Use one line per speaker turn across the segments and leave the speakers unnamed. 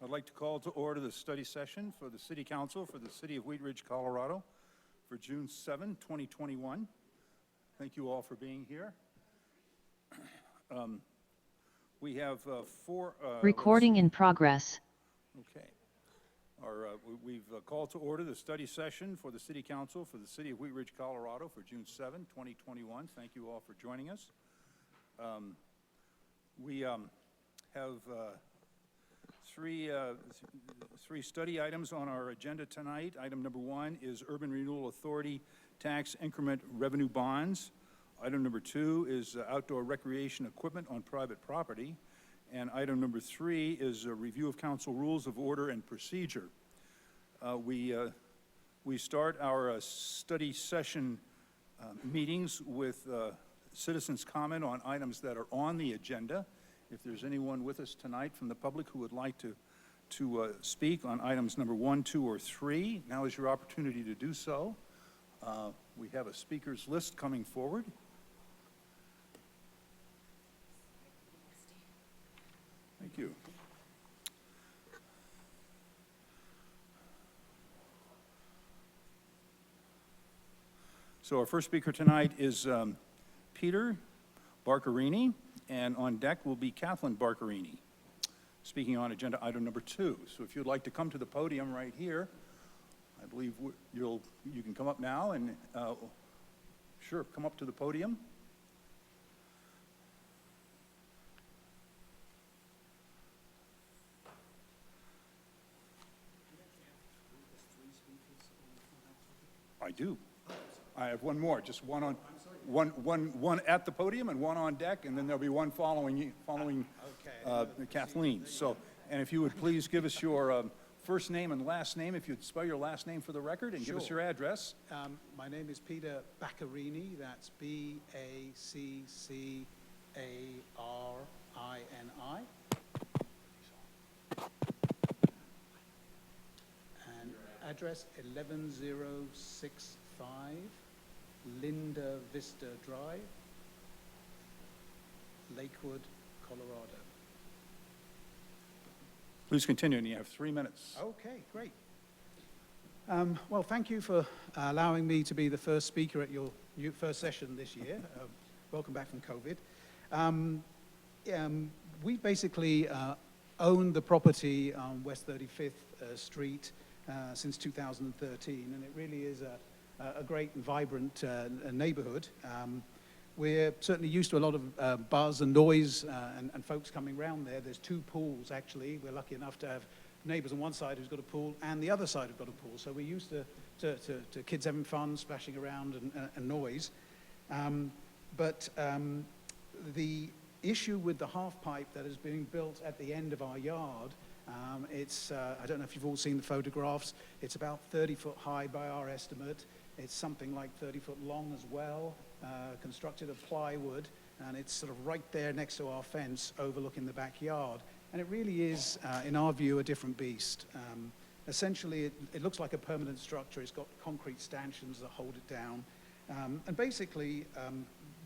I'd like to call to order the study session for the City Council for the City of Wheat Ridge, Colorado for June 7, 2021. Thank you all for being here. We have four...
Recording in progress.
Okay. We've called to order the study session for the City Council for the City of Wheat Ridge, Colorado for June 7, 2021. Thank you all for joining us. We have three study items on our agenda tonight. Item number 1 is Urban Renewal Authority Tax Increment Revenue Bonds. Item number 2 is outdoor recreation equipment on private property. And item number 3 is a review of council rules of order and procedure. We start our study session meetings with citizens' comment on items that are on the agenda. If there's anyone with us tonight from the public who would like to speak on items number 1, 2, or 3, now is your opportunity to do so. We have a speakers list coming forward. Thank you. So our first speaker tonight is Peter Barcarini, and on deck will be Kathleen Barcarini, speaking on agenda item number 2. So if you'd like to come to the podium right here, I believe you can come up now and sure, come up to the podium. I do. I have one more, just one at the podium and one on deck, and then there'll be one following Kathleen. So, and if you would please give us your first name and last name, if you'd spell your last name for the record, and give us your address.
My name is Peter Baccarini. That's B-A-C-C-A-R-I-N-I. And address 11065 Linda Vista Drive, Lakewood, Colorado.
Please continue, and you have 3 minutes.
Okay, great. Well, thank you for allowing me to be the first speaker at your first session this year. Welcome back from COVID. We basically owned the property on West 35th Street since 2013, and it really is a great and vibrant neighborhood. We're certainly used to a lot of buzz and noise and folks coming around there. There's 2 pools, actually. We're lucky enough to have neighbors on one side who's got a pool and the other side have got a pool. So we're used to kids having fun, splashing around and noise. But the issue with the half pipe that is being built at the end of our yard, it's, I don't know if you've all seen the photographs, it's about 30 foot high by our estimate. It's something like 30 foot long as well, constructed of plywood, and it's sort of right there next to our fence overlooking the backyard. And it really is, in our view, a different beast. Essentially, it looks like a permanent structure. It's got concrete stanchions that hold it down. And basically,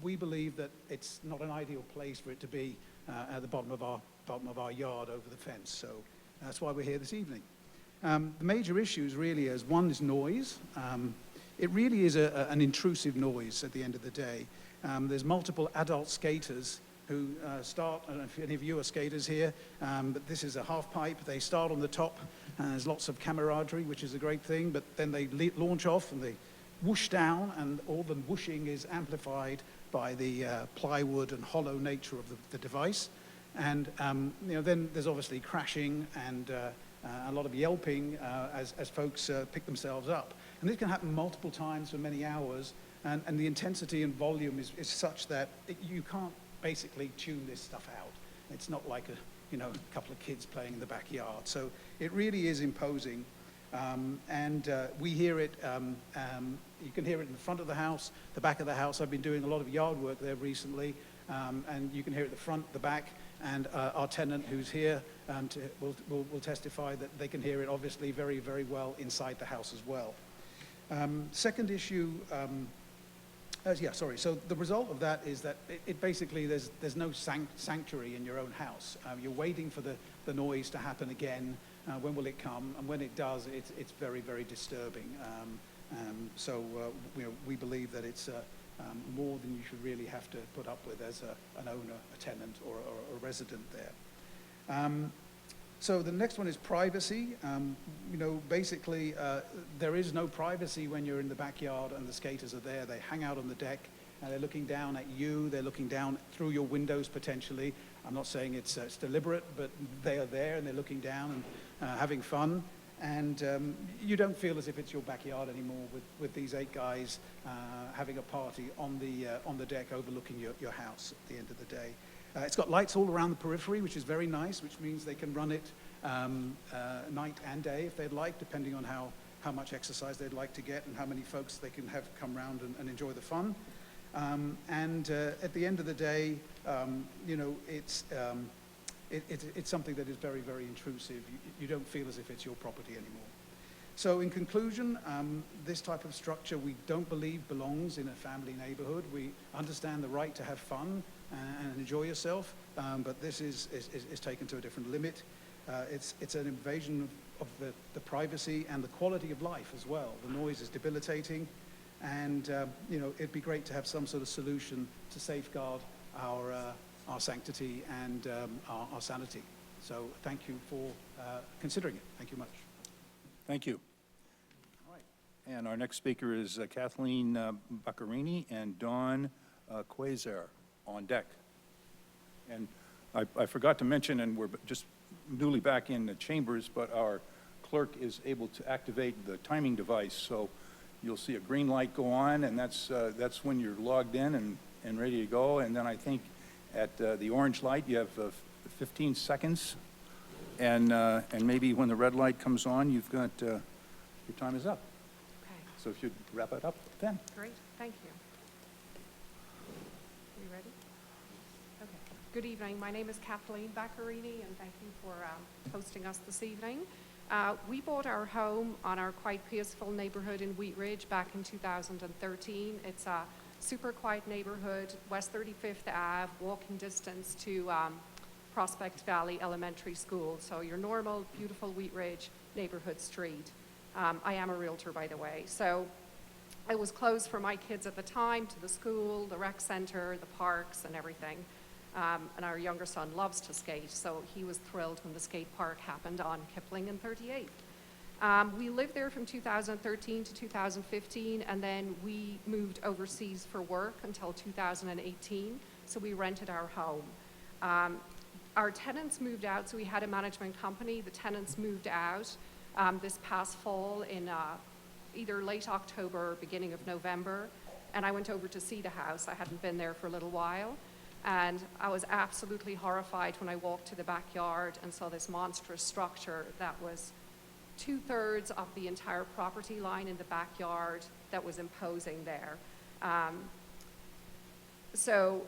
we believe that it's not an ideal place for it to be at the bottom of our yard over the fence. So that's why we're here this evening. The major issues really is, one is noise. It really is an intrusive noise at the end of the day. There's multiple adult skaters who start, I don't know if any of you are skaters here, but this is a half pipe. They start on the top, and there's lots of camaraderie, which is a great thing, but then they launch off and they whoosh down, and all the whooshing is amplified by the plywood and hollow nature of the device. And then there's obviously crashing and a lot of yelping as folks pick themselves up. And this can happen multiple times for many hours, and the intensity and volume is such that you can't basically tune this stuff out. It's not like a couple of kids playing in the backyard. So it really is imposing. We hear it, you can hear it in the front of the house, the back of the house. I've been doing a lot of yard work there recently, and you can hear it the front, the back, and our tenant who's here will testify that they can hear it obviously very, very well inside the house as well. Second issue Yeah, sorry. So the result of that is that it basically, there's no sanctuary in your own house. You're waiting for the noise to happen again. When will it come? And when it does, it's very, very disturbing. So we believe that it's more than you should really have to put up with as an owner, a tenant, or a resident there. So the next one is privacy. Basically, there is no privacy when you're in the backyard and the skaters are there. They hang out on the deck, and they're looking down at you. They're looking down through your windows, potentially. I'm not saying it's deliberate, but they are there, and they're looking down and having fun. And you don't feel as if it's your backyard anymore with these 8 guys having a party on the deck overlooking your house at the end of the day. It's got lights all around the periphery, which is very nice, which means they can run it night and day if they'd like, depending on how much exercise they'd like to get and how many folks they can have come around and enjoy the fun. At the end of the day, it's something that is very, very intrusive. You don't feel as if it's your property anymore. So in conclusion, this type of structure we don't believe belongs in a family neighborhood. We understand the right to have fun and enjoy yourself, but this is taken to a different limit. It's an invasion of the privacy and the quality of life as well. The noise is debilitating, and it'd be great to have some sort of solution to safeguard our sanctity and our sanity. So thank you for considering it. Thank you much.
Thank you.
All right.
And our next speaker is Kathleen Baccarini and Dawn Quasar on deck. And I forgot to mention, and we're just newly back in the chambers, but our clerk is able to activate the timing device. So you'll see a green light go on, and that's when you're logged in and ready to go. And then I think at the orange light, you have 15 seconds. And maybe when the red light comes on, you've got, your time is up.
Okay,
So if you'd wrap it up then.
great, thank you. Are you ready? Okay. Good evening, my name is Kathleen Baccarini, and thank you for hosting us this evening. We bought our home on our quite peaceful neighborhood in Wheat Ridge back in 2013. It's a super quiet neighborhood, West 35th Ave, walking distance to Prospect Valley Elementary School. So your normal, beautiful Wheat Ridge neighborhood street. I am a realtor, by the way. So it was closed for my kids at the time, to the school, the rec center, the parks, and everything. And our younger son loves to skate, so he was thrilled when the skate park happened on Kipling and 38th. We lived there from 2013 to 2015, and then we moved overseas for work until 2018, so we rented our home. Our tenants moved out, so we had a management company. The tenants moved out this past fall in either late October or beginning of November, and I went over to see the house. I hadn't been there for a little while, and I was absolutely horrified when I walked to the backyard and saw this monstrous structure that was 2/3 of the entire property line in the backyard that was imposing there. So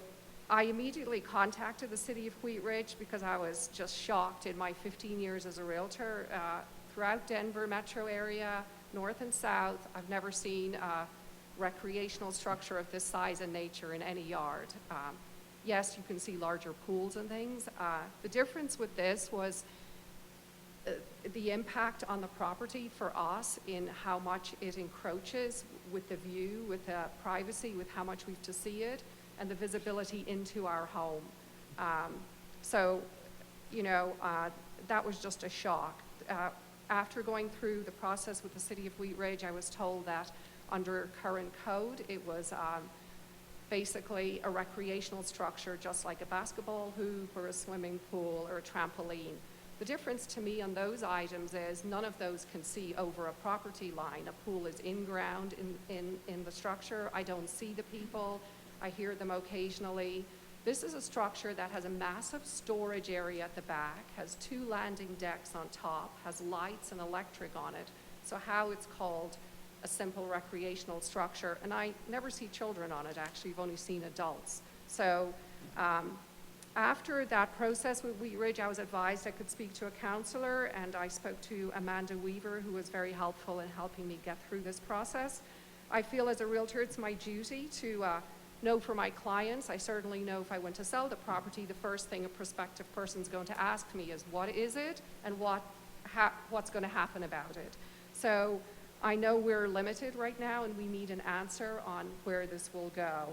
I immediately contacted the city of Wheat Ridge because I was just shocked in my 15 years as a realtor. Throughout Denver metro area, north and south, I've never seen a recreational structure of this size and nature in any yard. Yes, you can see larger pools and things. The difference with this was the impact on the property for us in how much it encroaches with the view, with the privacy, with how much we have to see it, and the visibility into our home. That was just a shock. After going through the process with the city of Wheat Ridge, I was told that under current code, it was basically a recreational structure, just like a basketball hoop or a swimming pool or a trampoline. The difference to me on those items is none of those can see over a property line. A pool is in ground in the structure. I don't see the people. I hear them occasionally. This is a structure that has a massive storage area at the back, has 2 landing decks on top, has lights and electric on it. So how it's called a simple recreational structure, and I never see children on it, actually. You've only seen adults. So after that process with Wheat Ridge, I was advised I could speak to a counselor, and I spoke to Amanda Weaver, who was very helpful in helping me get through this process. I feel as a realtor, it's my duty to know for my clients. I certainly know if I went to sell the property, the first thing a prospective person's going to ask me is, what is it and what's going to happen about it? So I know we're limited right now and we need an answer on where this will go.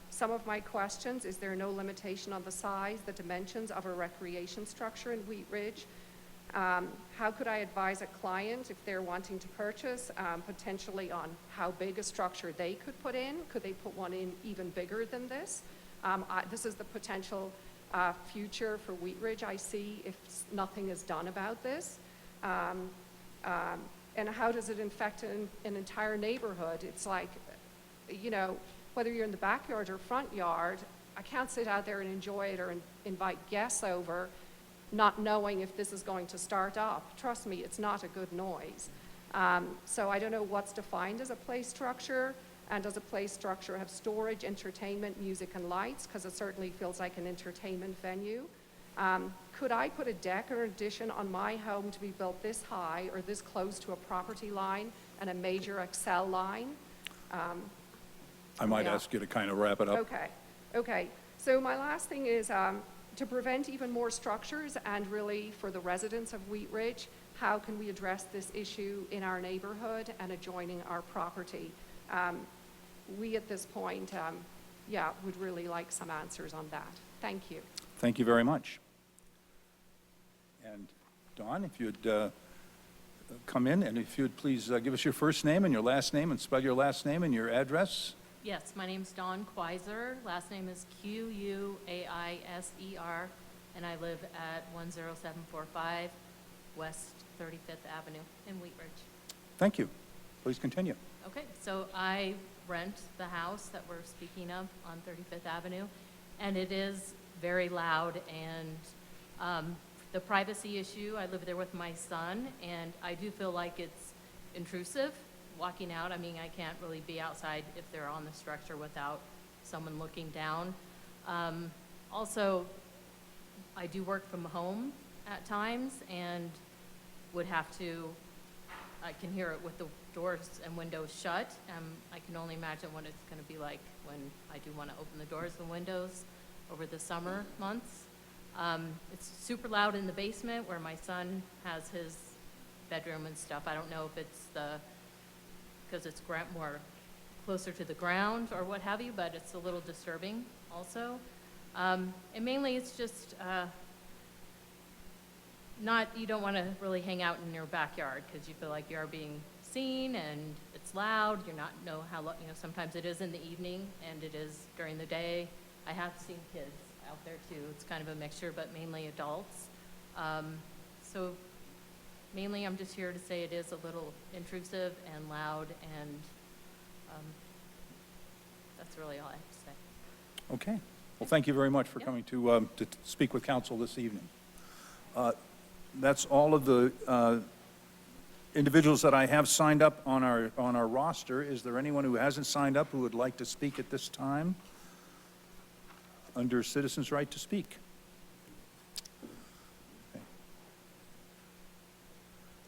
Some of my questions, is there no limitation on the size, the dimensions of a recreation structure in Wheat Ridge? How could I advise a client if they're wanting to purchase, potentially on how big a structure they could put in? Could they put one in even bigger than this? This is the potential future for Wheat Ridge I see if nothing is done about this. And how does it affect an entire neighborhood? It's like, you know, whether you're in the backyard or front yard, I can't sit out there and enjoy it or invite guests over not knowing if this is going to start up. Trust me, it's not a good noise. So I don't know what's defined as a play structure, and does a play structure have storage, entertainment, music, and lights? Because it certainly feels like an entertainment venue. Could I put a deck or addition on my home to be built this high or this close to a property line and a major Excel line?
I might
Yeah.
ask you to kind of wrap it up.
Okay. So my last thing is to prevent even more structures and really for the residents of Wheat Ridge, how can we address this issue in our neighborhood and adjoining our property? We at this point, would really like some answers on that. Thank you.
Thank you very much. And Dawn, if you'd come in, and if you'd please give us your first name and your last name, and spell your last name and your address.
Yes, my name's Dawn Quaiser. Last name is Quaiser, and I live at 10745 West 35th Avenue in Wheat Ridge.
Thank you. Please continue.
Okay, so I rent the house that we're speaking of on 35th Avenue, and it is very loud, and the privacy issue, I live there with my son, and I do feel like it's intrusive walking out. I mean, I can't really be outside if they're on the structure without someone looking down. Also, I do work from home at times and would have to, I can hear it with the doors and windows shut. I can only imagine what it's going to be like when I do want to open the doors and windows over the summer months. It's super loud in the basement where my son has his bedroom and stuff. I don't know if it's because it's more closer to the ground or what have you, but it's a little disturbing also. And mainly it's just you don't want to really hang out in your backyard because you feel like you are being seen and it's loud. You're not know how, sometimes it is in the evening and it is during the day. I have seen kids out there too. It's kind of a mixture, but mainly adults. So mainly I'm just here to say it is a little intrusive and loud, and that's really all I have to say.
Okay. Well, thank you very much for
Yep.
coming to speak with council this evening. That's all of the individuals that I have signed up on our roster. Is there anyone who hasn't signed up who would like to speak at this time under citizens' right to speak? Okay.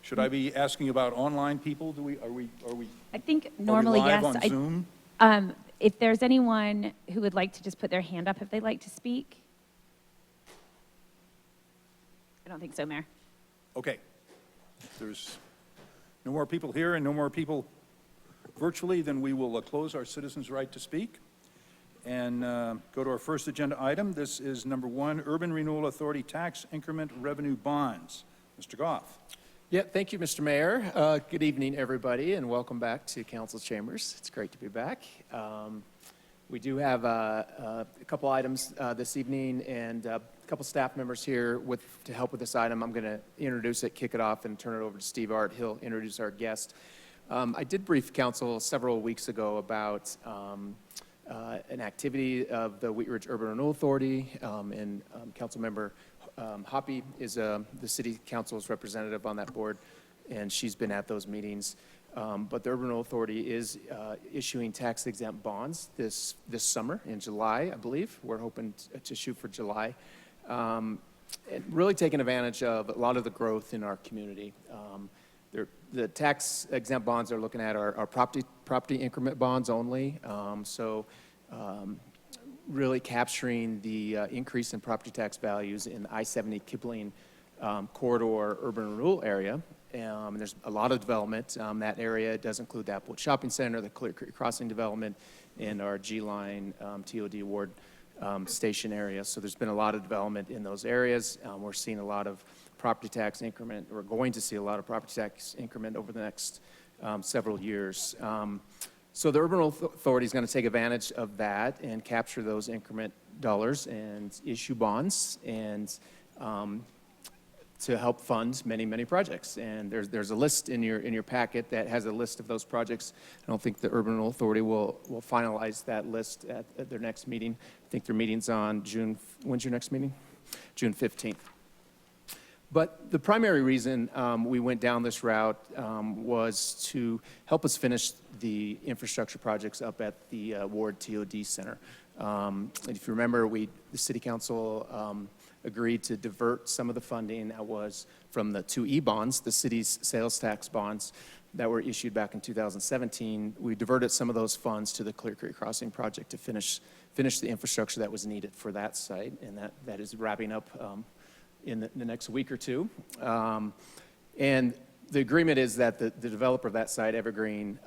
Should I be asking about online people? Are we
I think normally,
live
yes.
on Zoom?
If there's anyone who would like to just put their hand up if they'd like to speak. I don't think so, Mayor.
Okay. If there's no more people here and no more people virtually, then we will close our citizens' right to speak and go to our first agenda item. This is number 1, Urban Renewal Authority Tax Increment Revenue Bonds. Mr. Goff.
Yeah, thank you, Mr. Mayor. Good evening, everybody, and welcome back to Council's Chambers. It's great to be back. We do have a couple items this evening and a couple staff members here to help with this item. I'm going to introduce it, kick it off, and turn it over to Steve Art. He'll introduce our guest. I did brief Council several weeks ago about an activity of the Wheat Ridge Urban Renewal Authority, and Councilmember Hoppy is the City Council's representative on that board, and she's been at those meetings. But the Urban Renewal Authority is issuing tax-exempt bonds this summer in July, I believe. We're hoping to shoot for July. And really taking advantage of a lot of the growth in our community. The tax exempt bonds they're looking at are property increment bonds only. Really capturing the increase in property tax values in the I-70 Kipling corridor urban renewal area. And there's a lot of development. That area does include the Applewood Shopping Center, the Clear Creek Crossing development, and our G-Line TOD Ward station area. So there's been a lot of development in those areas. We're seeing a lot of property tax increment. We're going to see a lot of property tax increment over the next several years. So the Urban Authority is going to take advantage of that and capture those increment dollars and issue bonds and to help fund many, many projects. And there's a list in your packet that has a list of those projects. I don't think the Urban Authority will finalize that list at their next meeting. I think their meeting's on when's your next meeting? June 15th. But the primary reason we went down this route was to help us finish the infrastructure projects up at the Ward TOD Center. If you remember, the City Council agreed to divert some of the funding that was from the 2E bonds, the city's sales tax bonds that were issued back in 2017. We diverted some of those funds to the Clear Creek Crossing project to finish the infrastructure that was needed for that site, and that is wrapping up in the next week or two. And the agreement is that the developer of that site, Evergreen,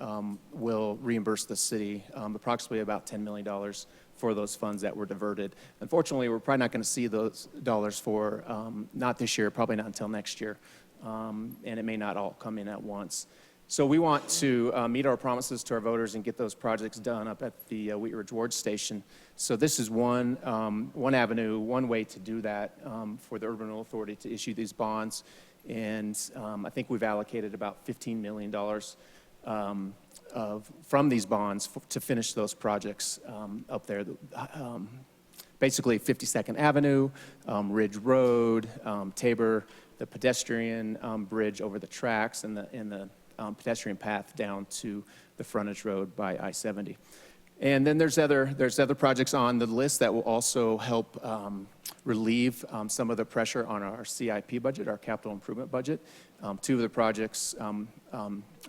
will reimburse the city approximately about $10 million for those funds that were diverted. Unfortunately, we're probably not going to see those dollars for, not this year, probably not until next year, and it may not all come in at once. So we want to meet our promises to our voters and get those projects done up at the Wheat Ridge Ward Station. So this is one avenue, one way to do that for the Urban Renewal Authority to issue these bonds. And I think we've allocated about $15 million from these bonds to finish those projects up there. Basically 52nd Avenue, Ridge Road, Tabor, the pedestrian bridge over the tracks, and the pedestrian path down to the frontage road by I-70. And then there's other projects on the list that will also help relieve some of the pressure on our CIP budget, our capital improvement budget. Two of the projects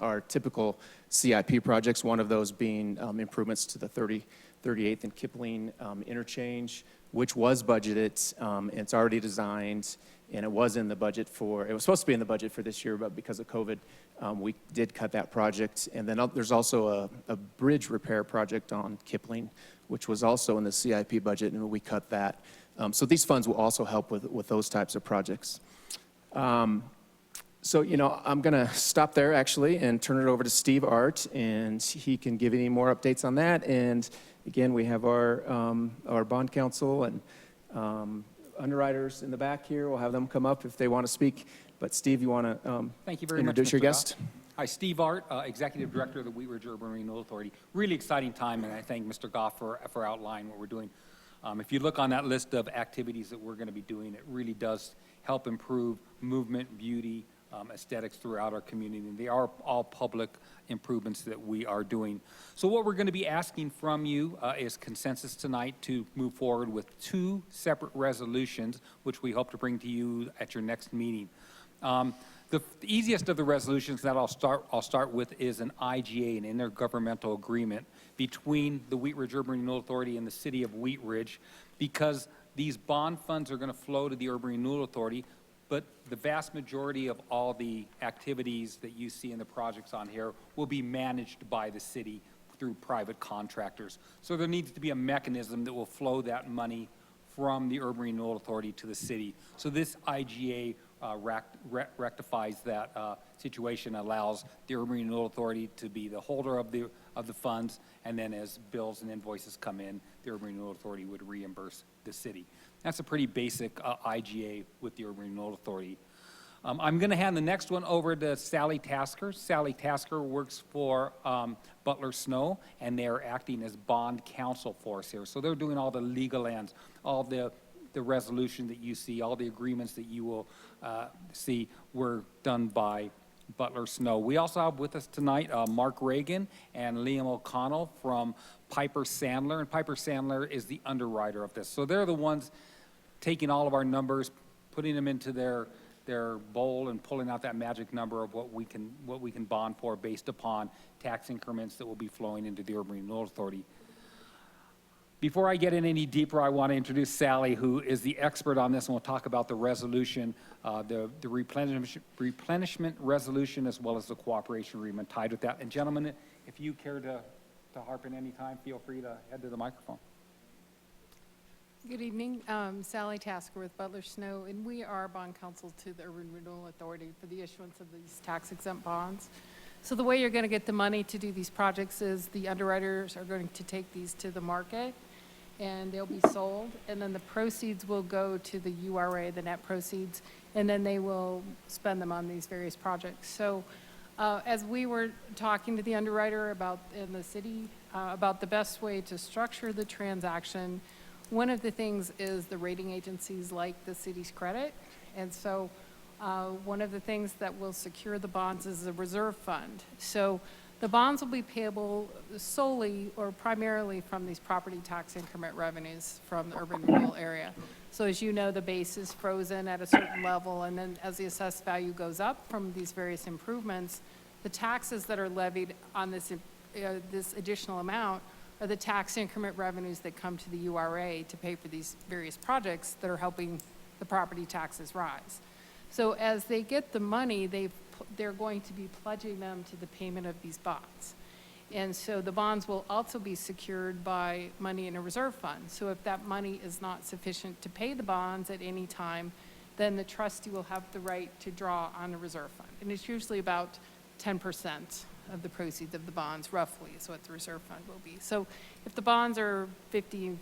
are typical CIP projects, one of those being improvements to the 38th and Kipling interchange, which was budgeted, and it's already designed, and it was supposed to be in the budget for this year, but because of COVID, we did cut that project. And then there's also a bridge repair project on Kipling, which was also in the CIP budget, and we cut that. So these funds will also help with those types of projects. So, I'm going to stop there, actually, and turn it over to Steve Art, and he can give any more updates on that. And again, we have our bond counsel and underwriters in the back here. We'll have them come up if they want to speak. But Steve, you want to
Thank you very much,
introduce your
Mr.
guest?
Goff. Hi, Steve Art, Executive Director of the Wheat Ridge Urban Renewal Authority. Really exciting time, and I thank Mr. Goff for outlining what we're doing. If you look on that list of activities that we're going to be doing, it really does help improve movement, beauty, aesthetics throughout our community. And they are all public improvements that we are doing. So what we're going to be asking from you is consensus tonight to move forward with two separate resolutions, which we hope to bring to you at your next meeting. The easiest of the resolutions that I'll start with is an IGA, an intergovernmental agreement between the Wheat Ridge Urban Renewal Authority and the City of Wheat Ridge, because these bond funds are going to flow to the Urban Renewal Authority, but the vast majority of all the activities that you see in the projects on here will be managed by the city through private contractors. So there needs to be a mechanism that will flow that money from the Urban Renewal Authority to the city. So this IGA rectifies that situation, allows the Urban Renewal Authority to be the holder of the funds, and then as bills and invoices come in, the Urban Renewal Authority would reimburse the city. That's a pretty basic IGA with the Urban Renewal Authority. I'm going to hand the next one over to Sally Tasker. Sally Tasker works for Butler Snow, and they are acting as bond counsel for us here. So they're doing all the legal ends, all the resolution that you see, all the agreements that you will see were done by Butler Snow. We also have with us tonight Mark Regan and Liam O'Connell from Piper Sandler, and Piper Sandler is the underwriter of this. So they're the ones taking all of our numbers, putting them into their they're bold and pulling out that magic number of what we can bond for based upon tax increments that will be flowing into the Urban Renewal Authority. Before I get in any deeper, I want to introduce Sally, who is the expert on this, and we'll talk about the resolution, the replenishment resolution, as well as the cooperation agreement tied with that. And gentlemen, if you care to harp in any time, feel free to head to the microphone.
Good evening, Sally Tasker with Butler Snow, and we are bond counsel to the Urban Renewal Authority for the issuance of these tax-exempt bonds. So the way you're going to get the money to do these projects is the underwriters are going to take these to the market, and they'll be sold, and then the proceeds will go to the URA, the net proceeds, and then they will spend them on these various projects. So as we were talking to the underwriter about in the city about the best way to structure the transaction, one of the things is the rating agencies like the city's credit. And so one of the things that will secure the bonds is a reserve fund. So the bonds will be payable solely or primarily from these property tax increment revenues from the urban renewal area. So as you know, the base is frozen at a certain level, and then as the assessed value goes up from these various improvements, the taxes that are levied on this additional amount are the tax increment revenues that come to the URA to pay for these various projects that are helping the property taxes rise. So as they get the money, they're going to be pledging them to the payment of these bonds. And so the bonds will also be secured by money in a reserve fund. So if that money is not sufficient to pay the bonds at any time, then the trustee will have the right to draw on a reserve fund. And it's usually about 10% of the proceeds of the bonds, roughly, is what the reserve fund will be. So if the bonds are $50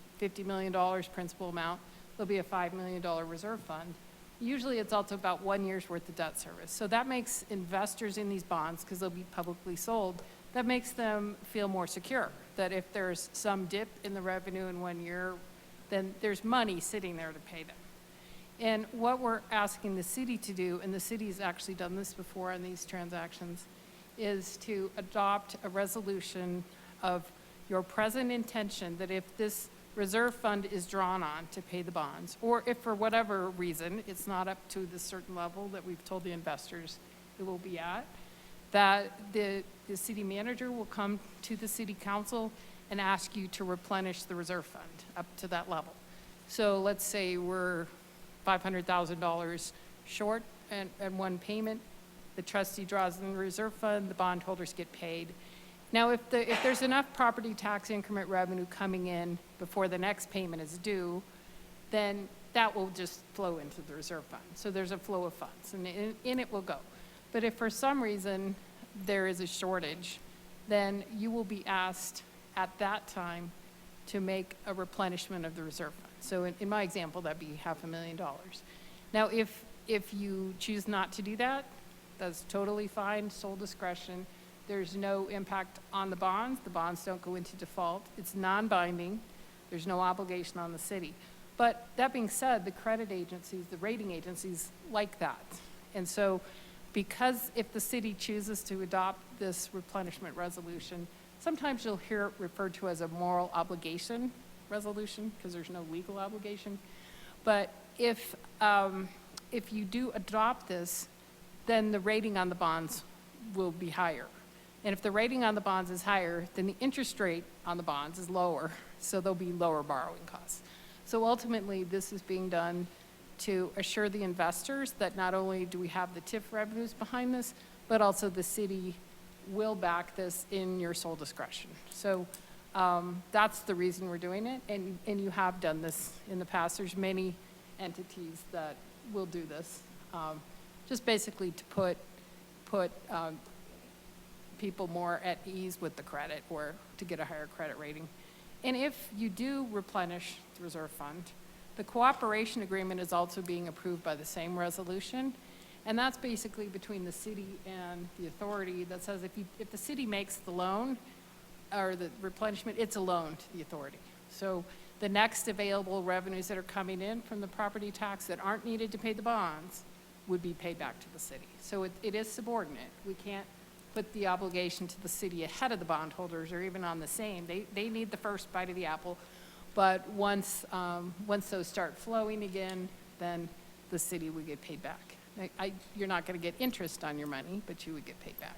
million principal amount, there'll be a $5 million reserve fund. Usually it's also about 1 year's worth of debt service. So that makes investors in these bonds, because they'll be publicly sold, that makes them feel more secure, that if there's some dip in the revenue in 1 year, then there's money sitting there to pay them. And what we're asking the city to do, and the city's actually done this before on these transactions, is to adopt a resolution of your present intention that if this reserve fund is drawn on to pay the bonds, or if for whatever reason it's not up to the certain level that we've told the investors it will be at, that the city manager will come to the city council and ask you to replenish the reserve fund up to that level. So let's say we're $500,000 short and one payment, the trustee draws in the reserve fund, the bondholders get paid. Now, if there's enough property tax increment revenue coming in before the next payment is due, then that will just flow into the reserve fund. So there's a flow of funds, and in it will go. But if for some reason there is a shortage, then you will be asked at that time to make a replenishment of the reserve fund. So in my example, that'd be $500,000. Now, if you choose not to do that, that's totally fine, sole discretion. There's no impact on the bonds. The bonds don't go into default. It's non-binding. There's no obligation on the city. But that being said, the credit agencies, the rating agencies like that. And so because if the city chooses to adopt this replenishment resolution, sometimes you'll hear it referred to as a moral obligation resolution because there's no legal obligation. But if you do adopt this, then the rating on the bonds will be higher. And if the rating on the bonds is higher, then the interest rate on the bonds is lower, so there'll be lower borrowing costs. So ultimately, this is being done to assure the investors that not only do we have the TIF revenues behind this, but also the city will back this in your sole discretion. So that's the reason we're doing it, and you have done this in the past. There's many entities that will do this, just basically to put people more at ease with the credit or to get a higher credit rating. And if you do replenish the reserve fund, the cooperation agreement is also being approved by the same resolution. And that's basically between the city and the authority that says if the city makes the loan or the replenishment, it's a loan to the authority. So the next available revenues that are coming in from the property tax that aren't needed to pay the bonds would be paid back to the city. So it is subordinate. We can't put the obligation to the city ahead of the bondholders or even on the same. They need the first bite of the apple. But once those start flowing again, then the city would get paid back. You're not going to get interest on your money, but you would get paid back.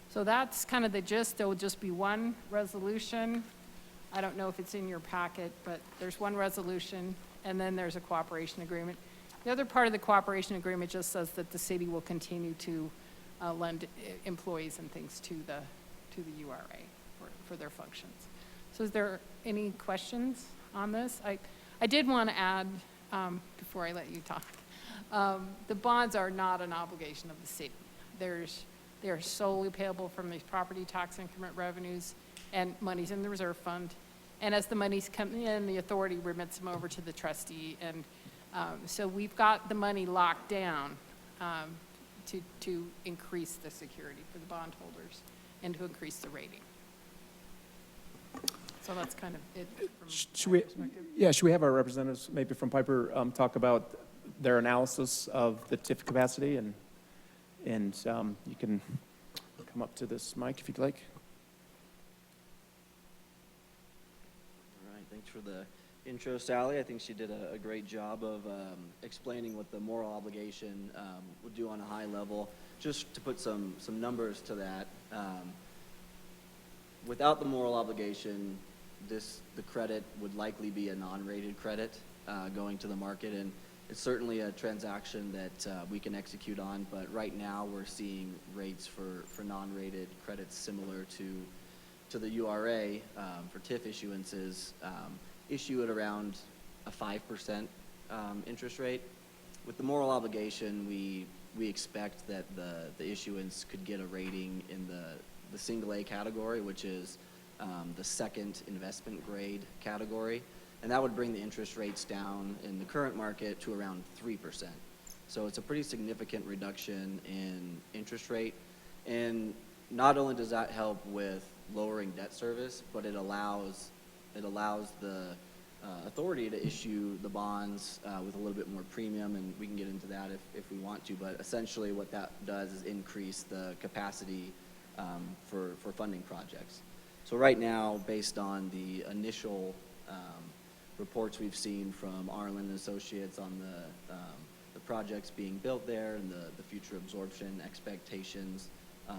So that's kind of the gist. There will just be one resolution. I don't know if it's in your packet, but there's one resolution, and then there's a cooperation agreement. The other part of the cooperation agreement just says that the city will continue to lend employees and things to the URA for their functions. So is there any questions on this? I did want to add, before I let you talk, the bonds are not an obligation of the city. They are solely payable from these property tax increment revenues and monies in the reserve fund. And as the monies come in, the authority remits them over to the trustee. And so we've got the money locked down to increase the security for the bondholders and to increase the rating. So that's kind of it from
Should
my
we,
perspective.
yeah, should we have our representatives, maybe from Piper, talk about their analysis of the TIF capacity, and you can come up to this mic if you'd like.
All right, thanks for the intro, Sally. I think she did a great job of explaining what the moral obligation would do on a high level. Just to put some numbers to that, without the moral obligation, the credit would likely be a non-rated credit going to the market, and it's certainly a transaction that we can execute on, but right now we're seeing rates for non-rated credits similar to the URA for TIF issuances, issue at around a 5% interest rate. With the moral obligation, we expect that the issuance could get a rating in the single A category, which is the second investment grade category, and that would bring the interest rates down in the current market to around 3%. So it's a pretty significant reduction in interest rate, and not only does that help with lowering debt service, but it allows the authority to issue the bonds with a little bit more premium, and we can get into that if we want to, but essentially what that does is increase the capacity for funding projects. So right now, based on the initial reports we've seen from Arlen and Associates on the projects being built there and the future absorption expectations,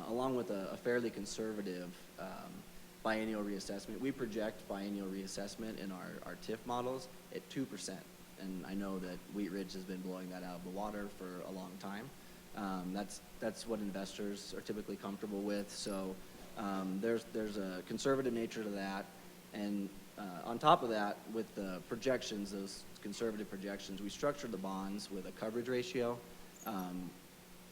along with a fairly conservative biennial reassessment. We project biennial reassessment in our TIF models at 2%, and I know that Wheat Ridge has been blowing that out of the water for a long time. That's what investors are typically comfortable with, so there's a conservative nature to that, and on top of that, with the projections, those conservative projections, we structured the bonds with a coverage ratio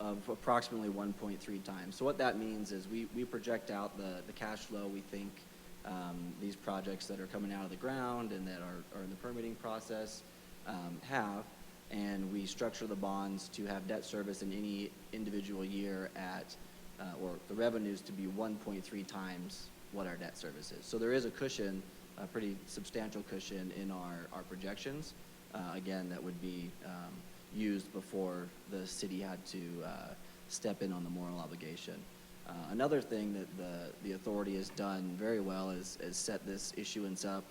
of approximately 1.3 times. So what that means is we project out the cash flow we think these projects that are coming out of the ground and that are in the permitting process have, and we structure the bonds to have debt service in any individual year at, or the revenues to be 1.3 times what our debt service is. So there is a cushion, a pretty substantial cushion in our projections, again, that would be used before the city had to step in on the moral obligation. Another thing that the authority has done very well is set this issuance up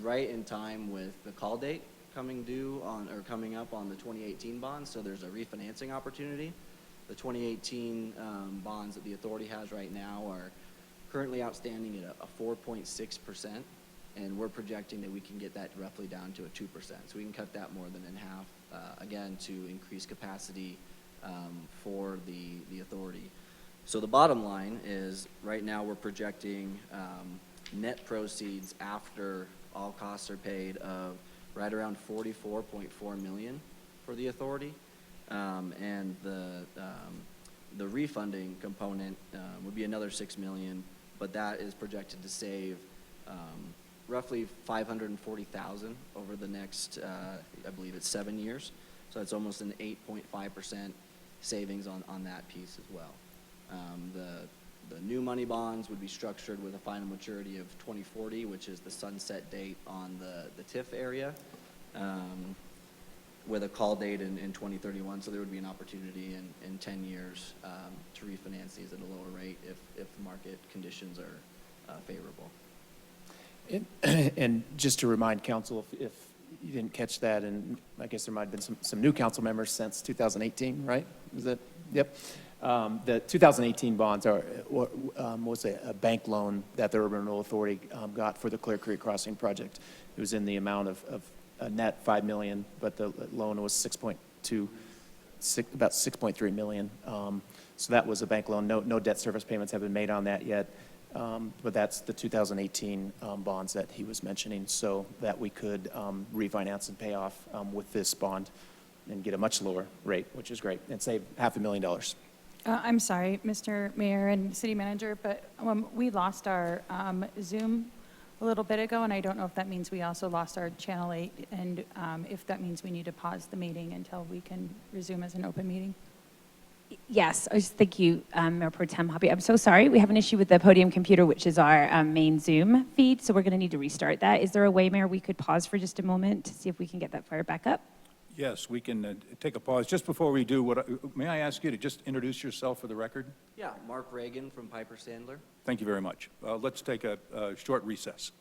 right in time with the call date coming up on the 2018 bonds, so there's a refinancing opportunity. The 2018 bonds that the authority has right now are currently outstanding at a 4.6%, and we're projecting that we can get that roughly down to a 2%. So we can cut that more than in half, again, to increase capacity for the authority. So the bottom line is right now we're projecting net proceeds after all costs are paid of right around $44.4 million for the authority, and the refunding component would be another $6 million, but that is projected to save roughly $540,000 over the next, I believe it's 7 years. So it's almost an 8.5% savings on that piece as well. The new money bonds would be structured with a final maturity of 2040, which is the sunset date on the TIF area, with a call date in 2031. So there would be an opportunity in 10 years to refinance these at a lower rate if the market conditions are favorable.
And just to remind council, if you didn't catch that, and I guess there might have been some new council members since 2018, right? Is that, yep. The 2018 bonds was a bank loan that the Urban Renewal Authority got for the Clear Creek Crossing project. It was in the amount of a net $5 million, but the loan was about $6.3 million. So that was a bank loan. No debt service payments have been made on that yet. But that's the 2018 bonds that he was mentioning, so that we could refinance and pay off with this bond and get a much lower rate, which is great, and save $500,000.
I'm sorry, Mr. Mayor and City Manager, but we lost our Zoom a little bit ago, and I don't know if that means we also lost our Channel 8, and if that means we need to pause the meeting until we can resume as an open meeting. Yes, thank you, Mayor Pro Tem Hoppy. I'm so sorry. We have an issue with the podium computer, which is our main Zoom feed, so we're going to need to restart that. Is there a way, Mayor, we could pause for just a moment to see if we can get that fired back up?
Yes, we can take a pause. Just before we do, may I ask you to just introduce yourself for the record?
Yeah, Mark Regan from Piper Sandler.
Thank you very much. Let's take a short recess.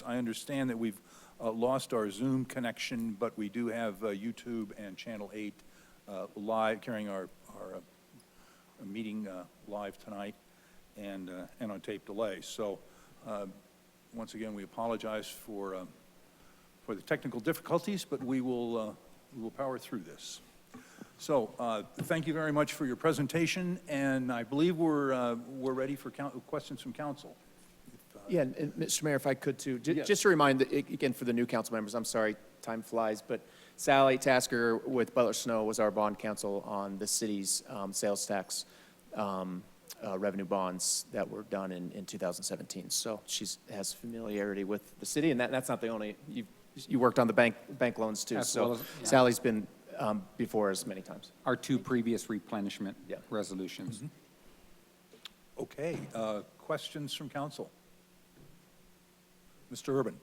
I understand that we've lost our Zoom connection, but we do have YouTube and Channel 8 live, carrying our meeting live tonight and on tape delay. So once again, we apologize for the technical difficulties, but we will power through this. So thank you very much for your presentation, and I believe we're ready for questions from council.
Yeah, and Mr. Mayor, if I could too,
Yes.
just to remind, again, for the new council members, I'm sorry, time flies, but Sally Tasker with Butler Snow was our bond counsel on the city's sales tax revenue bonds that were done in 2017. So she has familiarity with the city, and that's not the only, you worked on the bank loans too.
As well
So
as- yeah.
Sally's been before us many times.
Our two previous replenishment
Yeah.
resolutions.
Okay, questions from council? Mr. Urban?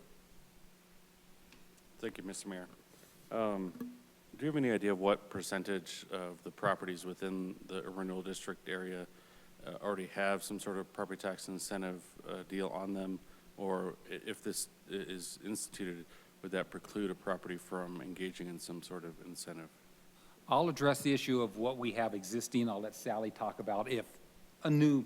Thank you, Mr. Mayor. Do you have any idea what percentage of the properties within the Renewal District area already have some sort of property tax incentive deal on them? Or if this is instituted, would that preclude a property from engaging in some sort of incentive?
I'll address the issue of what we have existing. I'll let Sally talk about if a new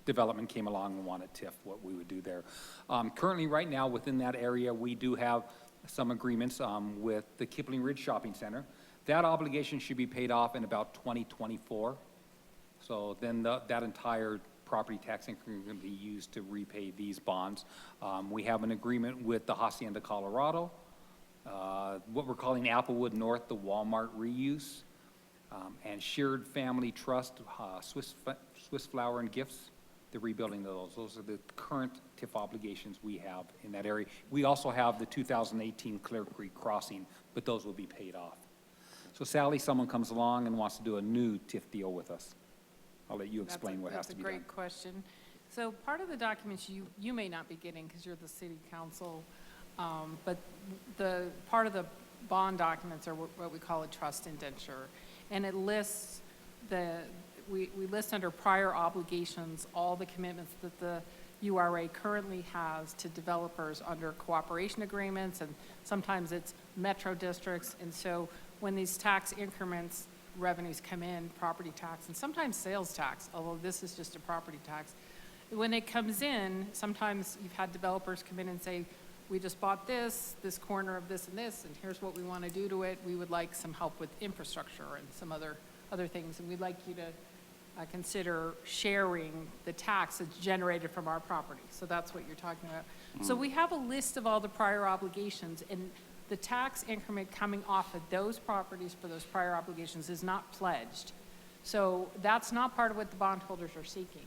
development came along and wanted TIF, what we would do there. Currently, right now, within that area, we do have some agreements with the Kipling Ridge Shopping Center. That obligation should be paid off in about 2024. So then that entire property tax increment can be used to repay these bonds. We have an agreement with the Hacienda Colorado, what we're calling Applewood North, the Walmart reuse, and Shared Family Trust, Swiss Flower and Gifts, the rebuilding of those. Those are the current TIF obligations we have in that area. We also have the 2018 Clear Creek Crossing, but those will be paid off. So Sally, someone comes along and wants to do a new TIF deal with us. I'll let you explain what has to be done.
That's a great question. So part of the documents you may not be getting because you're the city council, but the part of the bond documents are what we call a trust indenture. And it lists we list under prior obligations all the commitments that the URA currently has to developers under cooperation agreements, and sometimes it's metro districts. And so when these tax increments revenues come in, property tax, and sometimes sales tax, although this is just a property tax, when it comes in, sometimes you've had developers come in and say, we just bought this corner of this, and here's what we want to do to it. We would like some help with infrastructure and some other things, and we'd like you to consider sharing the tax that's generated from our property. So that's what you're talking about. So we have a list of all the prior obligations, and the tax increment coming off of those properties for those prior obligations is not pledged. So that's not part of what the bondholders are seeking.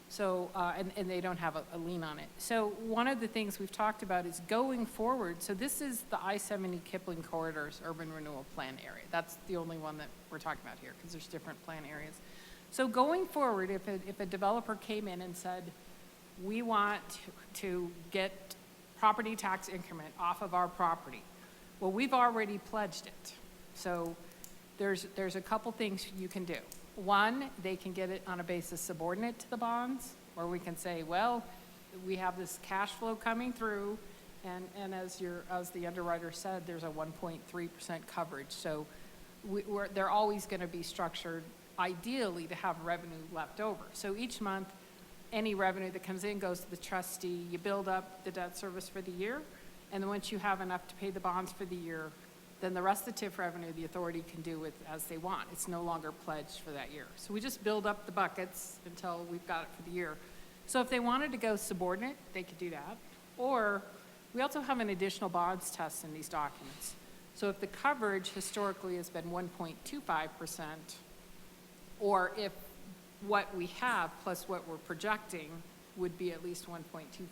So, and they don't have a lien on it. So one of the things we've talked about is going forward. So this is the I-70 Kipling Corridors Urban Renewal Plan area. That's the only one that we're talking about here because there's different plan areas. So going forward, if a developer came in and said, we want to get property tax increment off of our property, well, we've already pledged it. So there's a couple things you can do. One, they can get it on a basis subordinate to the bonds, or we can say, well, we have this cash flow coming through, and as the underwriter said, there's a 1.3% coverage. So they're always going to be structured ideally to have revenue left over. So each month, any revenue that comes in goes to the trustee. You build up the debt service for the year, and then once you have enough to pay the bonds for the year, then the rest of the TIF revenue, the authority can do with as they want. It's no longer pledged for that year. So we just build up the buckets until we've got it for the year. So if they wanted to go subordinate, they could do that. Or we also have an additional bonds test in these documents. So if the coverage historically has been 1.25%, or if what we have plus what we're projecting would be at least 1.25%,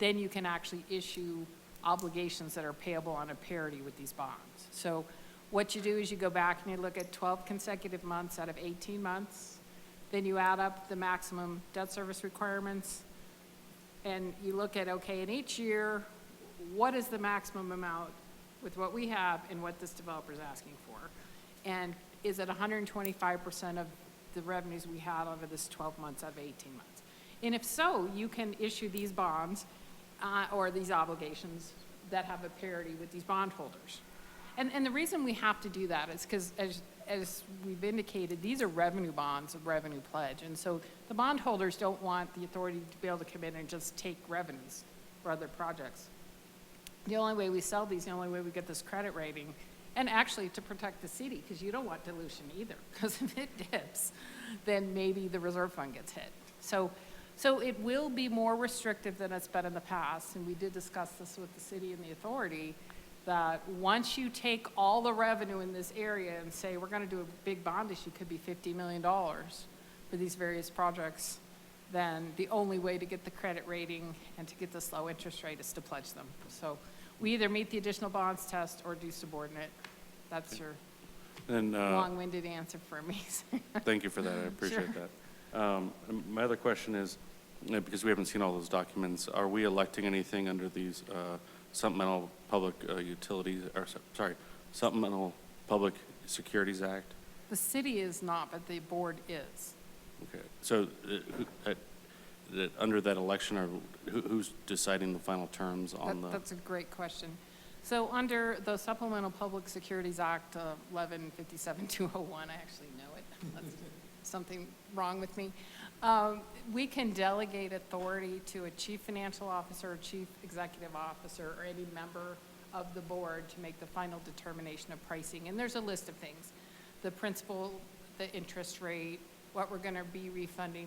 then you can actually issue obligations that are payable on a parity with these bonds. So what you do is you go back and you look at 12 consecutive months out of 18 months, then you add up the maximum debt service requirements, and you look at, okay, in each year, what is the maximum amount with what we have and what this developer is asking for? And is it 125% of the revenues we had over this 12 months out of 18 months? And if so, you can issue these bonds or these obligations that have a parity with these bondholders. And the reason we have to do that is because, as we've indicated, these are revenue bonds of revenue pledge. And so the bondholders don't want the authority to be able to come in and just take revenues for other projects. The only way we sell these, the only way we get this credit rating, and actually to protect the city, because you don't want dilution either, because if it dips, then maybe the reserve fund gets hit. So it will be more restrictive than it's been in the past, and we did discuss this with the city and the authority, that once you take all the revenue in this area and say, we're gonna do a big bond issue, could be $50 million for these various projects, then the only way to get the credit rating and to get this low interest rate is to pledge them. So we either meet the additional bonds test or do subordinate. That's your
And
long-winded answer for me.
thank you for that, I appreciate
Sure.
that. And my other question is, because we haven't seen all those documents, are we electing anything under these supplemental public utilities, or sorry, supplemental Public Securities Act?
The city is not, but the board is.
Okay, so under that election, who's deciding the final terms on the?
That's a great question. So under the Supplemental Public Securities Act 1157-201, I actually know it. That's something wrong with me. We can delegate authority to a chief financial officer, chief executive officer, or any member of the board to make the final determination of pricing. And there's a list of things: the principal, the interest rate, what we're going to be refunding,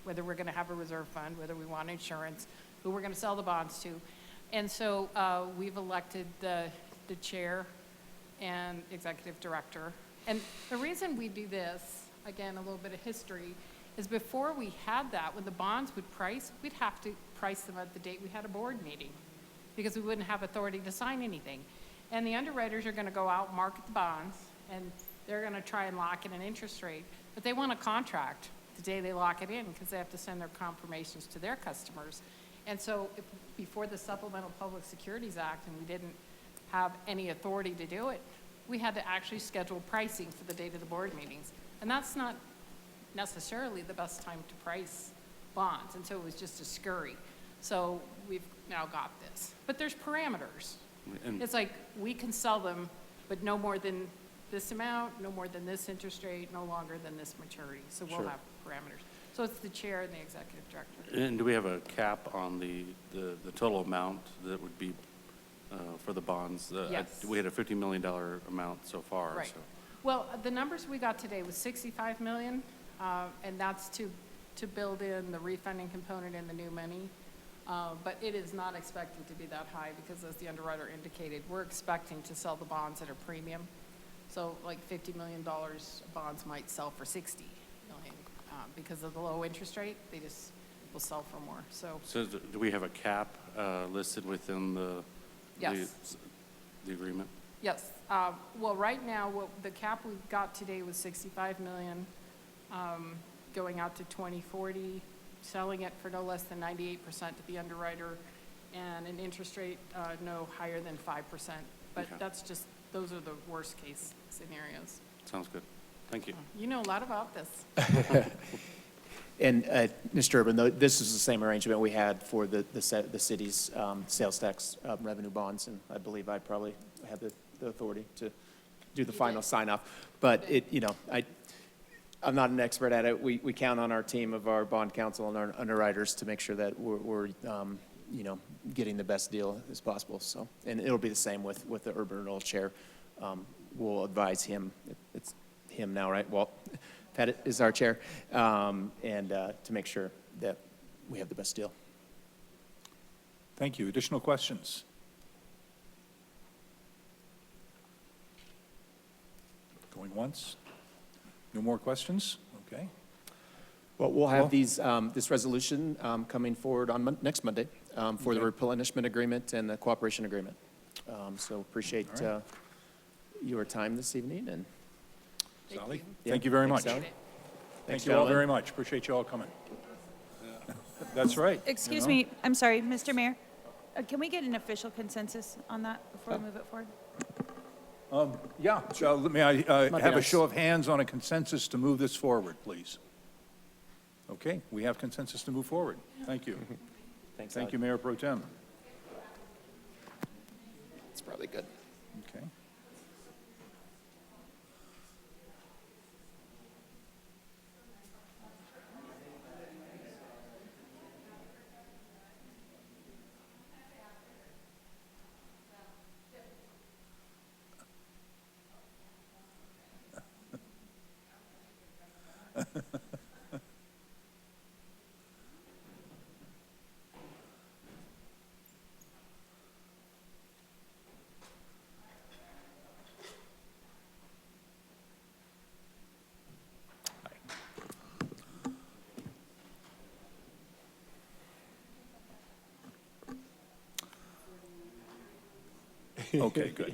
whether we're going to have a reserve fund, whether we want insurance, who we're going to sell the bonds to. And so we've elected the chair and executive director. And the reason we do this, again, a little bit of history, is before we had that, when the bonds would price, we'd have to price them at the date we had a board meeting, because we wouldn't have authority to sign anything. And the underwriters are going to go out, market the bonds, and they're going to try and lock in an interest rate. But they want a contract the day they lock it in, because they have to send their confirmations to their customers. And so before the Supplemental Public Securities Act, and we didn't have any authority to do it, we had to actually schedule pricing for the date of the board meetings. And that's not necessarily the best time to price bonds. And so it was just a scurry. So we've now got this. But there's parameters.
And
It's like, we can sell them, but no more than this amount, no more than this interest rate, no longer than this maturity. So we'll
Sure.
have parameters. So it's the chair and the executive director.
And do we have a cap on the total amount that would be for the bonds?
Yes.
We had a $50 million amount so far.
Right.
So.
Well, the numbers we got today was 65 million, and that's to build in the refunding component and the new money. But it is not expected to be that high, because as the underwriter indicated, we're expecting to sell the bonds at a premium. So like $50 million bonds might sell for 60 million. Because of the low interest rate, they just will sell for more. So
Do we have a cap listed within the agreement?
yes. Well, right now, the cap we got today was 65 million, going out to 2040, selling it for no less than 98% to the underwriter, and an interest rate no higher than 5%. But
Okay.
that's just, those are the worst case scenarios.
Sounds good. Thank you.
You know a lot about this.
And Mr. Urban, this is the same arrangement we had for the city's sales tax revenue bonds, and I believe I probably had the authority to do the final sign-off. But I'm not an expert at it. We count on our team of our bond counsel and our underwriters to make sure that we're getting the best deal as possible. So, and it'll be the same with the urban renewal chair. We'll advise him. It's him now, right? Walt Pettit is our chair, and to make sure that we have the best deal.
Thank you. Additional questions? Going once? No more questions? Okay.
Well, we'll have this resolution coming forward on next Monday for the replenishment agreement and the cooperation agreement. So appreciate your time this evening, and
Sally?
Yeah,
Thank you very
thanks,
much.
Sally.
Thank
Thanks,
you all
gentlemen.
very much. Appreciate you all coming. That's right.
Excuse me, I'm sorry, Mr. Mayor. Can we get an official consensus on that before we move it forward?
Yeah, so may I have a
nice.
show of hands on a consensus to move this forward, please? Okay, we have consensus to move forward. Thank you.
Thanks,
Thank
Sally.
you, Mayor Pro Tem.
probably good.
Okay. Okay, good.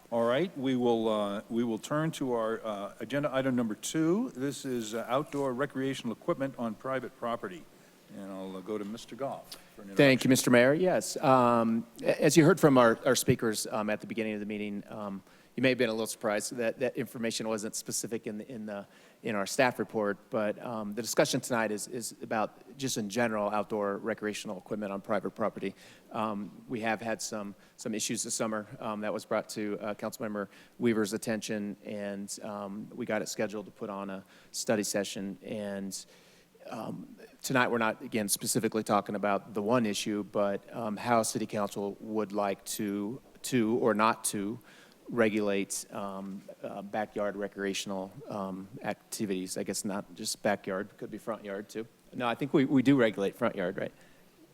All right, we will turn to our agenda item number 2. This is outdoor recreational equipment on private property. And I'll go to Mr. Goff for an
Thank you,
introduction.
Mr. Mayor. Yes. As you heard from our speakers at the beginning of the meeting, you may have been a little surprised that information wasn't specific in our staff report, but the discussion tonight is about just in general outdoor recreational equipment on private property. We have had some issues this summer that was brought to Councilmember Weaver's attention, and we got it scheduled to put on a study session. And tonight, we're not, again, specifically talking about the one issue, but how City Council would like to or not to regulate backyard recreational activities. I guess not just backyard, could be front yard too. No, I think we do regulate front yard, right?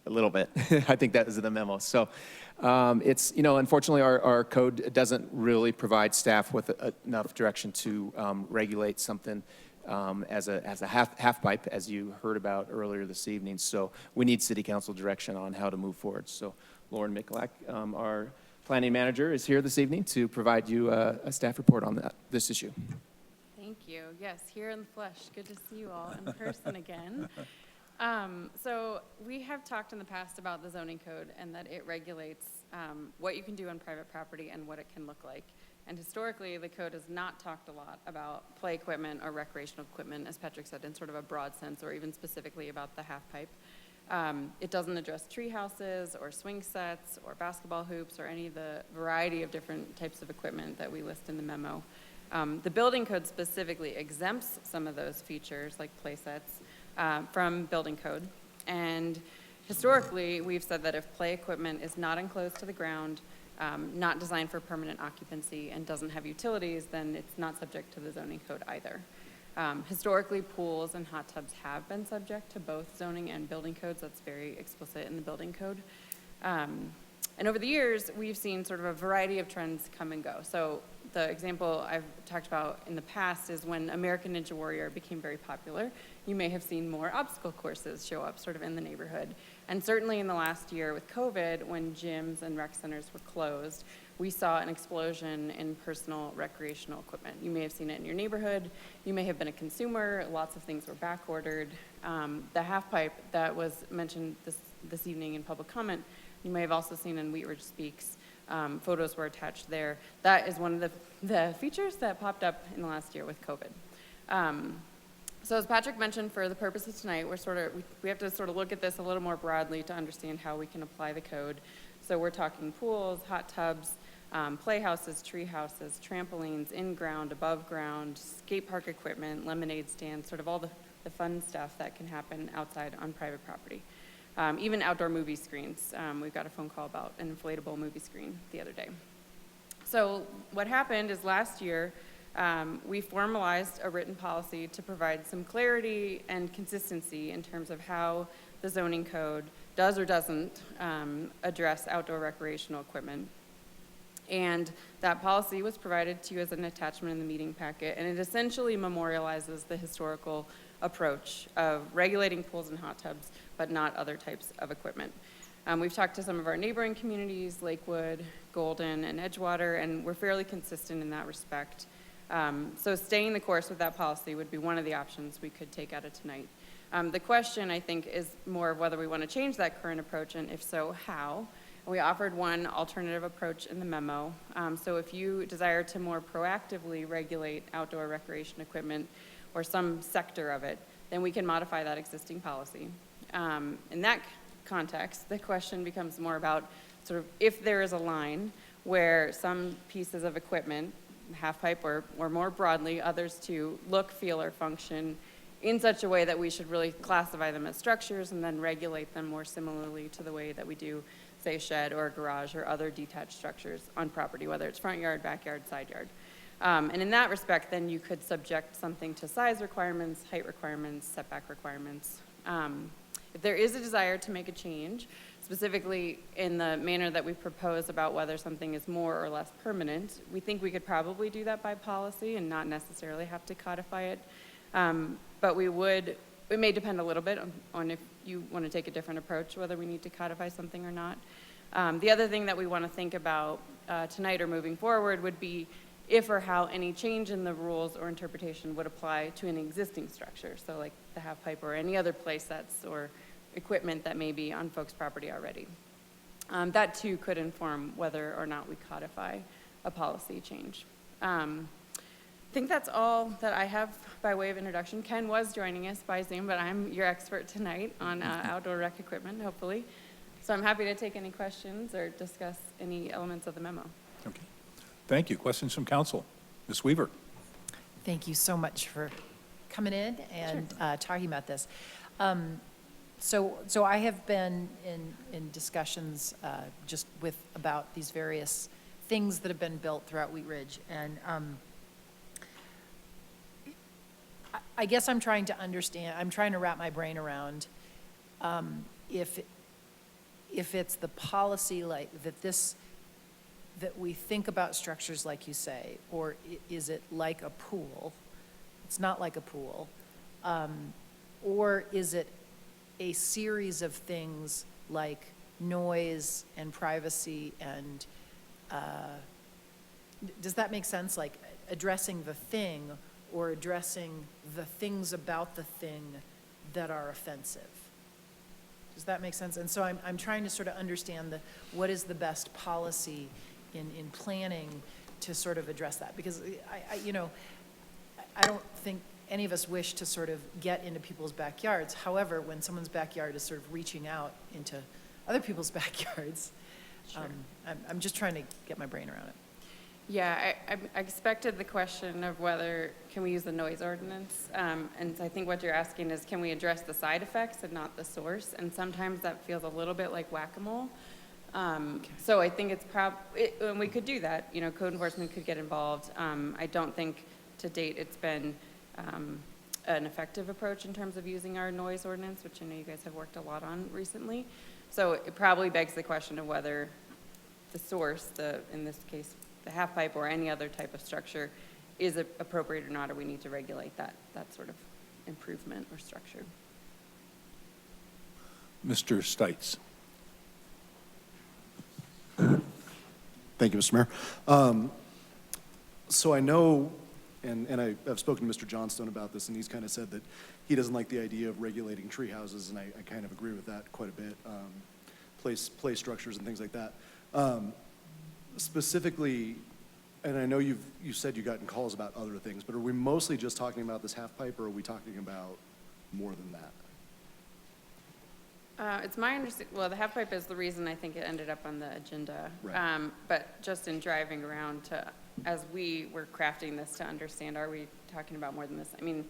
A little bit. I think that is in the memo. So it's, unfortunately, our code doesn't really provide staff with enough direction to regulate something as a half pipe, as you heard about earlier this evening. So we need City Council direction on how to move forward. So Lauren Mikulak, our planning manager, is here this evening to provide you a staff report on this issue.
Thank you. Yes, here in the flesh. Good to see you all in person again. So we have talked in the past about the zoning code and that it regulates what you can do on private property and what it can look like. And historically, the code has not talked a lot about play equipment or recreational equipment, as Patrick said, in sort of a broad sense, or even specifically about the half pipe. It doesn't address tree houses or swing sets or basketball hoops or any of the variety of different types of equipment that we list in the memo. The building code specifically exempts some of those features, like play sets, from building code. And historically, we've said that if play equipment is not enclosed to the ground, not designed for permanent occupancy, and doesn't have utilities, then it's not subject to the zoning code either. Historically, pools and hot tubs have been subject to both zoning and building codes. That's very explicit in the building code. And over the years, we've seen sort of a variety of trends come and go. So the example I've talked about in the past is when American Ninja Warrior became very popular, you may have seen more obstacle courses show up sort of in the neighborhood. And certainly in the last year with COVID, when gyms and rec centers were closed, we saw an explosion in personal recreational equipment. You may have seen it in your neighborhood. You may have been a consumer. Lots of things were back ordered. The half pipe that was mentioned this evening in public comment, you may have also seen in Wheat Ridge Speaks. Photos were attached there. That is one of the features that popped up in the last year with COVID. So as Patrick mentioned, for the purposes tonight, we have to sort of look at this a little more broadly to understand how we can apply the code. So we're talking pools, hot tubs, playhouses, tree houses, trampolines, in-ground, above-ground, skate park equipment, lemonade stands, sort of all the fun stuff that can happen outside on private property. Even outdoor movie screens. We've got a phone call about an inflatable movie screen the other day. So what happened is last year, we formalized a written policy to provide some clarity and consistency in terms of how the zoning code does or doesn't address outdoor recreational equipment. And that policy was provided to you as an attachment in the meeting packet, and it essentially memorializes the historical approach of regulating pools and hot tubs, but not other types of equipment. We've talked to some of our neighboring communities, Lakewood, Golden, and Edgewater, and we're fairly consistent in that respect. So staying the course with that policy would be one of the options we could take out of tonight. The question, I think, is more of whether we want to change that current approach, and if so, how. We offered one alternative approach in the memo. So if you desire to more proactively regulate outdoor recreation equipment or some sector of it, then we can modify that existing policy. In that context, the question becomes more about sort of if there is a line where some pieces of equipment, half pipe or more broadly, others too, look, feel, or function in such a way that we should really classify them as structures and then regulate them more similarly to the way that we do, say, a shed or a garage or other detached structures on property, whether it's front yard, backyard, side yard. And in that respect, then you could subject something to size requirements, height requirements, setback requirements. If there is a desire to make a change, specifically in the manner that we propose about whether something is more or less permanent, we think we could probably do that by policy and not necessarily have to codify it. But it may depend a little bit on if you want to take a different approach, whether we need to codify something or not. The other thing that we want to think about tonight or moving forward would be if or how any change in the rules or interpretation would apply to an existing structure. So like the half pipe or any other play sets or equipment that may be on folks' property already. That too could inform whether or not we codify a policy change. I think that's all that I have by way of introduction. Ken was joining us by Zoom, but I'm your expert tonight on outdoor rec equipment, hopefully. So I'm happy to take any questions or discuss any elements of the memo.
Okay. Thank you. Questions from council? Ms. Weaver?
Thank you so much for coming in and talking about this. So I have been in discussions just about these various things that have been built throughout Wheat Ridge, and I guess I'm trying to understand. I'm trying to wrap my brain around if it's the policy like that we think about structures like you say, or is it like a pool? It's not like a pool. Or is it a series of things like noise and privacy and, does that make sense? Like addressing the thing or addressing the things about the thing that are offensive? Does that make sense? And so I'm trying to sort of understand what is the best policy in planning to sort of address that, because I don't think any of us wish to sort of get into people's backyards. However, when someone's backyard is sort of reaching out into other people's backyards,
Sure.
I'm just trying to get my brain around it.
Yeah, I expected the question of whether can we use the noise ordinance, and I think what you're asking is can we address the side effects and not the source, and sometimes that feels a little bit like whack-a-mole. So I think and we could do that, code enforcement could get involved. I don't think to date it's been an effective approach in terms of using our noise ordinance, which I know you guys have worked a lot on recently. So it probably begs the question of whether the source, in this case, the half pipe or any other type of structure is appropriate or not, or we need to regulate that sort of improvement or structure.
Mr. Stites?
Thank you, Mr. Mayor. So I know, and I've spoken to Mr. Johnstone about this, and he's kind of said that he doesn't like the idea of regulating tree houses, and I kind of agree with that quite a bit. Play structures and things like that. Specifically, and I know you said you gotten calls about other things, but are we mostly just talking about this half pipe, or are we talking about more than that?
It's my understanding, well, the half pipe is the reason I think it ended up on the agenda.
Right.
But just in driving around as we were crafting this to understand, are we talking about more than this? I mean,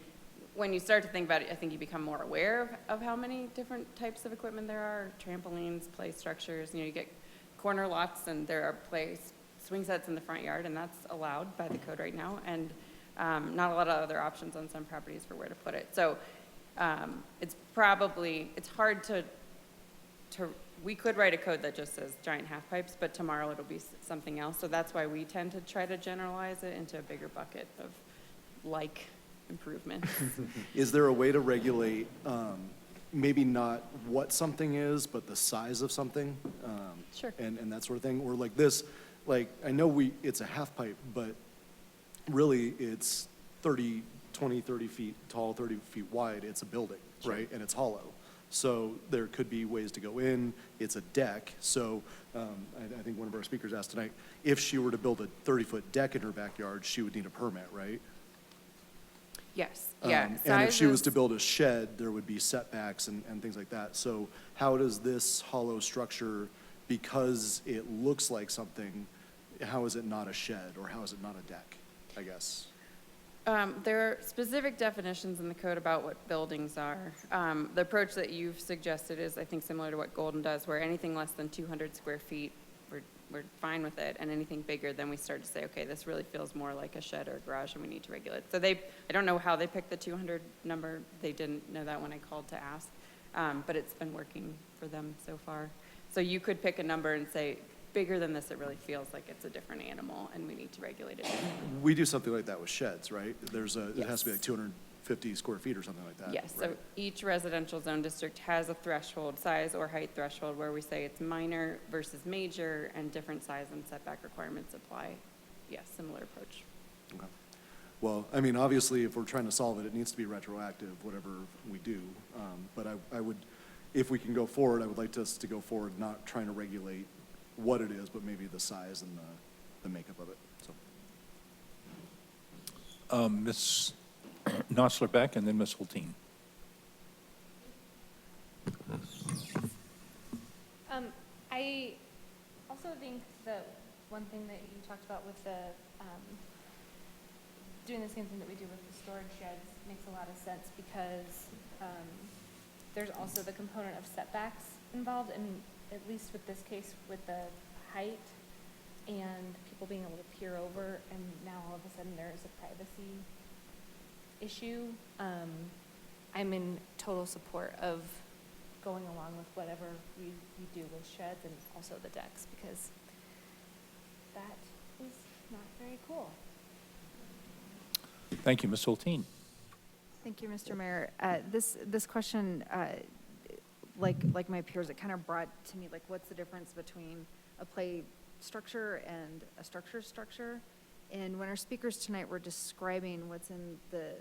when you start to think about it, I think you become more aware of how many different types of equipment there are, trampolines, play structures, you get corner lots and there are swing sets in the front yard, and that's allowed by the code right now, and not a lot of other options on some properties for where to put it. So it's hard to we could write a code that just says giant half pipes, but tomorrow it'll be something else. So that's why we tend to try to generalize it into a bigger bucket of like improvements.
Is there a way to regulate, maybe not what something is, but the size of something?
Sure.
And that sort of thing? Or like this, I know it's a half pipe, but really it's 30 feet tall, 30 feet wide. It's a building, right? And it's hollow. So there could be ways to go in. It's a deck. So I think one of our speakers asked tonight, if she were to build a 30-foot deck in her backyard, she would need a permit, right?
Yes, yeah.
And if she was to build a shed, there would be setbacks and things like that. So how does this hollow structure, because it looks like something, how is it not a shed, or how is it not a deck, I guess?
There are specific definitions in the code about what buildings are. The approach that you've suggested is, I think, similar to what Golden does, where anything less than 200 square feet, we're fine with it, and anything bigger, then we start to say, okay, this really feels more like a shed or a garage, and we need to regulate. So I don't know how they picked the 200 number. They didn't know that when I called to ask, but it's been working for them so far. So you could pick a number and say, bigger than this, it really feels like it's a different animal, and we need to regulate it differently.
We do something like that with sheds, right? It has to be
Yes.
like 250 square feet or something like that.
Yes, so
right?
each residential zone district has a threshold, size or height threshold, where we say it's minor versus major, and different size and setback requirements apply. Yes, similar approach.
Okay. Well, I mean, obviously, if we're trying to solve it, it needs to be retroactive, whatever we do. But I would, if we can go forward, I would like us to go forward, not trying to regulate what it is, but maybe the size and the makeup of it, so.
Ms. Nosler-Beck and then Ms. Hulteen.
I also think that one thing that you talked about with the, doing the same thing that we do with the storage sheds makes a lot of sense, because there's also the component of setbacks involved, and at least with this case, with the height and people being able to peer over, and now all of a sudden there is a privacy issue. I'm in total support of going along with whatever we do with sheds and also the decks, because that is not very cool.
Thank you, Ms. Hulteen.
Thank you, Mr. Mayor. This question, like my peers, it kind of brought to me, like, what's the difference between a play structure and a structure? And when our speakers tonight were describing what's in the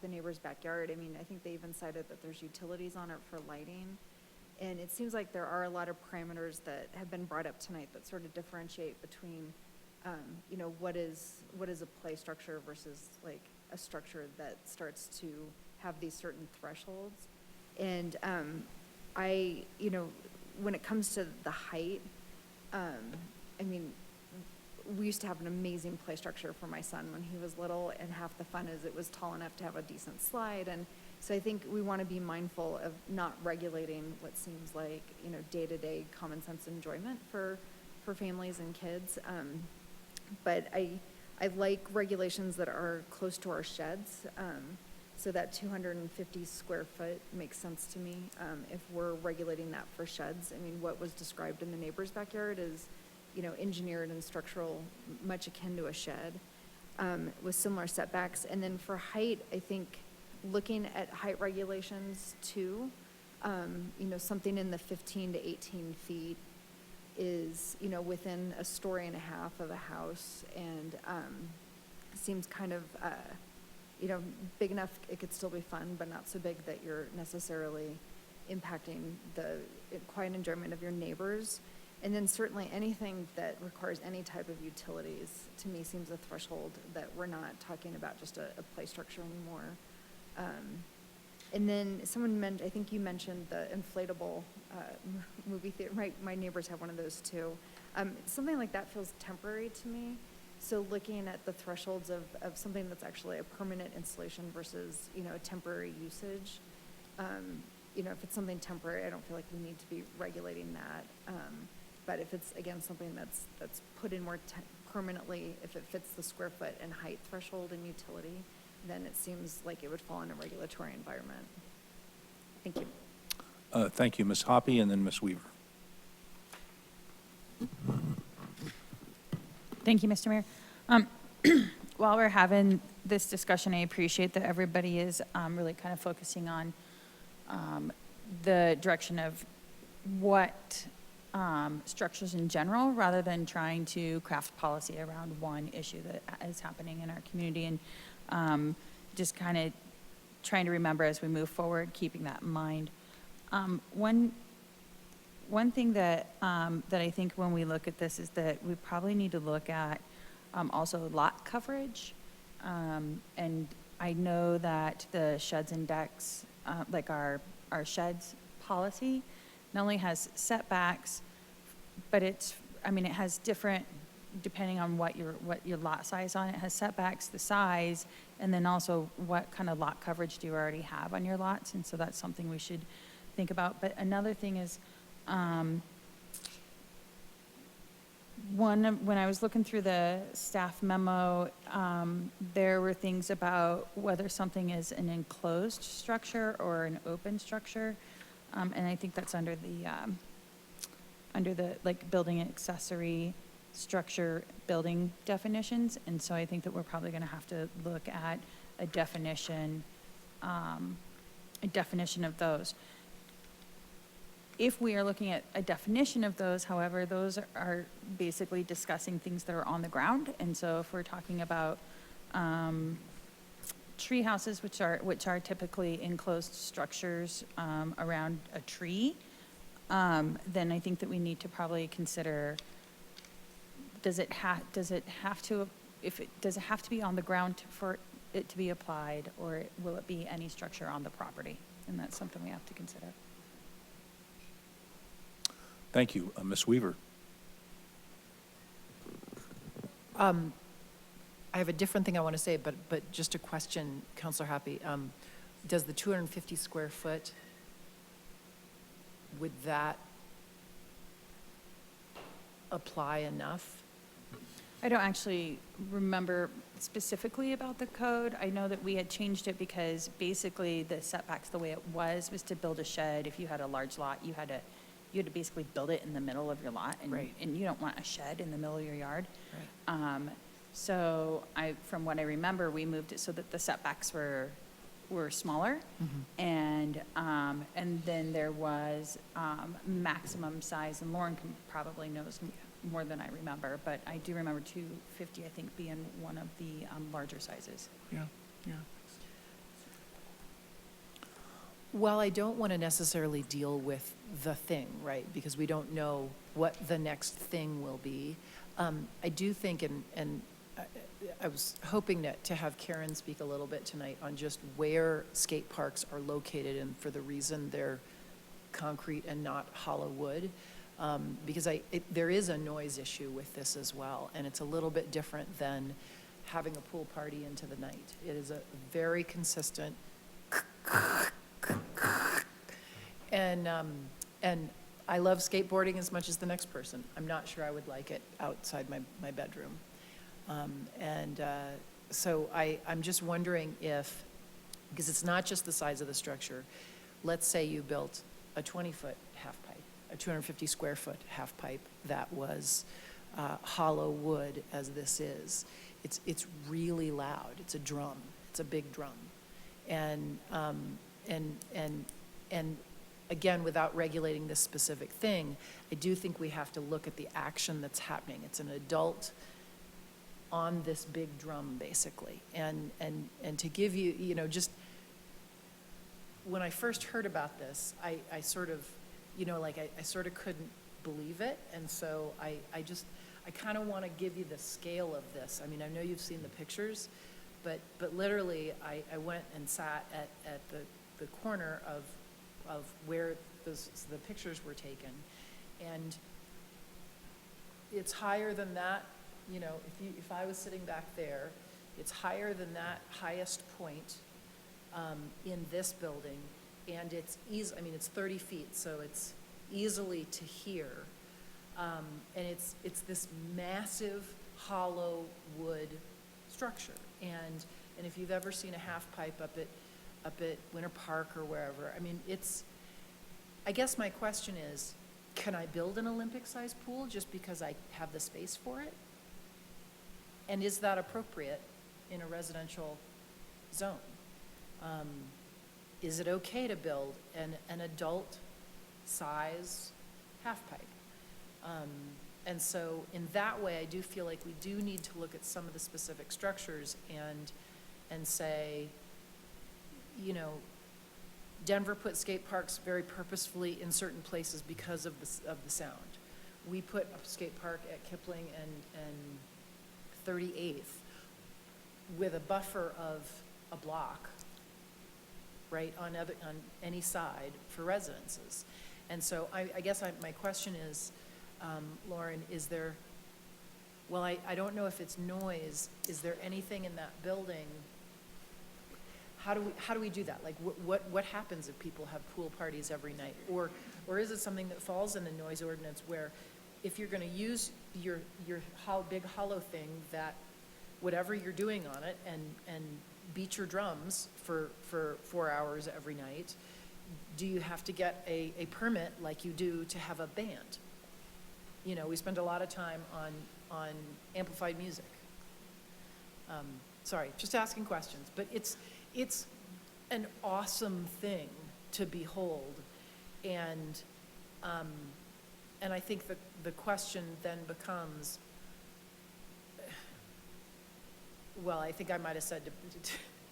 neighbor's backyard, I mean, I think they even cited that there's utilities on it for lighting. And it seems like there are a lot of parameters that have been brought up tonight that sort of differentiate between, what is a play structure versus like a structure that starts to have these certain thresholds. And when it comes to the height, I mean, we used to have an amazing play structure for my son when he was little, and half the fun is it was tall enough to have a decent slide. And so I think we want to be mindful of not regulating what seems like, day-to-day common sense enjoyment for families and kids. But I like regulations that are close to our sheds. So that 250 square foot makes sense to me. If we're regulating that for sheds, I mean, what was described in the neighbor's backyard is, engineered and structural, much akin to a shed, with similar setbacks. And then for height, I think looking at height regulations too, something in the 15 to 18 feet is, within a story and a half of a house, and seems kind of, big enough it could still be fun, but not so big that you're necessarily impacting the quiet enjoyment of your neighbors. And then certainly anything that requires any type of utilities, to me, seems a threshold that we're not talking about just a play structure anymore. And then I think you mentioned the inflatable movie theater. My neighbors have one of those too. Something like that feels temporary to me. So looking at the thresholds of something that's actually a permanent installation versus, a temporary usage. If it's something temporary, I don't feel like we need to be regulating that. But if it's, again, something that's put in more permanently, if it fits the square foot and height threshold and utility, then it seems like it would fall in a regulatory environment. Thank you.
Thank you, Ms. Hoppy, and then Ms. Weaver.
Thank you, Mr. Mayor. While we're having this discussion, I appreciate that everybody is really kind of focusing on the direction of what structures in general, rather than trying to craft policy around one issue that is happening in our community, and just kind of trying to remember as we move forward, keeping that in mind. One thing that I think when we look at this is that we probably need to look at also lot coverage. And I know that the sheds and decks, like our sheds policy, not only has setbacks, but it has different depending on what your lot size on it has setbacks, the size, and then also what kind of lot coverage do you already have on your lots, and so that's something we should think about. But another thing is, when I was looking through the staff memo, there were things about whether something is an enclosed structure or an open structure. And I think that's under the like building accessory structure building definitions. And so I think that we're probably going to have to look at a definition of those. If we are looking at a definition of those, however, those are basically discussing things that are on the ground. And so if we're talking about tree houses, which are typically enclosed structures around a tree, then I think that we need to probably consider, does it have to be on the ground for it to be applied, or will it be any structure on the property? And that's something we have to consider.
Thank you. Ms. Weaver.
I have a different thing I want to say, but just a question, Councilor Happy. Does the 250 square foot, would that apply enough?
I don't actually remember specifically about the code. I know that we had changed it because basically the setbacks, the way it was to build a shed. If you had a large lot, you had to basically build it in the middle of your lot, and,
Right.
and you don't want a shed in the middle of your yard.
Right.
So from what I remember, we moved it so that the setbacks were smaller, and then there was maximum size, and Lauren probably knows more than I remember, but I do remember 250, I think, being one of the larger sizes.
Yeah.
Well, I don't want to necessarily deal with the thing, right? Because we don't know what the next thing will be. I do think, and I was hoping to have Karen speak a little bit tonight on just where skate parks are located and for the reason they're concrete and not hollow wood. Because there is a noise issue with this as well, and it's a little bit different than having a pool party into the night. It is a very consistent and I love skateboarding as much as the next person. I'm not sure I would like it outside my bedroom. So I'm just wondering if, because it's not just the size of the structure, let's say you built a 20-foot half pipe, a 250 square foot half pipe that was hollow wood as this is. It's really loud. It's a drum. It's a big drum. And again, without regulating this specific thing, I do think we have to look at the action that's happening. It's an adult on this big drum, basically. And to give you, just when I first heard about this, I sort of, I sort of couldn't believe it. And so I kind of want to give you the scale of this. I mean, I know you've seen the pictures, but literally I went and sat at the corner of where the pictures were taken. And it's higher than that, if I was sitting back there, it's higher than that highest point in this building. And it's 30 feet, so it's easily to here. And it's this massive hollow wood structure. And if you've ever seen a half pipe up at Winter Park or wherever, I guess my question is, can I build an Olympic-sized pool just because I have the space for it? And is that appropriate in a residential zone? Is it okay to build an adult-size half pipe? And so in that way, I do feel like we do need to look at some of the specific structures and say, Denver put skate parks very purposefully in certain places because of the sound. We put a skate park at Kipling and 38th with a buffer of a block, right, on any side for residences. And so I guess my question is, Lauren, is there well, I don't know if it's noise. Is there anything in that building? How do we do that? Like, what happens if people have pool parties every night? Or is it something that falls in the noise ordinance where if you're gonna use your big hollow thing, that whatever you're doing on it and beat your drums for 4 hours every night, do you have to get a permit like you do to have a band? You know, we spend a lot of time on amplified music. Sorry, just asking questions, but it's an awesome thing to behold, and I think the question then becomes, well, I think I might have said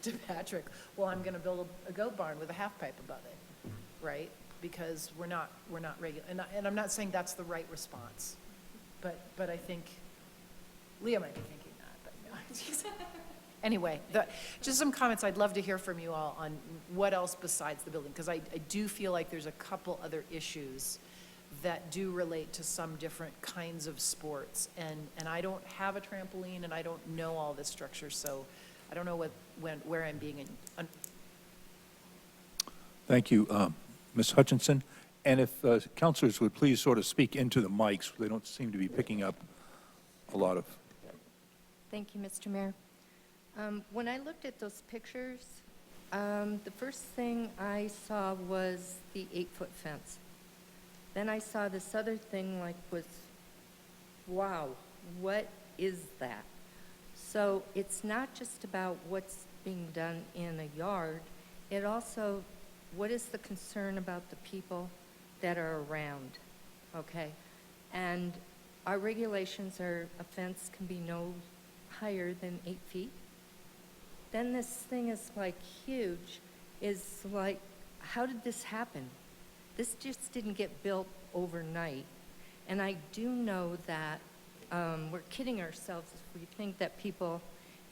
to Patrick, well, I'm gonna build a goat barn with a half pipe above it, right? Because we're not regular, and I'm not saying that's the right response, but I think Leah might be thinking that, but no. Anyway, just some comments. I'd love to hear from you all on what else besides the building, because I do feel like there's a couple other issues that do relate to some different kinds of sports, and I don't have a trampoline, and I don't know all this structure, so I don't know where I'm being
Thank you, Ms. Hutchinson. And if counselors would please sort of speak into the mics, they don't seem to be picking up a lot of.
Thank you, Mr. Mayor. When I looked at those pictures, the first thing I saw was the 8-foot fence. Then I saw this other thing wow, what is that? So it's not just about what's being done in a yard, it also, what is the concern about the people that are around, okay? And our regulations are a fence can be no higher than 8 feet. Then this thing is like huge, is like, how did this happen? This just didn't get built overnight. And I do know that we're kidding ourselves if we think that people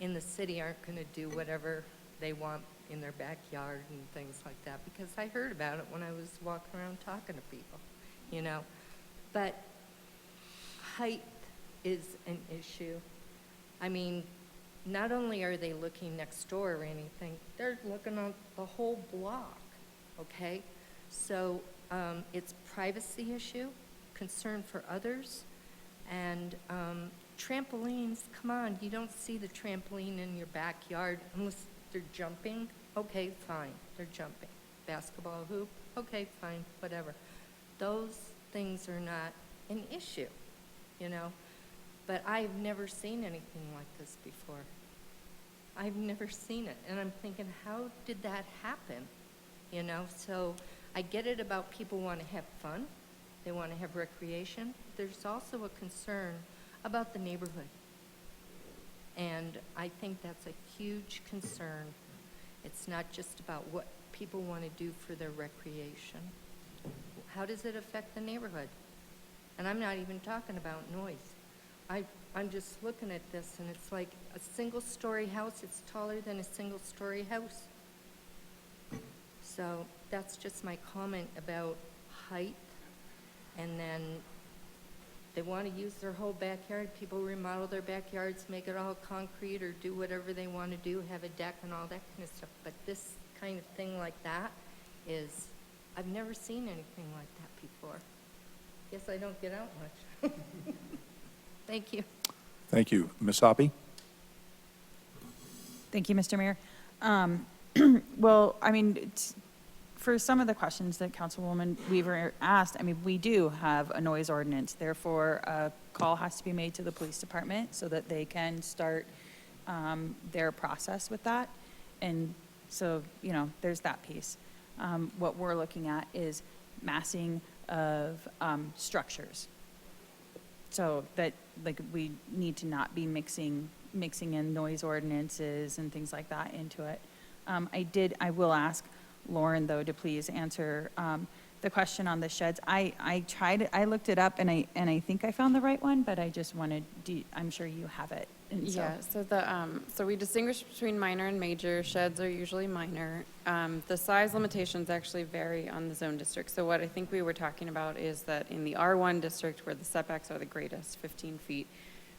in the city aren't going to do whatever they want in their backyard and things like that, because I heard about it when I was walking around talking to people, you know. But height is an issue. I mean, not only are they looking next door or anything, they're looking on the whole block, okay? So it's privacy issue, concern for others, and trampolines, come on, you don't see the trampoline in your backyard unless they're jumping. Okay, fine, they're jumping. Basketball hoop, okay, fine, whatever. Those things are not an issue, you know? But I've never seen anything like this before. I've never seen it, and I'm thinking, how did that happen? You know, so I get it about people want to have fun, they want to have recreation. There's also a concern about the neighborhood. And I think that's a huge concern. It's not just about what people want to do for their recreation. How does it affect the neighborhood? And I'm not even talking about noise. I'm just looking at this, and it's like a single-story house. It's taller than a single-story house. So that's just my comment about height. And then they want to use their whole backyard. People remodel their backyards, make it all concrete, or do whatever they want to do, have a deck and all that kind of stuff. But this kind of thing like that is, I've never seen anything like that before. Guess I don't get out much. Thank you.
Thank you. Ms. Hoppe?
Thank you, Mr. Mayor. Well, I mean, for some of the questions that Councilwoman Weaver asked, I mean, we do have a noise ordinance. Therefore, a call has to be made to the police department so that they can start their process with that. And so, you know, there's that piece. What we're looking at is massing of structures. So that, like, we need to not be mixing in noise ordinances and things like that into it. I will ask Lauren, though, to please answer the question on the sheds. I looked it up, and I think I found the right one, but I just wanted, I'm sure you have it. And so.
Yeah, so we distinguish between minor and major. Sheds are usually minor. The size limitations actually vary on the zone district. So what I think we were talking about is that in the R1 district, where the setbacks are the greatest, 15 feet,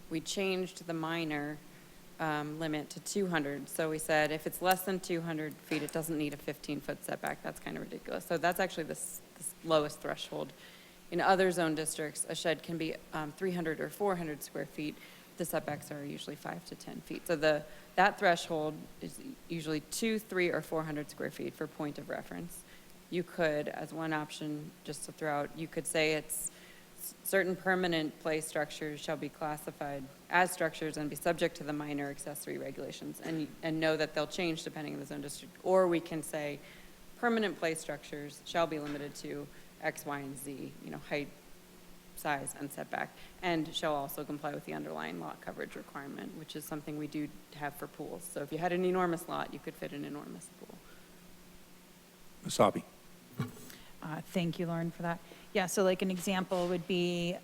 we changed the minor limit to 200. So we said if it's less than 200 feet, it doesn't need a 15-foot setback. That's kind of ridiculous. So that's actually the lowest threshold. In other zone districts, a shed can be 300 or 400 square feet. The setbacks are usually 5 to 10 feet. So that threshold is usually 200, 300, or 400 square feet for point of reference. You could, as one option, just to throw out, you could say it's certain permanent play structures shall be classified as structures and be subject to the minor accessory regulations, and know that they'll change depending on the zone district. Or we can say permanent play structures shall be limited to X, Y, and Z, height, size, and setback, and shall also comply with the underlying lot coverage requirement, which is something we do have for pools. So if you had an enormous lot, you could fit an enormous pool.
Ms. Hobby.
Thank you, Lauren, for that. Yeah, so like an example would be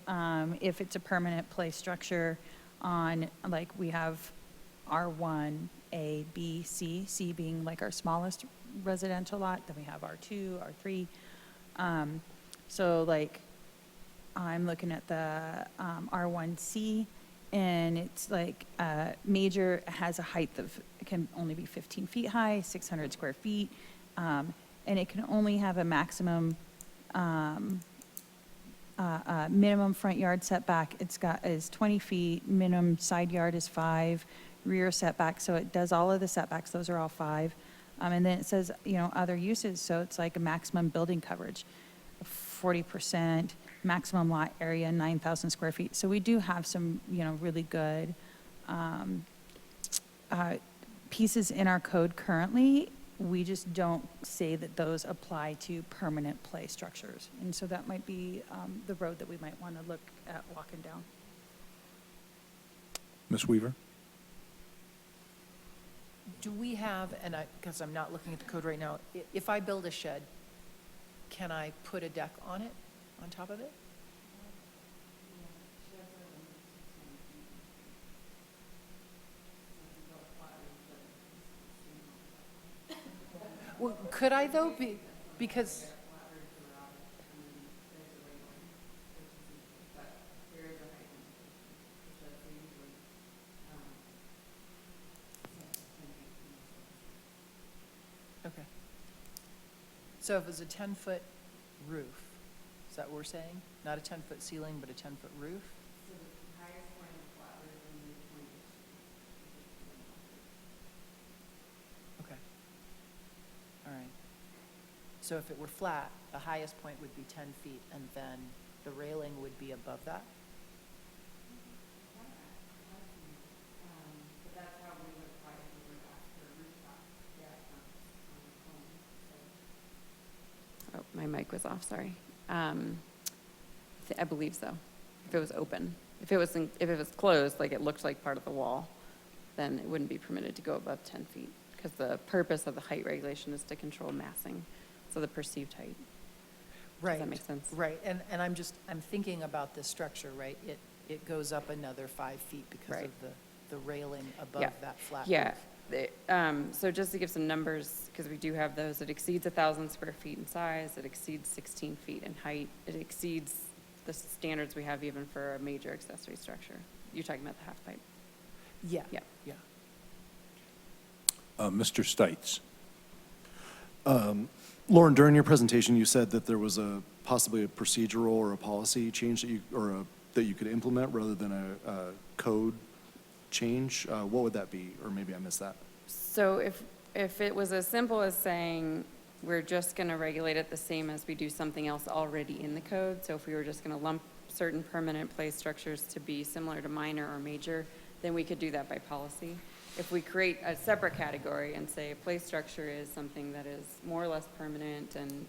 if it's a permanent play structure on, like we have R1, A, B, C, C being like our smallest residential lot, then we have R2, R3. So like I'm looking at the R1C, and it's like major has a height of, it can only be 15 feet high, 600 square feet, and it can only have a maximum minimum front yard setback. Is 20 feet, minimum side yard is 5, rear setback, so it does all of the setbacks, those are all 5. And then it says, other uses, so it's like a maximum building coverage, 40%, maximum lot area, 9,000 square feet. So we do have some, really good pieces in our code currently. We just don't say that those apply to permanent play structures. And so that might be the road that we might want to look at walking down.
Ms. Weaver?
Do we have, and because I'm not looking at the code right now, if I build a shed, can I put a deck on it, on top of it? Well, could I though, because? Okay. So if it's a 10-foot roof, is that what we're saying? Not a 10-foot ceiling, but a 10-foot roof?
So the highest point of the flat roof and the midpoint is
Okay. All right. So if it were flat, the highest point would be 10 feet, and then the railing would be above that?
But that's how we would apply it if we were to ask for a rooftop deck on the home. Oh, my mic was off, sorry. I believe so, if it was open. If it was closed, like it looked like part of the wall, then it wouldn't be permitted to go above 10 feet, because the purpose of the height regulation is to control massing, so the perceived height.
Right.
Does that make sense?
Right, and I'm thinking about this structure, right? It goes up another 5 feet because
Right.
of the railing above
Yeah.
that flat
Yeah.
roof.
So just to give some numbers, because we do have those, it exceeds 1,000 square feet in size, it exceeds 16 feet in height, it exceeds the standards we have even for a major accessory structure. You're talking about the half pipe?
Yeah.
Yeah.
Yeah.
Mr. Stites?
Lauren, during your presentation, you said that there was possibly a procedural or a policy change that you could implement rather than a code change. What would that be? Or maybe I missed that.
So if it was as simple as saying, we're just going to regulate it the same as we do something else already in the code, so if we were just going to lump certain permanent play structures to be similar to minor or major, then we could do that by policy. If we create a separate category and say a play structure is something that is more or less permanent and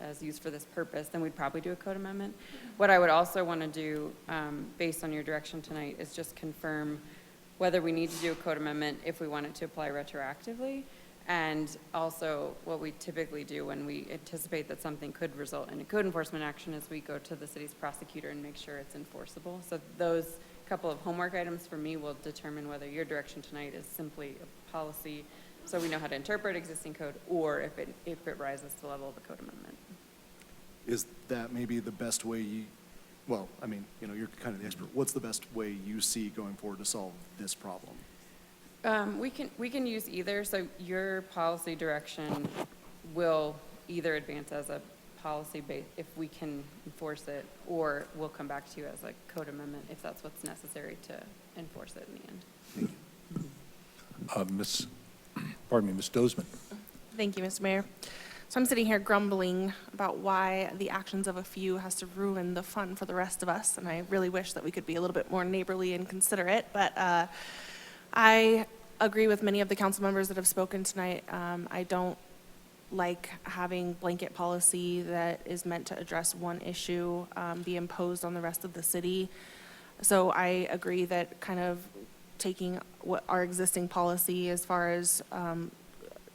as used for this purpose, then we'd probably do a code amendment. What I would also want to do, based on your direction tonight, is just confirm whether we need to do a code amendment if we want it to apply retroactively, and also what we typically do when we anticipate that something could result in a code enforcement action is we go to the city's prosecutor and make sure it's enforceable. So those couple of homework items for me will determine whether your direction tonight is simply a policy so we know how to interpret existing code, or if it rises to the level of a code amendment.
Is that maybe the best way well, I mean, you know, you're kind of the expert. What's the best way you see going forward to solve this problem?
We can use either, so your policy direction will either advance as a policy base if we can enforce it, or we'll come back to you as a code amendment if that's what's necessary to enforce it in the end.
Ms. Dozeman.
Thank you, Mr. Mayor. So I'm sitting here grumbling about why the actions of a few has to ruin the fun for the rest of us, and I really wish that we could be a little bit more neighborly and considerate, but I agree with many of the council members that have spoken tonight. I don't like having blanket policy that is meant to address one issue be imposed on the rest of the city. So I agree that kind of taking what our existing policy as far as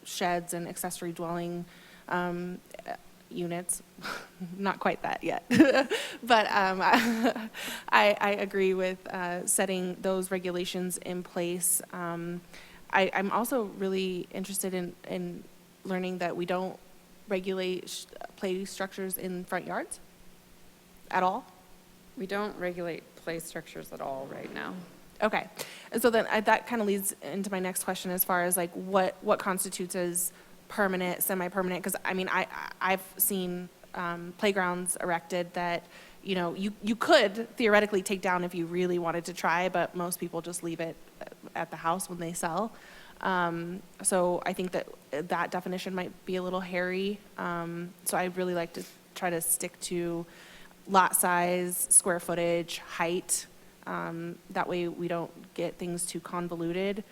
sheds and accessory dwelling units, not quite that yet, but I agree with setting those regulations in place. I'm also really interested in learning that we don't regulate play structures in front yards at all.
We don't regulate play structures at all right now.
Okay, and so then that kind of leads into my next question as far as like what constitutes as permanent, semi-permanent, because I mean, I've seen playgrounds erected that, you know, you could theoretically take down if you really wanted to try, but most people just leave it at the house when they sell. So I think that definition might be a little hairy. So I'd really like to try to stick to lot size, square footage, height. That way we don't get things too convoluted.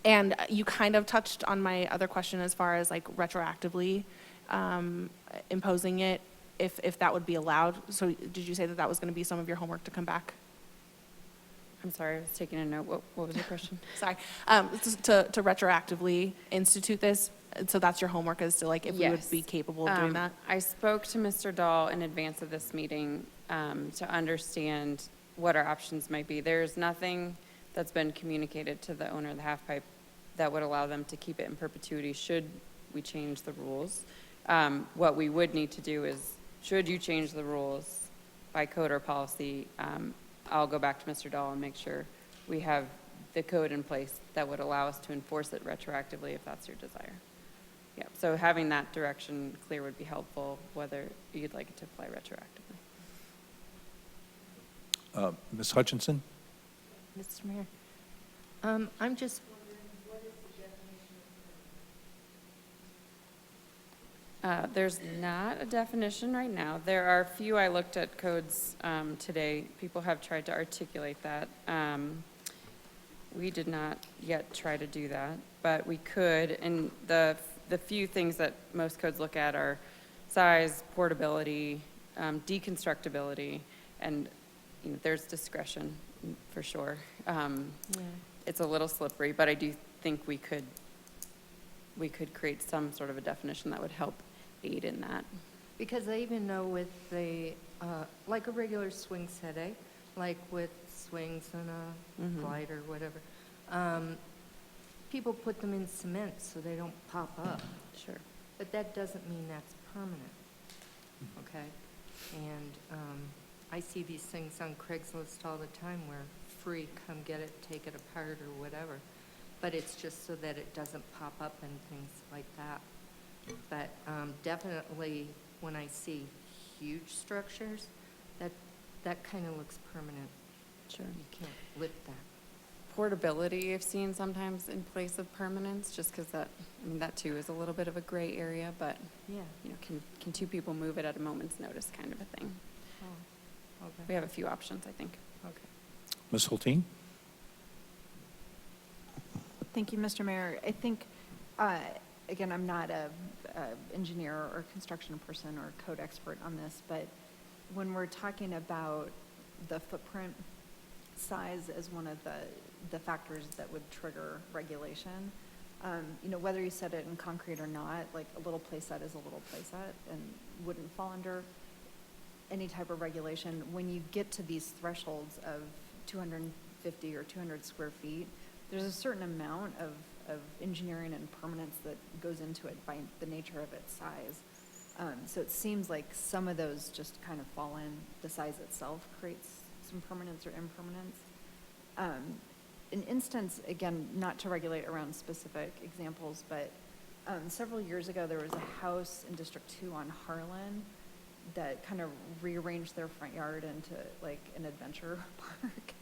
And you kind of touched on my other question as far as like retroactively imposing it, if that would be allowed. So did you say that was going to be some of your homework to come back?
I'm sorry, I was taking a note. What was your question?
Sorry. To retroactively institute this. So that's your homework as to like if we would be capable of doing that?
I spoke to Mr. Dahl in advance of this meeting to understand what our options might be. There's nothing that's been communicated to the owner of the half pipe that would allow them to keep it in perpetuity should we change the rules. What we would need to do is, should you change the rules by code or policy, I'll go back to Mr. Dahl and make sure we have the code in place that would allow us to enforce it retroactively if that's your desire. Yeah, so having that direction clear would be helpful, whether you'd like it to apply retroactively.
Ms. Hutchinson?
Mr. Mayor, I'm just wondering, what is the definition of
There's not a definition right now. There are a few, I looked at codes today. People have tried to articulate that. We did not yet try to do that, but we could. And the few things that most codes look at are size, portability, deconstructibility, and you know, there's discretion for sure. It's a little slippery, but I do think we could create some sort of a definition that would help aid in that.
Because I even know with the, like a regular swing set, like with swings and a glide or whatever, people put them in cement so they don't pop up.
Sure.
But that doesn't mean that's permanent, okay? And I see these things on Craigslist all the time where free, come get it, take it apart or whatever. But it's just so that it doesn't pop up and things like that. But definitely when I see huge structures, that kind of looks permanent.
Sure.
You can't lift that.
Portability I've seen sometimes in place of permanence, just because that, I mean, that too is a little bit of a gray area, but
Yeah.
you know, can two people move it at a moment's notice kind of a thing.
Oh, okay.
We have a few options, I think.
Okay.
Ms. Hulteen?
Thank you, Mr. Mayor. I think, again, I'm not a engineer or construction person or code expert on this, but when we're talking about the footprint size as one of the factors that would trigger regulation, you know, whether you set it in concrete or not, like a little playset is a little playset and wouldn't fall under any type of regulation. When you get to these thresholds of 250 or 200 square feet, there's a certain amount of engineering and permanence that goes into it by the nature of its size. So it seems like some of those just kind of fall in, the size itself creates some permanence or impermanence. An instance, again, not to regulate around specific examples, but several years ago, there was a house in District 2 on Harlan that kind of rearranged their front yard into like an adventure park.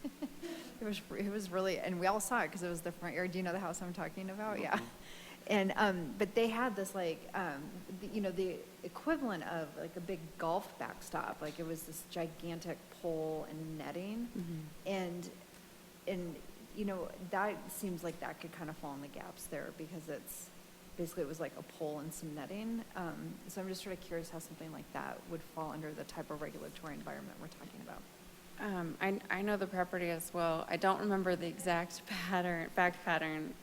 It was really, and we all saw it because it was the front yard. Do you know the house I'm talking about? Yeah. And, but they had this like, the equivalent of like a big golf backstop. Like it was this gigantic pole and netting. And, that seems like that could kind of fall in the gaps there because basically it was like a pole and some netting. So I'm just sort of curious how something like that would fall under the type of regulatory environment we're talking about.
I know the property as well. I don't remember the exact fact pattern,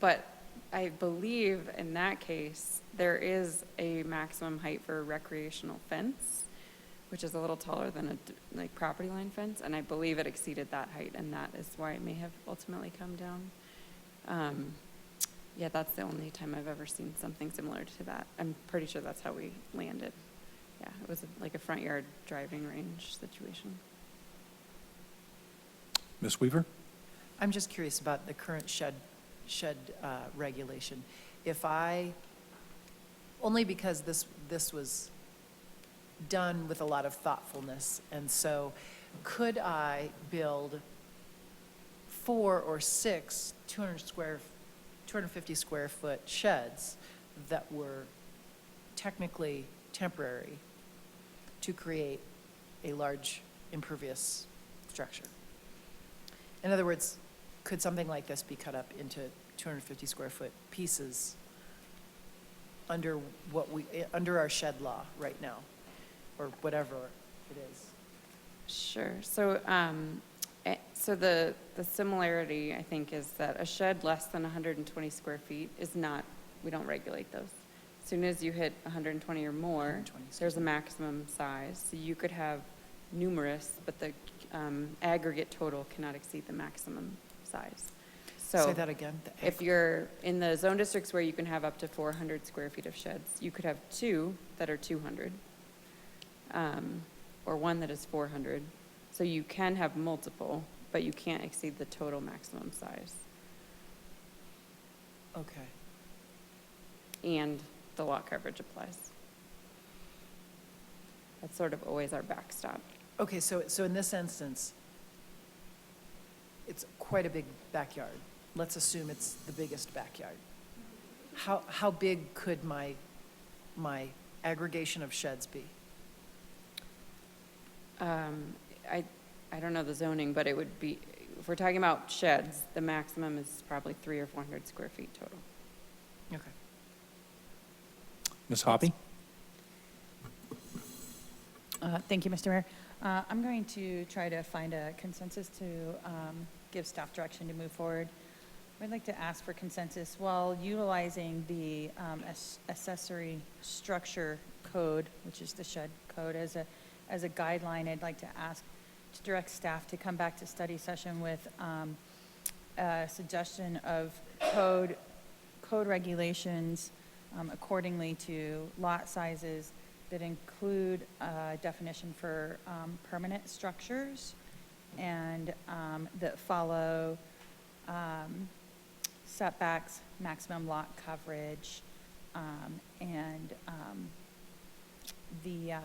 but I believe in that case, there is a maximum height for a recreational fence, which is a little taller than a property line fence, and I believe it exceeded that height, and that is why it may have ultimately come down. Yeah, that's the only time I've ever seen something similar to that. I'm pretty sure that's how we landed. Yeah, it was like a front yard driving range situation.
Ms. Weaver?
I'm just curious about the current shed regulation. Only because this was done with a lot of thoughtfulness, and so could I build 4 or 6 250 square foot sheds that were technically temporary to create a large impervious structure? In other words, could something like this be cut up into 250 square foot pieces under our shed law right now, or whatever it is?
Sure. So, so the similarity, I think, is that a shed less than 120 square feet is not, we don't regulate those. As soon as you hit 120 or more, there's a maximum size. So you could have numerous, but the aggregate total cannot exceed the maximum size. So
Say that again.
if you're in the zone districts where you can have up to 400 square feet of sheds, you could have 2 that are 200, or 1 that is 400. So you can have multiple, but you can't exceed the total maximum size.
Okay.
And the lot coverage applies. That's sort of always our backstop.
Okay, so in this instance, it's quite a big backyard. Let's assume it's the biggest backyard. How big could my aggregation of sheds be?
I don't know the zoning, but it would be, if we're talking about sheds, the maximum is probably 300 or 400 square feet total.
Okay.
Ms. Hoppy?
Thank you, Mr. Mayor. I'm going to try to find a consensus to give staff direction to move forward. I'd like to ask for consensus while utilizing the accessory structure code, which is the shed code, as a guideline. I'd like to ask to direct staff to come back to study session with a suggestion of code regulations accordingly to lot sizes that include a definition for permanent structures and that follow setbacks, maximum lot coverage, and there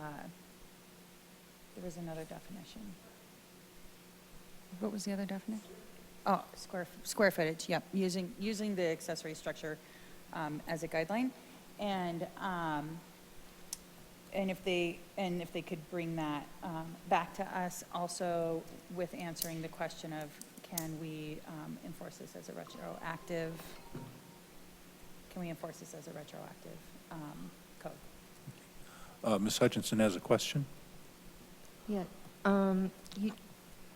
was another definition. What was the other definition? Oh, square footage, yep, using the accessory structure as a guideline. And if they could bring that back to us also with answering the question of, can we enforce this as a retroactive? Can we enforce this as a retroactive code?
Ms. Hutchinson has a question.
Yeah,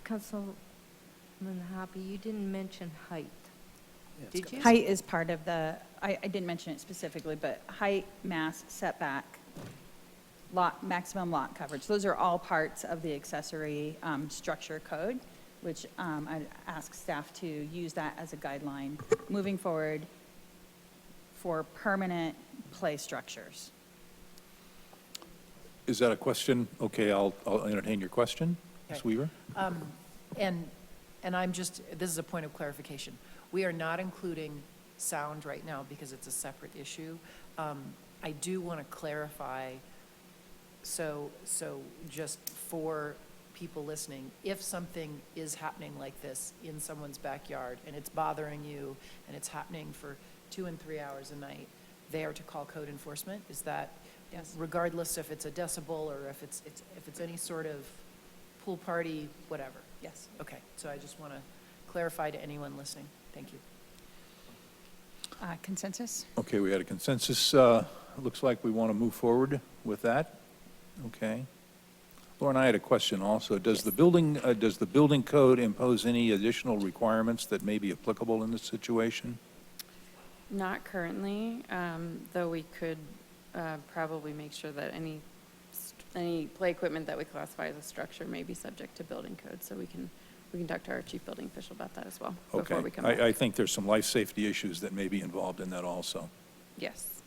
Councilman Hoppy, you didn't mention height. Did you?
Height is part of the, I didn't mention it specifically, but height, mass, setback, maximum lot coverage. Those are all parts of the accessory structure code, which I'd ask staff to use that as a guideline moving forward for permanent play structures.
Is that a question? Okay, I'll entertain your question, Ms.
Okay.
Weaver.
And I'm just, this is a point of clarification. We are not including sound right now because it's a separate issue. I do want to clarify, so just for people listening, if something is happening like this in someone's backyard and it's bothering you and it's happening for 2 and 3 hours a night, they are to call code enforcement? Is that,
Yes.
regardless if it's a decibel or if it's any sort of pool party, whatever?
Yes.
Okay, so I just want to clarify to anyone listening. Thank you.
Consensus?
Okay, we had a consensus. Looks like we want to move forward with that. Okay. Lauren, I had a question also. Does the building code impose any additional requirements that may be applicable in this situation?
Not currently, though we could probably make sure that any play equipment that we classify as a structure may be subject to building code, so we can talk to our chief building official about that as well before we come back.
I think there's some life safety issues that may be involved in that also.
Yes,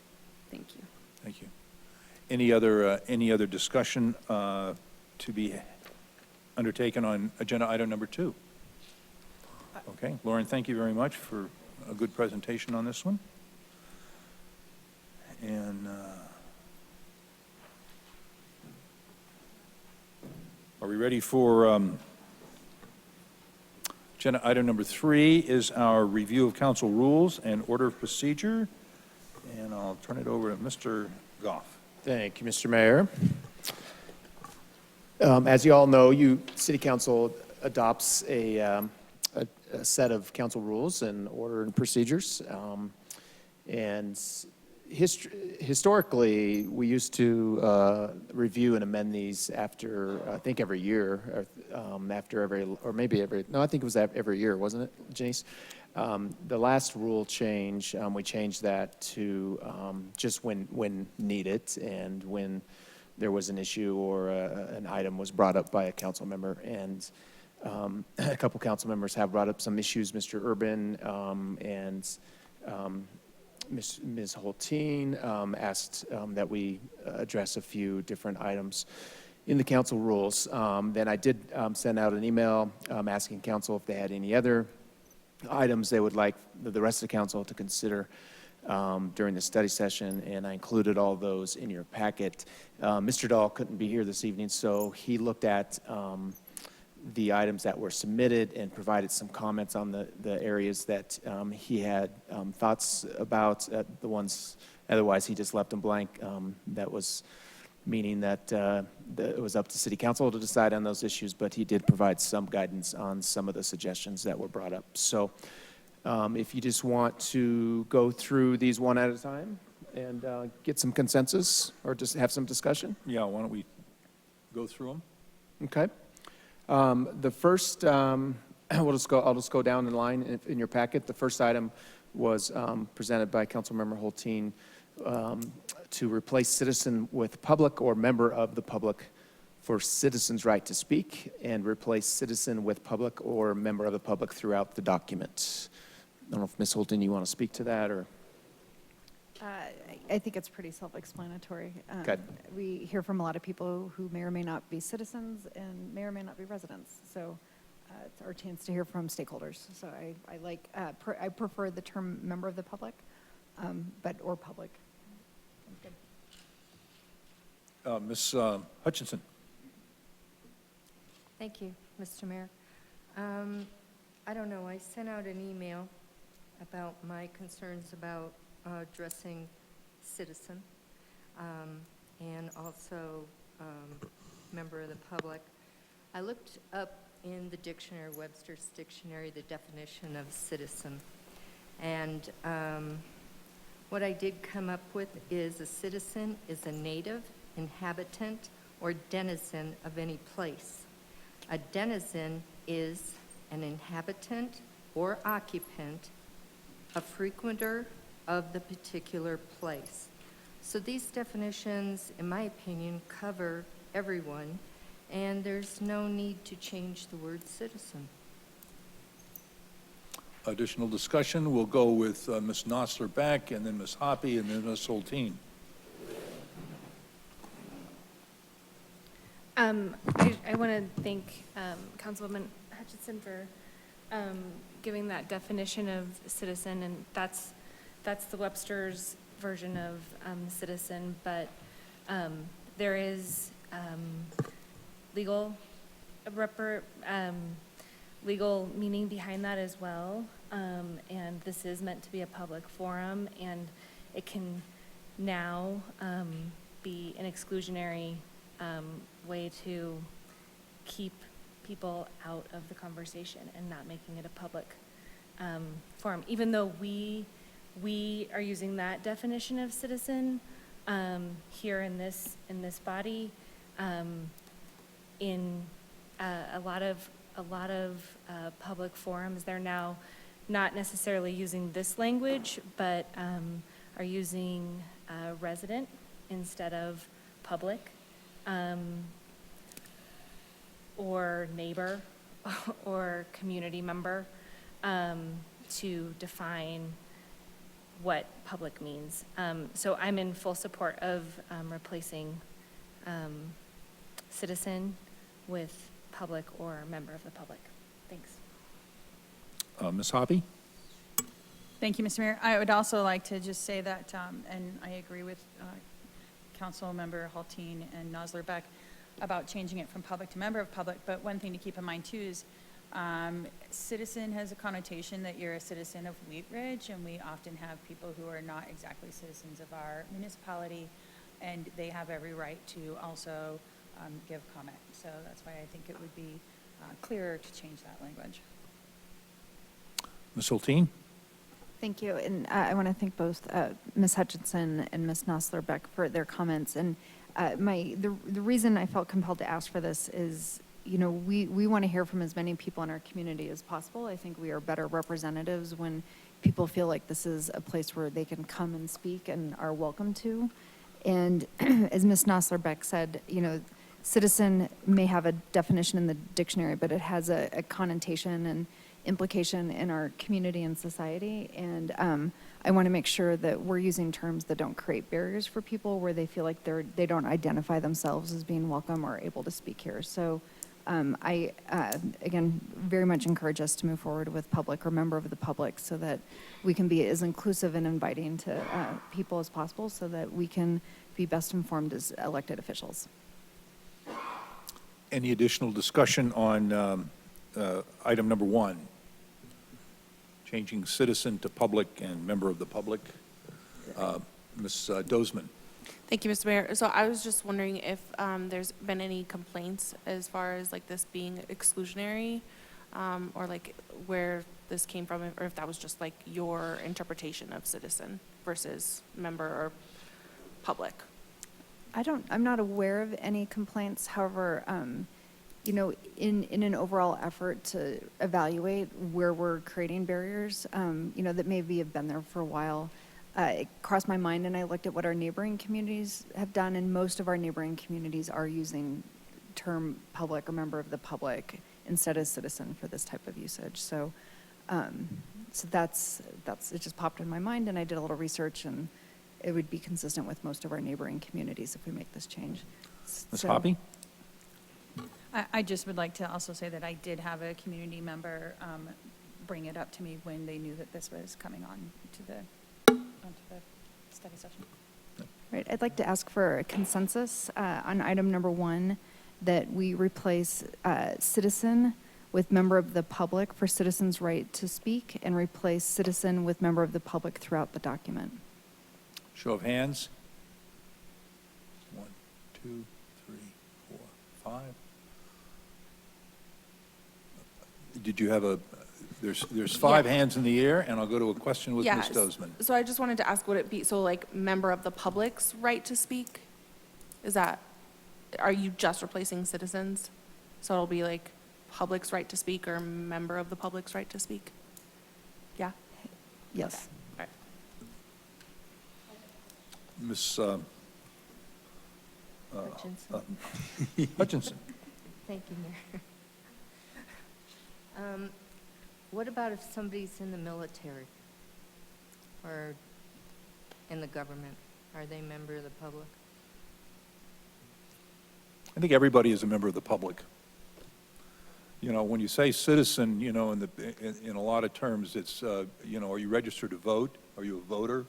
thank you.
Thank you. Any other discussion to be undertaken on agenda item number 2? Okay, Lauren, thank you very much for a good presentation on this one. And are we ready for agenda item number 3 is our review of council rules and order of procedure. And I'll turn it over to Mr. Goff.
Thank you, Mr. Mayor. As you all know, City Council adopts a set of council rules and order and procedures. And historically, we used to review and amend these after, I think, every year, no, I think it was every year, wasn't it, Janice? The last rule change, we changed that to just when needed and when there was an issue or an item was brought up by a council member. And a couple council members have brought up some issues. Mr. Urban and Ms. Holteen asked that we address a few different items in the council rules. Then I did send out an email asking council if they had any other items they would like the rest of the council to consider during the study session, and I included all those in your packet. Mr. Dahl couldn't be here this evening, so he looked at the items that were submitted and provided some comments on the areas that he had thoughts about, the ones otherwise he just left them blank. That was meaning that it was up to City Council to decide on those issues, but he did provide some guidance on some of the suggestions that were brought up. So if you just want to go through these one at a time and get some consensus or just have some discussion.
Yeah, why don't we go through them?
Okay. The first, I'll just go down in line in your packet. The first item was presented by Councilmember Holteen to replace citizen with public or member of the public for citizens' right to speak, and replace citizen with public or member of the public throughout the document. I don't know if Ms. Holteen, you want to speak to that, or?
I think it's pretty self-explanatory.
Okay.
We hear from a lot of people who may or may not be citizens and may or may not be residents. So it's our chance to hear from stakeholders. So I prefer the term member of the public, or public.
Ms. Hutchinson.
Thank you, Mr. Mayor. I don't know, I sent out an email about my concerns about addressing citizen and also member of the public. I looked up in the dictionary, Webster's dictionary, the definition of citizen. And what I did come up with is a citizen is a native, inhabitant, or denizen of any place. A denizen is an inhabitant or occupant, a frequenter of the particular place. So these definitions, in my opinion, cover everyone, and there's no need to change the word citizen.
Additional discussion, we'll go with Ms. Nosler back, and then Ms. Hoppy, and then Ms. Holteen.
I want to thank Councilwoman Hutchinson for giving that definition of citizen, and that's the Webster's version of citizen, but there is legal meaning behind that as well, and this is meant to be a public forum, and it can now be an exclusionary way to keep people out of the conversation and not making it a public forum. Even though we are using that definition of citizen here in this body, in a lot of public forums, they're now not necessarily using this language, but are using resident instead of public, or neighbor or community member, to define what public means. So I'm in full support of replacing citizen with public or member of the public. Thanks.
Ms. Hoppy?
Thank you, Mr. Mayor. I would also like to just say that, and I agree with Council Member Haltine and Nosler-Beck about changing it from public to member of public, but one thing to keep in mind too is citizen has a connotation that you're a citizen of Wheat Ridge, and we often have people who are not exactly citizens of our municipality, and they have every right to also give comment. So that's why I think it would be clearer to change that language.
Ms. Hulteen?
Thank you, and I want to thank both Ms. Hutchinson and Ms. Nosler-Beck for their comments. And the reason I felt compelled to ask for this is, you know, we want to hear from as many people in our community as possible. I think we are better representatives when people feel like this is a place where they can come and speak and are welcome to. And as Ms. Nosler-Beck said, you know, citizen may have a definition in the dictionary, but it has a connotation and implication in our community and society, and I want to make sure that we're using terms that don't create barriers for people where they feel like they don't identify themselves as being welcome or able to speak here. So I, again, very much encourage us to move forward with public or member of the public so that we can be as inclusive and inviting to people as possible so that we can be best informed as elected officials.
Any additional discussion on item number 1? Changing citizen to public and member of the public. Ms. Dozman.
Thank you, Mr. Mayor. So I was just wondering if there's been any complaints as far as like this being exclusionary, or like where this came from, or if that was just like your interpretation of citizen versus member or public.
I'm not aware of any complaints. However, you know, in an overall effort to evaluate where we're creating barriers, you know, that maybe have been there for a while, it crossed my mind, and I looked at what our neighboring communities have done, and most of our neighboring communities are using term public or member of the public instead of citizen for this type of usage. So, so that's it just popped in my mind, and I did a little research, and it would be consistent with most of our neighboring communities if we make this change.
Ms. Hoppy?
I just would like to also say that I did have a community member bring it up to me when they knew that this was coming on to onto the study session.
Right, I'd like to ask for a consensus on item number 1, that we replace citizen with member of the public for citizens' right to speak, and replace citizen with member of the public throughout the document.
Show of hands. 1, 2, 3, 4, 5. Did you have there's 5 hands in the air, and I'll go to a question with Ms. Dozman.
So I just wanted to ask, would it be, so like member of the public's right to speak? Are you just replacing citizens? So it'll be like public's right to speak or member of the public's right to speak? Yeah?
Yes.
Okay. All right.
Ms.
Hutchinson.
Hutchinson.
Thank you, Mayor. What about if somebody's in the military or in the government? Are they a member of the public?
I think everybody is a member of the public. You know, when you say citizen, you know, in a lot of terms, it's, you know, are you registered to vote? Are you a voter?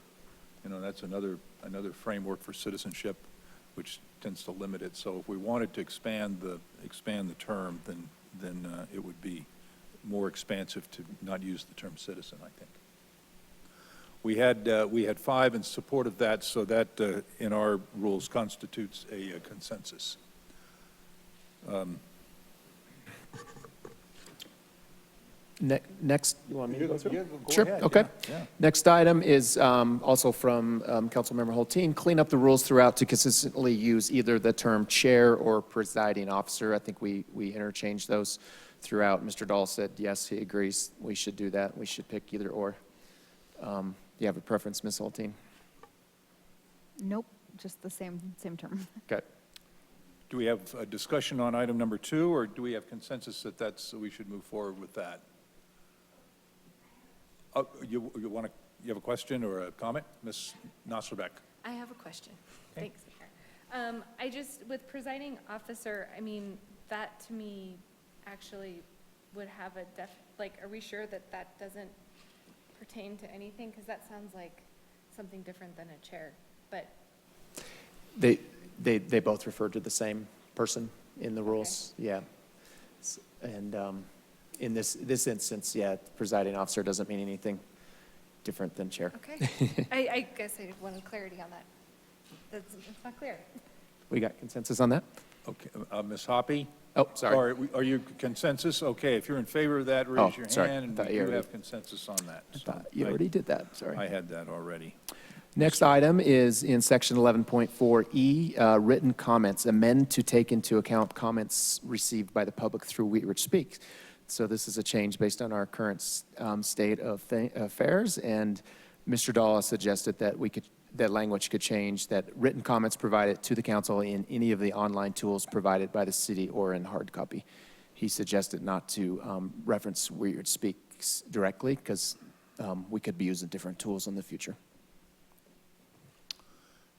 You know, that's another framework for citizenship, which tends to limit it. So if we wanted to expand the term, then it would be more expansive to not use the term citizen, I think. We had 5 in support of that, so that in our rules constitutes a consensus.
Next, you want me to go through?
Yeah, go
Sure,
ahead,
okay.
yeah.
Next item is also from Councilmember Hulteen, clean up the rules throughout to consistently use either the term chair or presiding officer. I think we interchanged those throughout. Mr. Dahl said, yes, he agrees we should do that. We should pick either or. Do you have a preference, Ms. Hulteen?
Nope, just the same term.
Okay.
Do we have a discussion on item number 2, or do we have consensus that we should move forward with that? Oh, you have a question or a comment? Ms. Nasserbeck?
I have a question. Thanks. I just, with presiding officer, I mean, that to me actually would have a like, are we sure that that doesn't pertain to anything? Because that sounds like something different than a chair, but.
They both refer to the same person in the rules, yeah. And in this instance, yeah, presiding officer doesn't mean anything different than chair.
Okay. I guess I wanted clarity on that. It's not clear.
We got consensus on that?
Okay, Ms. Hoppy?
Oh, sorry.
Are you consensus? Okay, if you're in favor of that, raise your
sorry.
hand, and
I thought
we
you
do
already-
have consensus on that.
I thought you already did that, sorry.
I had that already.
Next item is in section 11.4E, written comments, amend to take into account comments received by the public through Wheatridge Speaks. So this is a change based on our current state of affairs, and Mr. Dahl suggested that that language could change, that written comments provided to the council in any of the online tools provided by the city or in hard copy. He suggested not to reference Wheatridge Speaks directly, because we could be using different tools in the future.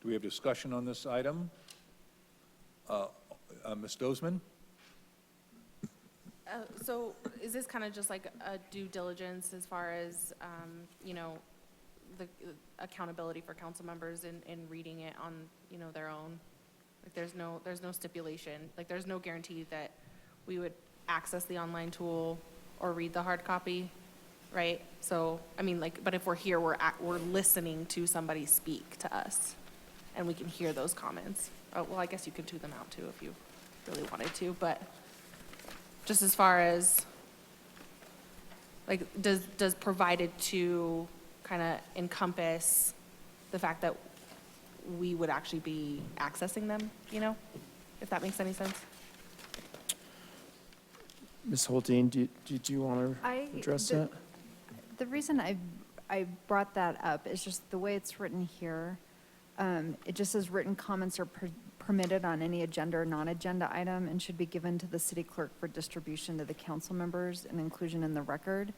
Do we have discussion on this item? Ms. Dozman?
So is this kind of just like a due diligence as far as, you know, the accountability for council members in reading it on, you know, their own? Like there's no stipulation, like there's no guarantee that we would access the online tool or read the hard copy, right? So, I mean, like, but if we're here, we're listening to somebody speak to us, and we can hear those comments. Oh, well, I guess you could tune them out too if you really wanted to, but just as far as, like, does provided to kind of encompass the fact that we would actually be accessing them, you know, if that makes any sense?
Ms. Hulteen, did you want to address that?
The reason I brought that up is just the way it's written here. It just says written comments are permitted on any agenda or non-agenda item and should be given to the city clerk for distribution to the council members and inclusion in the record.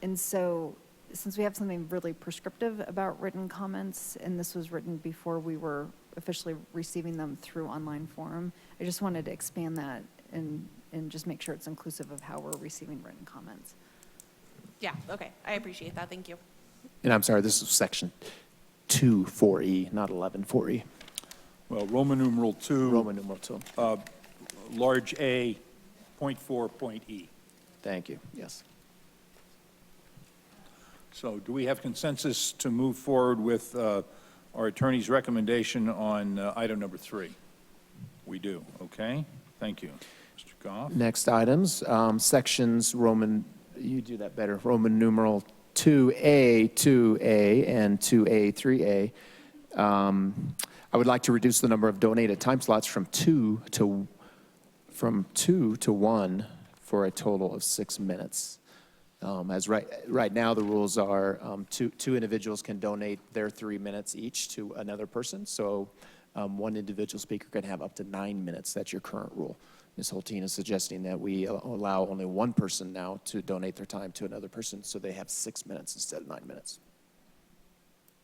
And so, since we have something really prescriptive about written comments, and this was written before we were officially receiving them through online forum, I just wanted to expand that and just make sure it's inclusive of how we're receiving written comments.
Yeah, okay, I appreciate that, thank you.
And I'm sorry, this is section 2.4E, not 11.4E.
Well, Roman numeral 2.
Roman numeral 2.
Large A, point 4, point E.
Thank you, yes.
So do we have consensus to move forward with our attorney's recommendation on item number 3? We do, okay? Thank you. Mr. Goff?
Next items, sections Roman, you do that better, Roman numeral 2A, 2A, and 2A, 3A. I would like to reduce the number of donated time slots from two to 1 for a total of 6 minutes. As right now, the rules are two individuals can donate their 3 minutes each to another person. So one individual speaker can have up to 9 minutes. That's your current rule. Ms. Hulteen is suggesting that we allow only one person now to donate their time to another person, so they have 6 minutes instead of 9 minutes.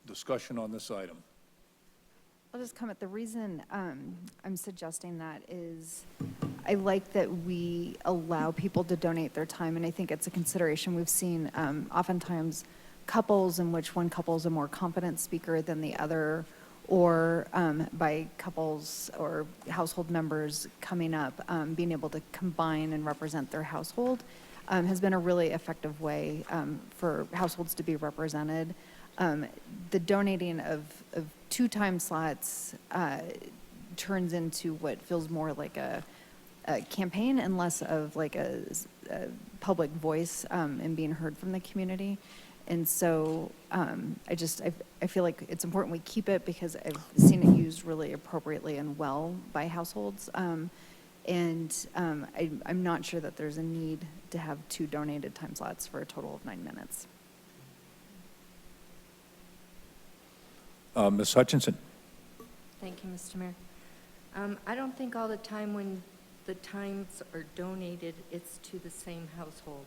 Discussion on this item.
I'll just comment. The reason I'm suggesting that is I like that we allow people to donate their time, and I think it's a consideration. We've seen oftentimes couples in which one couple is a more competent speaker than the other, or by couples or household members coming up, being able to combine and represent their household has been a really effective way for households to be represented. The donating of 2 time slots turns into what feels more like a campaign and less of like a public voice and being heard from the community. And so I feel like it's important we keep it because I've seen it used really appropriately and well by households. I'm not sure that there's a need to have 2 donated time slots for a total of 9 minutes.
Ms. Hutchinson?
Thank you, Mr. Mayor. I don't think all the time when the times are donated, it's to the same household.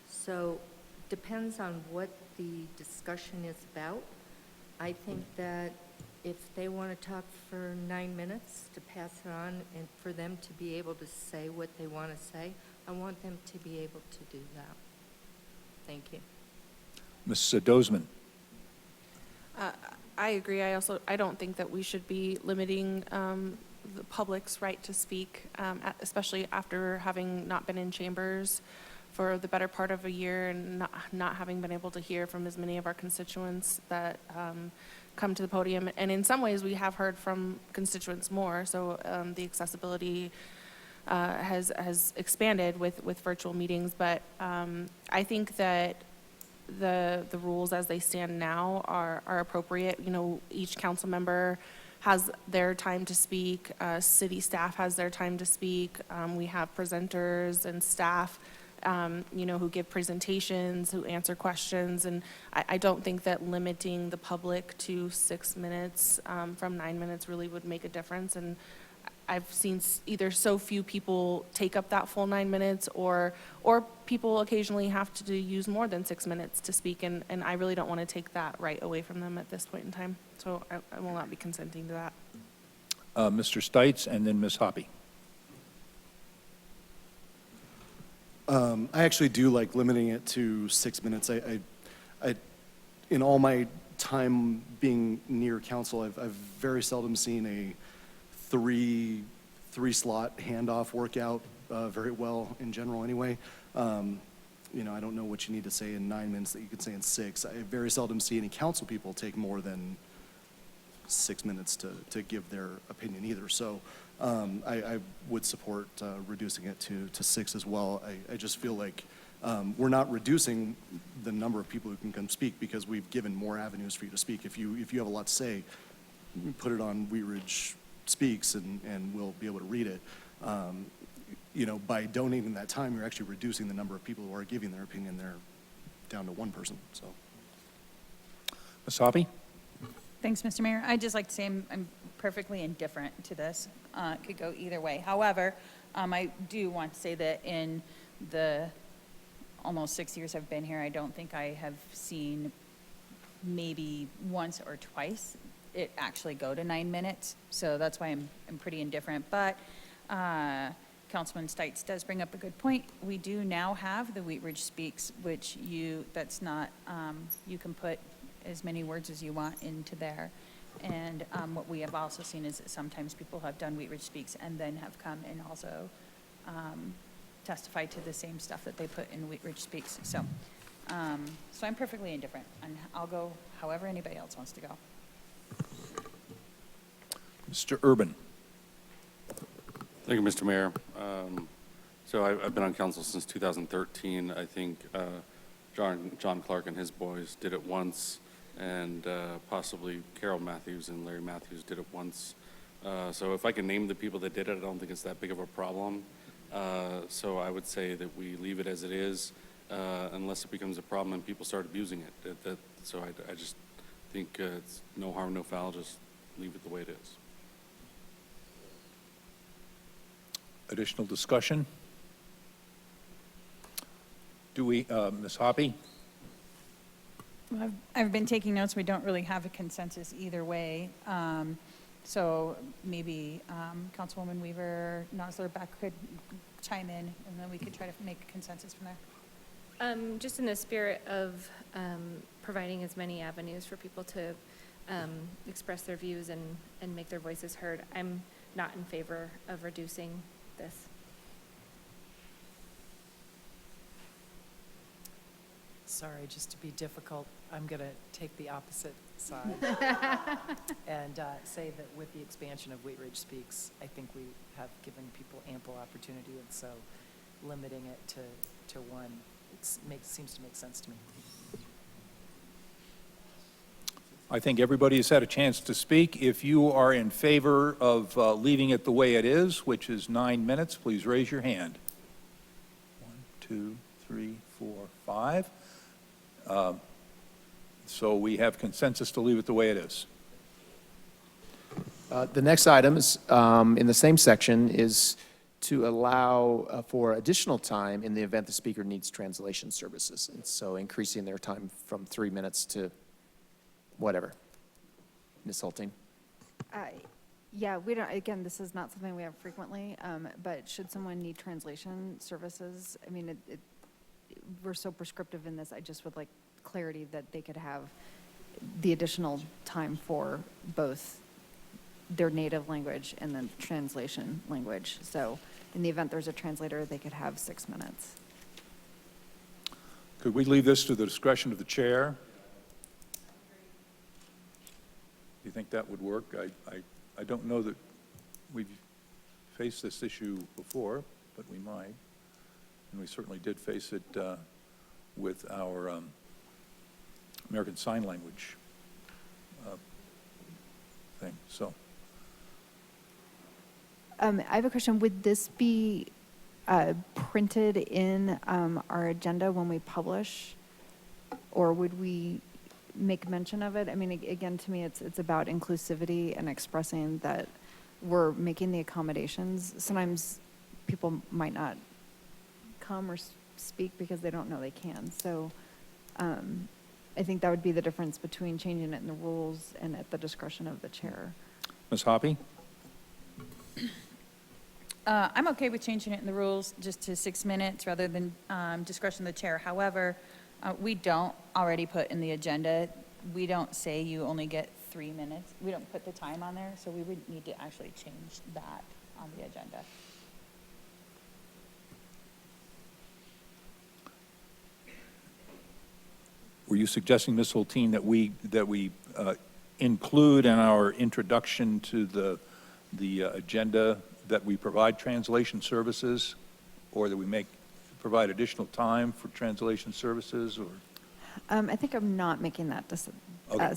So depends on what the discussion is about. I think that if they want to talk for 9 minutes, to pass it on and for them to be able to say what they want to say, I want them to be able to do that. Thank you.
Ms. Dozman?
I agree. I don't think that we should be limiting the public's right to speak, especially after having not been in chambers for the better part of a year and not having been able to hear from as many of our constituents that come to the podium. And in some ways, we have heard from constituents more, so the accessibility has expanded with virtual meetings. But I think that the rules as they stand now are appropriate. You know, each council member has their time to speak. City staff has their time to speak. We have presenters and staff, who give presentations, who answer questions. And I don't think that limiting the public to 6 minutes from 9 minutes really would make a difference. And I've seen either so few people take up that full 9 minutes or people occasionally have to use more than 6 minutes to speak. And I really don't want to take that right away from them at this point in time. So I will not be consenting to that.
Mr. Stites and then Ms. Hoppy.
I actually do like limiting it to 6 minutes. I in all my time being near council, I've very seldom seen a three slot handoff workout very well in general anyway. I don't know what you need to say in 9 minutes that you could say in 6. I very seldom see any council people take more than 6 minutes to give their opinion either. So I would support reducing it to 6 as well. I just feel like we're not reducing the number of people who can come speak because we've given more avenues for you to speak. If you have a lot to say, put it on Wheat Ridge Speaks and we'll be able to read it. By donating that time, you're actually reducing the number of people who are giving their opinion. They're down to 1 person. So,
Ms. Hoppy?
Thanks, Mr. Mayor. I'd just like to say I'm perfectly indifferent to this. It could go either way. However, I do want to say that in the almost 6 years I've been here, I don't think I have seen maybe once or twice it actually go to 9 minutes. So that's why I'm pretty indifferent. But Councilman Stites does bring up a good point. We do now have the Wheat Ridge Speaks, which you can put as many words as you want into there. And what we have also seen is that sometimes people have done Wheat Ridge Speaks and then have come and also testified to the same stuff that they put in Wheat Ridge Speaks. So I'm perfectly indifferent, and I'll go however anybody else wants to go.
Mr. Urban?
Thank you, Mr. Mayor. So I've been on council since 2013. I think John Clark and his boys did it once, and possibly Carol Matthews and Larry Matthews did it once. So if I can name the people that did it, I don't think it's that big of a problem. So I would say that we leave it as it is, unless it becomes a problem and people start abusing it. So I just think it's no harm, no foul, just leave it the way it is.
Additional discussion? Do we, Ms. Hoppy?
I've been taking notes. We don't really have a consensus either way. So maybe Councilwoman Weaver, Nosler, Beck could chime in, and then we could try to make a consensus from there.
Just in the spirit of providing as many avenues for people to express their views and make their voices heard, I'm not in favor of reducing this.
Sorry, just to be difficult, I'm going to take the opposite side and say that with the expansion of Wheat Ridge Speaks, I think we have given people ample opportunity, and so limiting it to one seems to make sense to me.
I think everybody has had a chance to speak. If you are in favor of leaving it the way it is, which is 9 minutes, please raise your hand. 1, 2, 3, 4, 5. So we have consensus to leave it the way it is.
The next item is, in the same section, is to allow for additional time in the event the speaker needs translation services. And so increasing their time from 3 minutes to whatever. Ms. Hulting?
Yeah, we don't, again, this is not something we have frequently, but should someone need translation services, I mean, we're so prescriptive in this, I just would like clarity that they could have the additional time for both their native language and then translation language. So in the event there's a translator, they could have 6 minutes.
Could we leave this to the discretion of the chair? Do you think that would work? I don't know that we've faced this issue before, but we might. And we certainly did face it with our American Sign Language thing, so.
I have a question. Would this be printed in our agenda when we publish, or would we make mention of it? I mean, again, to me, it's about inclusivity and expressing that we're making the accommodations. Sometimes people might not come or speak because they don't know they can. So I think that would be the difference between changing it in the rules and at the discretion of the chair.
Ms. Hoppy?
I'm okay with changing it in the rules just to 6 minutes rather than discretion of the chair. However, we don't already put in the agenda, we don't say you only get 3 minutes. We don't put the time on there, so we would need to actually change that on the agenda.
Were you suggesting, Ms. Hulteen, that we include in our introduction to the agenda that we provide translation services, or that we provide additional time for translation services, or?
I think I'm not making that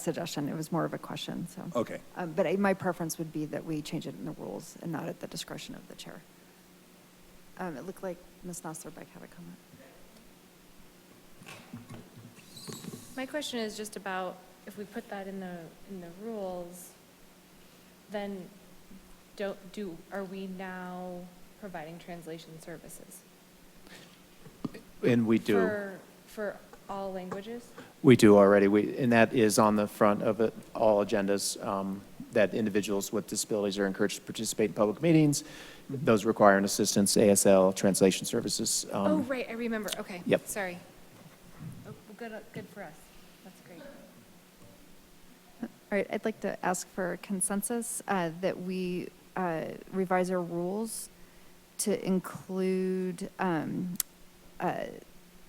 suggestion. It was more of a question, so.
Okay.
But my preference would be that we change it in the rules and not at the discretion of the chair. It looked like Ms. Nosler-Beck had a comment.
My question is just about if we put that in the rules, then are we now providing translation services?
And we do.
For all languages?
We do already. And that is on the front of it, all agendas, that individuals with disabilities are encouraged to participate in public meetings. Those requiring assistance, ASL, translation services.
Oh, right, I remember, okay.
Yep.
Sorry. Oh, well, good for us. That's great.
All right, I'd like to ask for consensus that we revise our rules to include,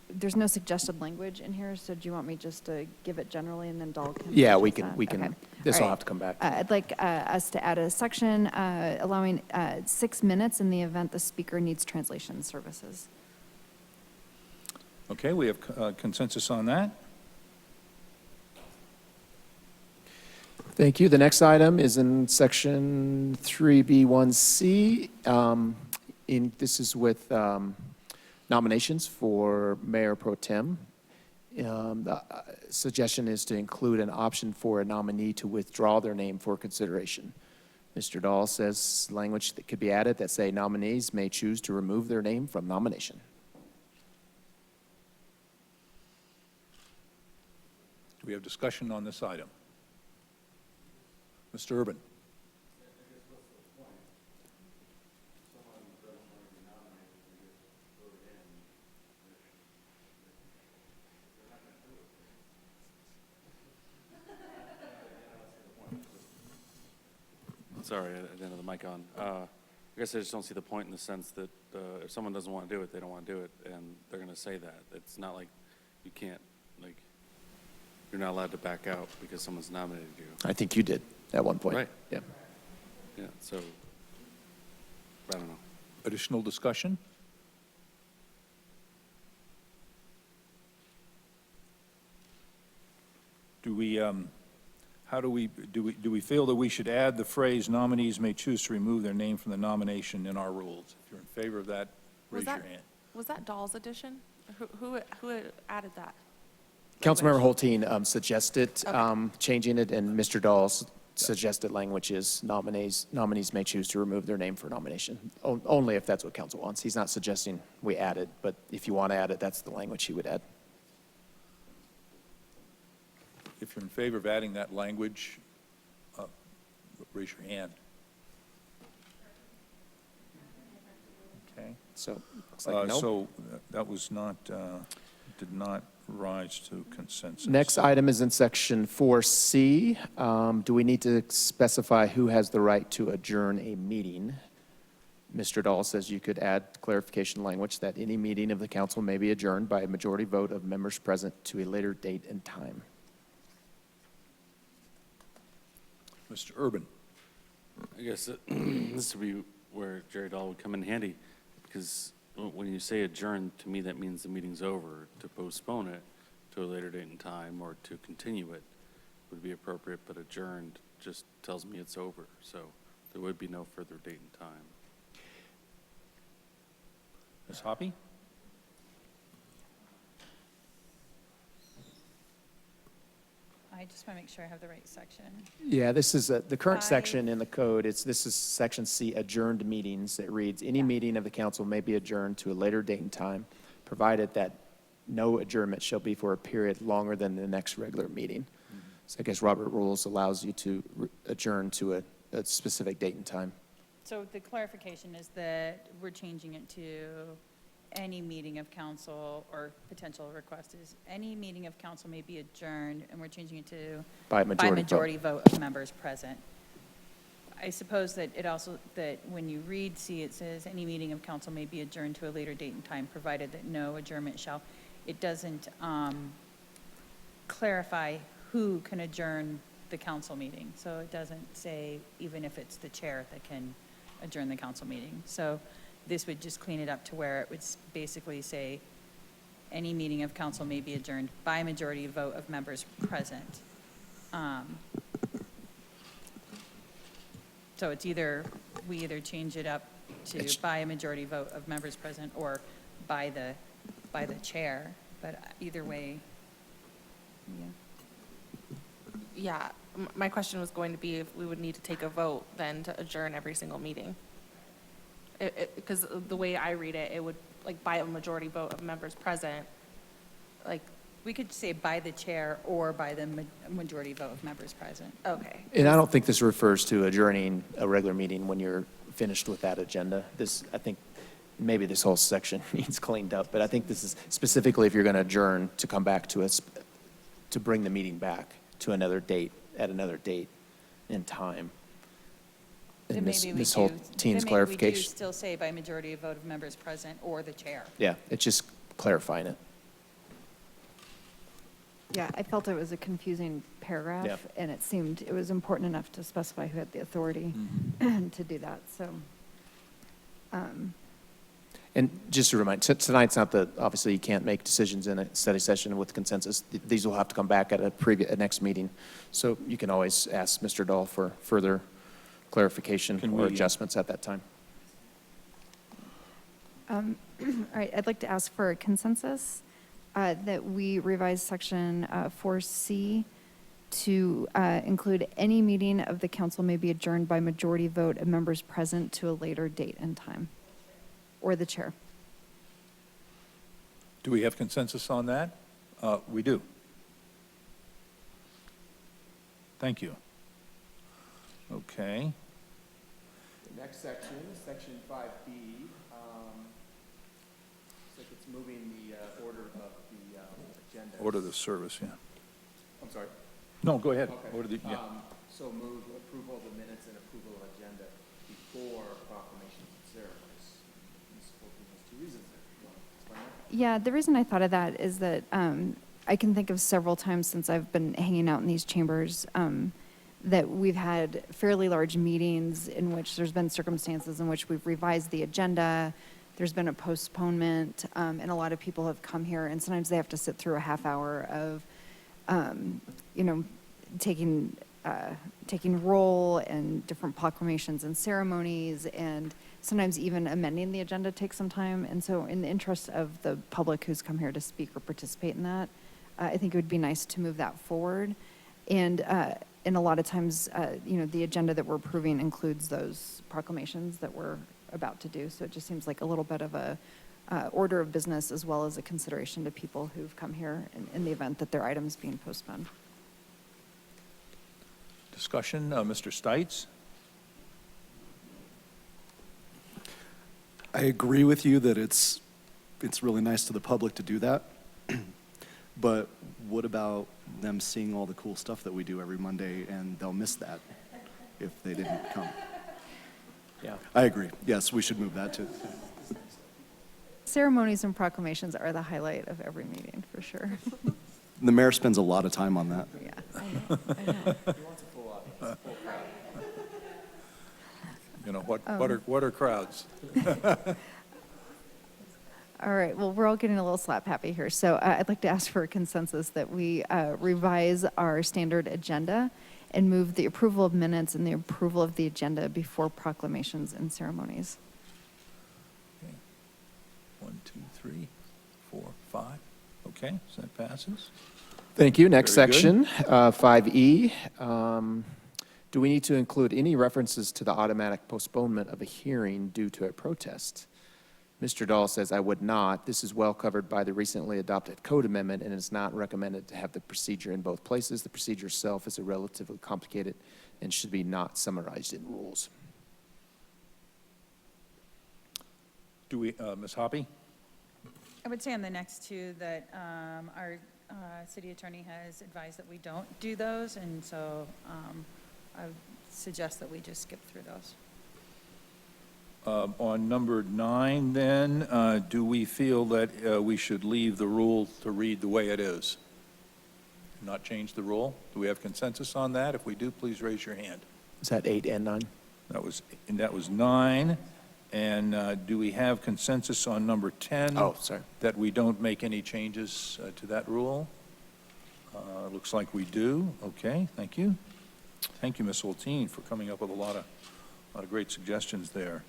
there's no suggested language in here, so do you want me just to give it generally and then Dahl can?
Yeah, we
suggest
can,
that? Okay.
this
All
will
right.
have to come back.
I'd like us to add a section allowing 6 minutes in the event the speaker needs translation services.
Okay, we have consensus on that.
Thank you. The next item is in section 3B1C. This is with nominations for Mayor Pro Tem. The suggestion is to include an option for a nominee to withdraw their name for consideration. Mr. Dahl says language that could be added that say nominees may choose to remove their name from nomination.
Do we have discussion on this item? Mr. Urban?
sorry, I didn't have the mic on. I guess I just don't see the point in the sense that if someone doesn't want to do it, they don't want to do it, and they're going to say that. It's not like you can't, like, you're not allowed to back out because someone's nominated you.
I think you did at one point.
Right.
Yeah.
Yeah, so, I don't know.
Additional discussion? Do we, how do we feel that we should add the phrase nominees may choose to remove their name from the nomination in our rules? If you're in favor of that, raise your hand.
Was that Dahl's addition? Who had added that?
Councilmember Holteen suggested
Okay.
changing it, and Mr. Dahl's suggested language is nominees may choose to remove their name for nomination, only if that's what council wants. He's not suggesting we add it, but if you want to add it, that's the language he would add.
If you're in favor of adding that language, raise your hand. Okay.
So, looks like no.
So that was not, did not rise to consensus.
Next item is in section 4C. Do we need to specify who has the right to adjourn a meeting? Mr. Dahl says you could add clarification language that any meeting of the council may be adjourned by a majority vote of members present to a later date and time.
Mr. Urban.
I guess this would be where Jerry Dahl would come in handy, because when you say adjourn, to me, that means the meeting's over. To postpone it to a later date and time or to continue it would be appropriate, but adjourned just tells me it's over. So there would be no further date and time.
Ms. Hoppy?
I just want to make sure I have the right section.
Yeah, this is the current
Five.
section in the code. This is section C, adjourned meetings. It reads, any meeting of the council may be adjourned to a later date and time, provided that no adjournment shall be for a period longer than the next regular meeting. So I guess Robert Rules allows you to adjourn to a specific date and time.
So the clarification is that we're changing it to any meeting of council, or potential request is any meeting of council may be adjourned, and we're changing it to
By majority
vote of members present. I suppose that it also, that when you read C, it says any meeting of council may be adjourned to a later date and time, provided that no adjournment shall. It doesn't clarify who can adjourn the council meeting. So it doesn't say even if it's the chair that can adjourn the council meeting. So this would just clean it up to where it would basically say any meeting of council may be adjourned by majority vote of members present. So it's we either change it up to by a majority vote of members present or by the chair, but either way,
Yeah, my question was going to be if we would need to take a vote then to adjourn every single meeting. Because the way I read it, it would, like, by a majority vote of members present, like.
We could say by the chair or by the majority vote of members present.
Okay.
And I don't think this refers to adjourning a regular meeting when you're finished with that agenda. I think maybe this whole section needs cleaned up, but I think this is specifically if you're going to adjourn to come back to us, to bring the meeting back to another date, at another date and time. And Ms. Holteen's clarification.
Maybe we do still say by majority of vote of members present or the chair.
Yeah, it's just clarifying it.
Yeah, I felt it was a confusing paragraph, and it was important enough to specify who had the authority to do that, so.
And just to remind, tonight's not obviously you can't make decisions in a study session with consensus. These will have to come back at a next meeting. So you can always ask Mr. Dahl for further clarification or adjustments at that time.
All right, I'd like to ask for a consensus that we revise section 4C to include any meeting of the council may be adjourned by majority vote of members present to a later date and time, or the chair.
Do we have consensus on that? We do. Thank you. Okay.
The next section, section 5B, looks like it's moving the order of the agenda.
Order the service, yeah.
I'm sorry.
No, go ahead.
Okay.
Order the, yeah.
So move approval of the minutes and approval of agenda before proclamations and ceremonies. Ms. Fulton has 2 reasons there. You want to explain that?
Yeah, the reason I thought of that is that I can think of several times since I've been hanging out in these chambers that we've had fairly large meetings in which there's been circumstances in which we've revised the agenda, there's been a postponement, and a lot of people have come here, and sometimes they have to sit through a half hour of, taking roll and different proclamations and ceremonies, and sometimes even amending the agenda takes some time. And so in the interest of the public who's come here to speak or participate in that, I think it would be nice to move that forward. And a lot of times, the agenda that we're approving includes those proclamations that we're about to do. So it just seems like a little bit of a order of business as well as a consideration to people who've come here in the event that their item's being postponed.
Discussion, Mr. Stites?
I agree with you that it's really nice to the public to do that. But what about them seeing all the cool stuff that we do every Monday, and they'll miss that if they didn't come?
Yeah.
I agree. Yes, we should move that too.
Ceremonies and proclamations are the highlight of every meeting, for sure.
The mayor spends a lot of time on that.
Yeah, I know.
He wants a full audience, full crowd.
What are crowds?
All right, well, we're all getting a little slap happy here. So I'd like to ask for a consensus that we revise our standard agenda and move the approval of minutes and the approval of the agenda before proclamations and ceremonies.
Okay. 1, 2, 3, 4, 5. Okay, so that passes.
Thank you. Next
Very good.
section, 5E. Do we need to include any references to the automatic postponement of a hearing due to a protest? Mr. Dahl says, I would not. This is well covered by the recently adopted code amendment and is not recommended to have the procedure in both places. The procedure itself is relatively complicated and should be not summarized in rules.
Do we, Ms. Hoppy?
I would say on the next 2 that our city attorney has advised that we don't do those, and so I would suggest that we just skip through those.
On number 9, then, do we feel that we should leave the rule to read the way it is? Not change the rule? Do we have consensus on that? If we do, please raise your hand.
Is that 8 and 9?
That was 9. And do we have consensus on number 10?
Oh, sorry.
That we don't make any changes to that rule? Looks like we do. Okay, thank you. Thank you, Ms. Olteen, for coming up with a lot of great suggestions there.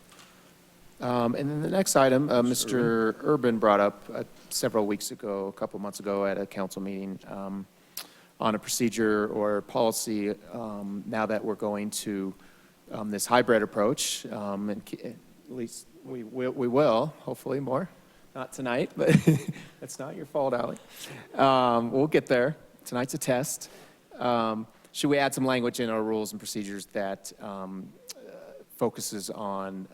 And then the next item, Mr. Urban brought up several weeks ago, a couple months ago at a council meeting on a procedure or policy now that we're going to this hybrid approach, and at least we will, hopefully more. Not tonight, but that's not your fault, Alec. We'll get there. Tonight's a test. Should we add some language in our rules and procedures that focuses on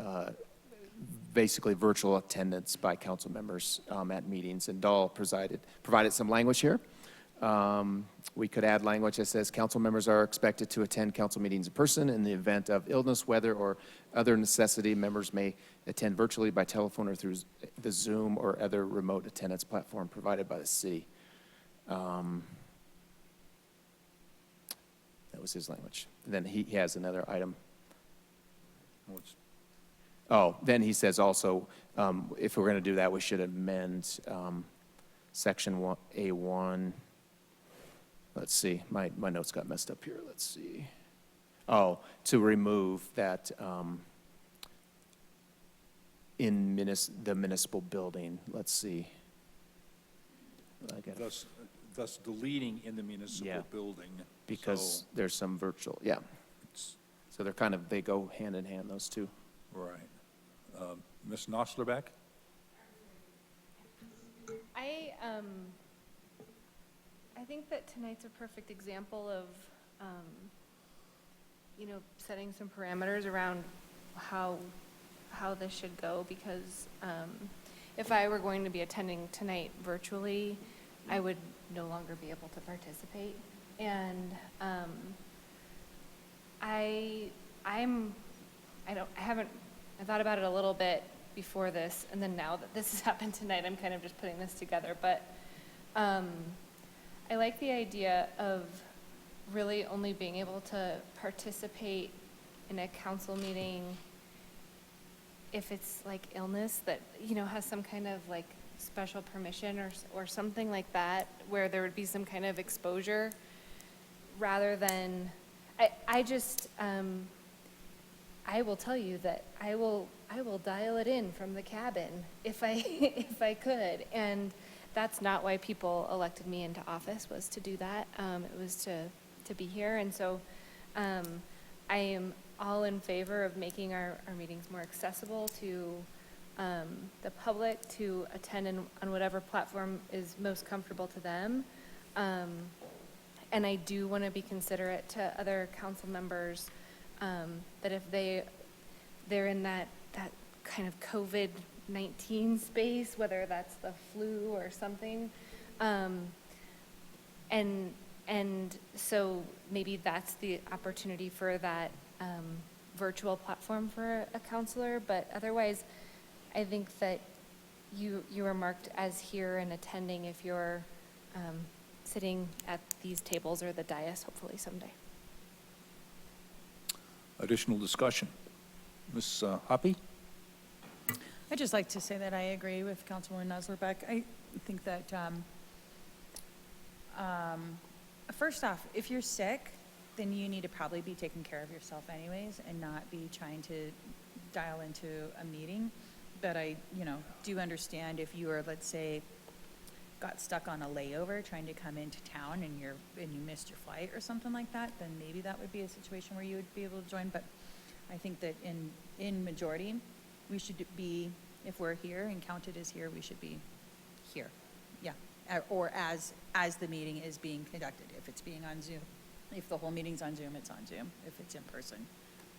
basically virtual attendance by council members at meetings? And Dahl provided some language here. We could add language that says council members are expected to attend council meetings in person. In the event of illness, weather, or other necessity, members may attend virtually by telephone or through the Zoom or other remote attendance platform provided by the city. That was his language. Then he has another item. Oh, then he says also, if we're going to do that, we should amend section A1. Let's see, my notes got messed up here. Let's see. Oh, to remove that in the municipal building. Let's see.
Thus deleting in the municipal building.
Because there's some virtual, yeah. So they go hand in hand, those two.
Right. Ms. Noslerbeck?
I think that tonight's a perfect example of, setting some parameters around how this should go, because if I were going to be attending tonight virtually, I would no longer be able to participate. And I thought about it a little bit before this, and then now that this has happened tonight, I'm kind of just putting this together, but I like the idea of really only being able to participate in a council meeting if it's like illness that, you know, has some kind of like special permission or something like that, where there would be some kind of exposure, rather than, I will tell you that I will dial it in from the cabin if I could, and that's not why people elected me into office, was to do that. It was to be here, and so I am all in favor of making our meetings more accessible to the public to attend on whatever platform is most comfortable to them. And I do want to be considerate to other council members that if they're in that kind of COVID-19 space, whether that's the flu or something, and so maybe that's the opportunity for that virtual platform for a counselor. But otherwise, I think that you are marked as here and attending if you're sitting at these tables or the dais, hopefully someday.
Additional discussion. Ms. Hoppy?
I'd just like to say that I agree with Councilwoman Nosler-Beck. I think that, first off, if you're sick, then you need to probably be taking care of yourself anyways and not be trying to dial into a meeting. But I, do understand if you are, let's say, got stuck on a layover trying to come into town and you missed your flight or something like that, then maybe that would be a situation where you would be able to join. But I think that in majority, we should be, if we're here and counted as here, we should be here. Yeah, or as the meeting is being conducted. If it's being on Zoom, if the whole meeting's on Zoom, it's on Zoom. If it's in person,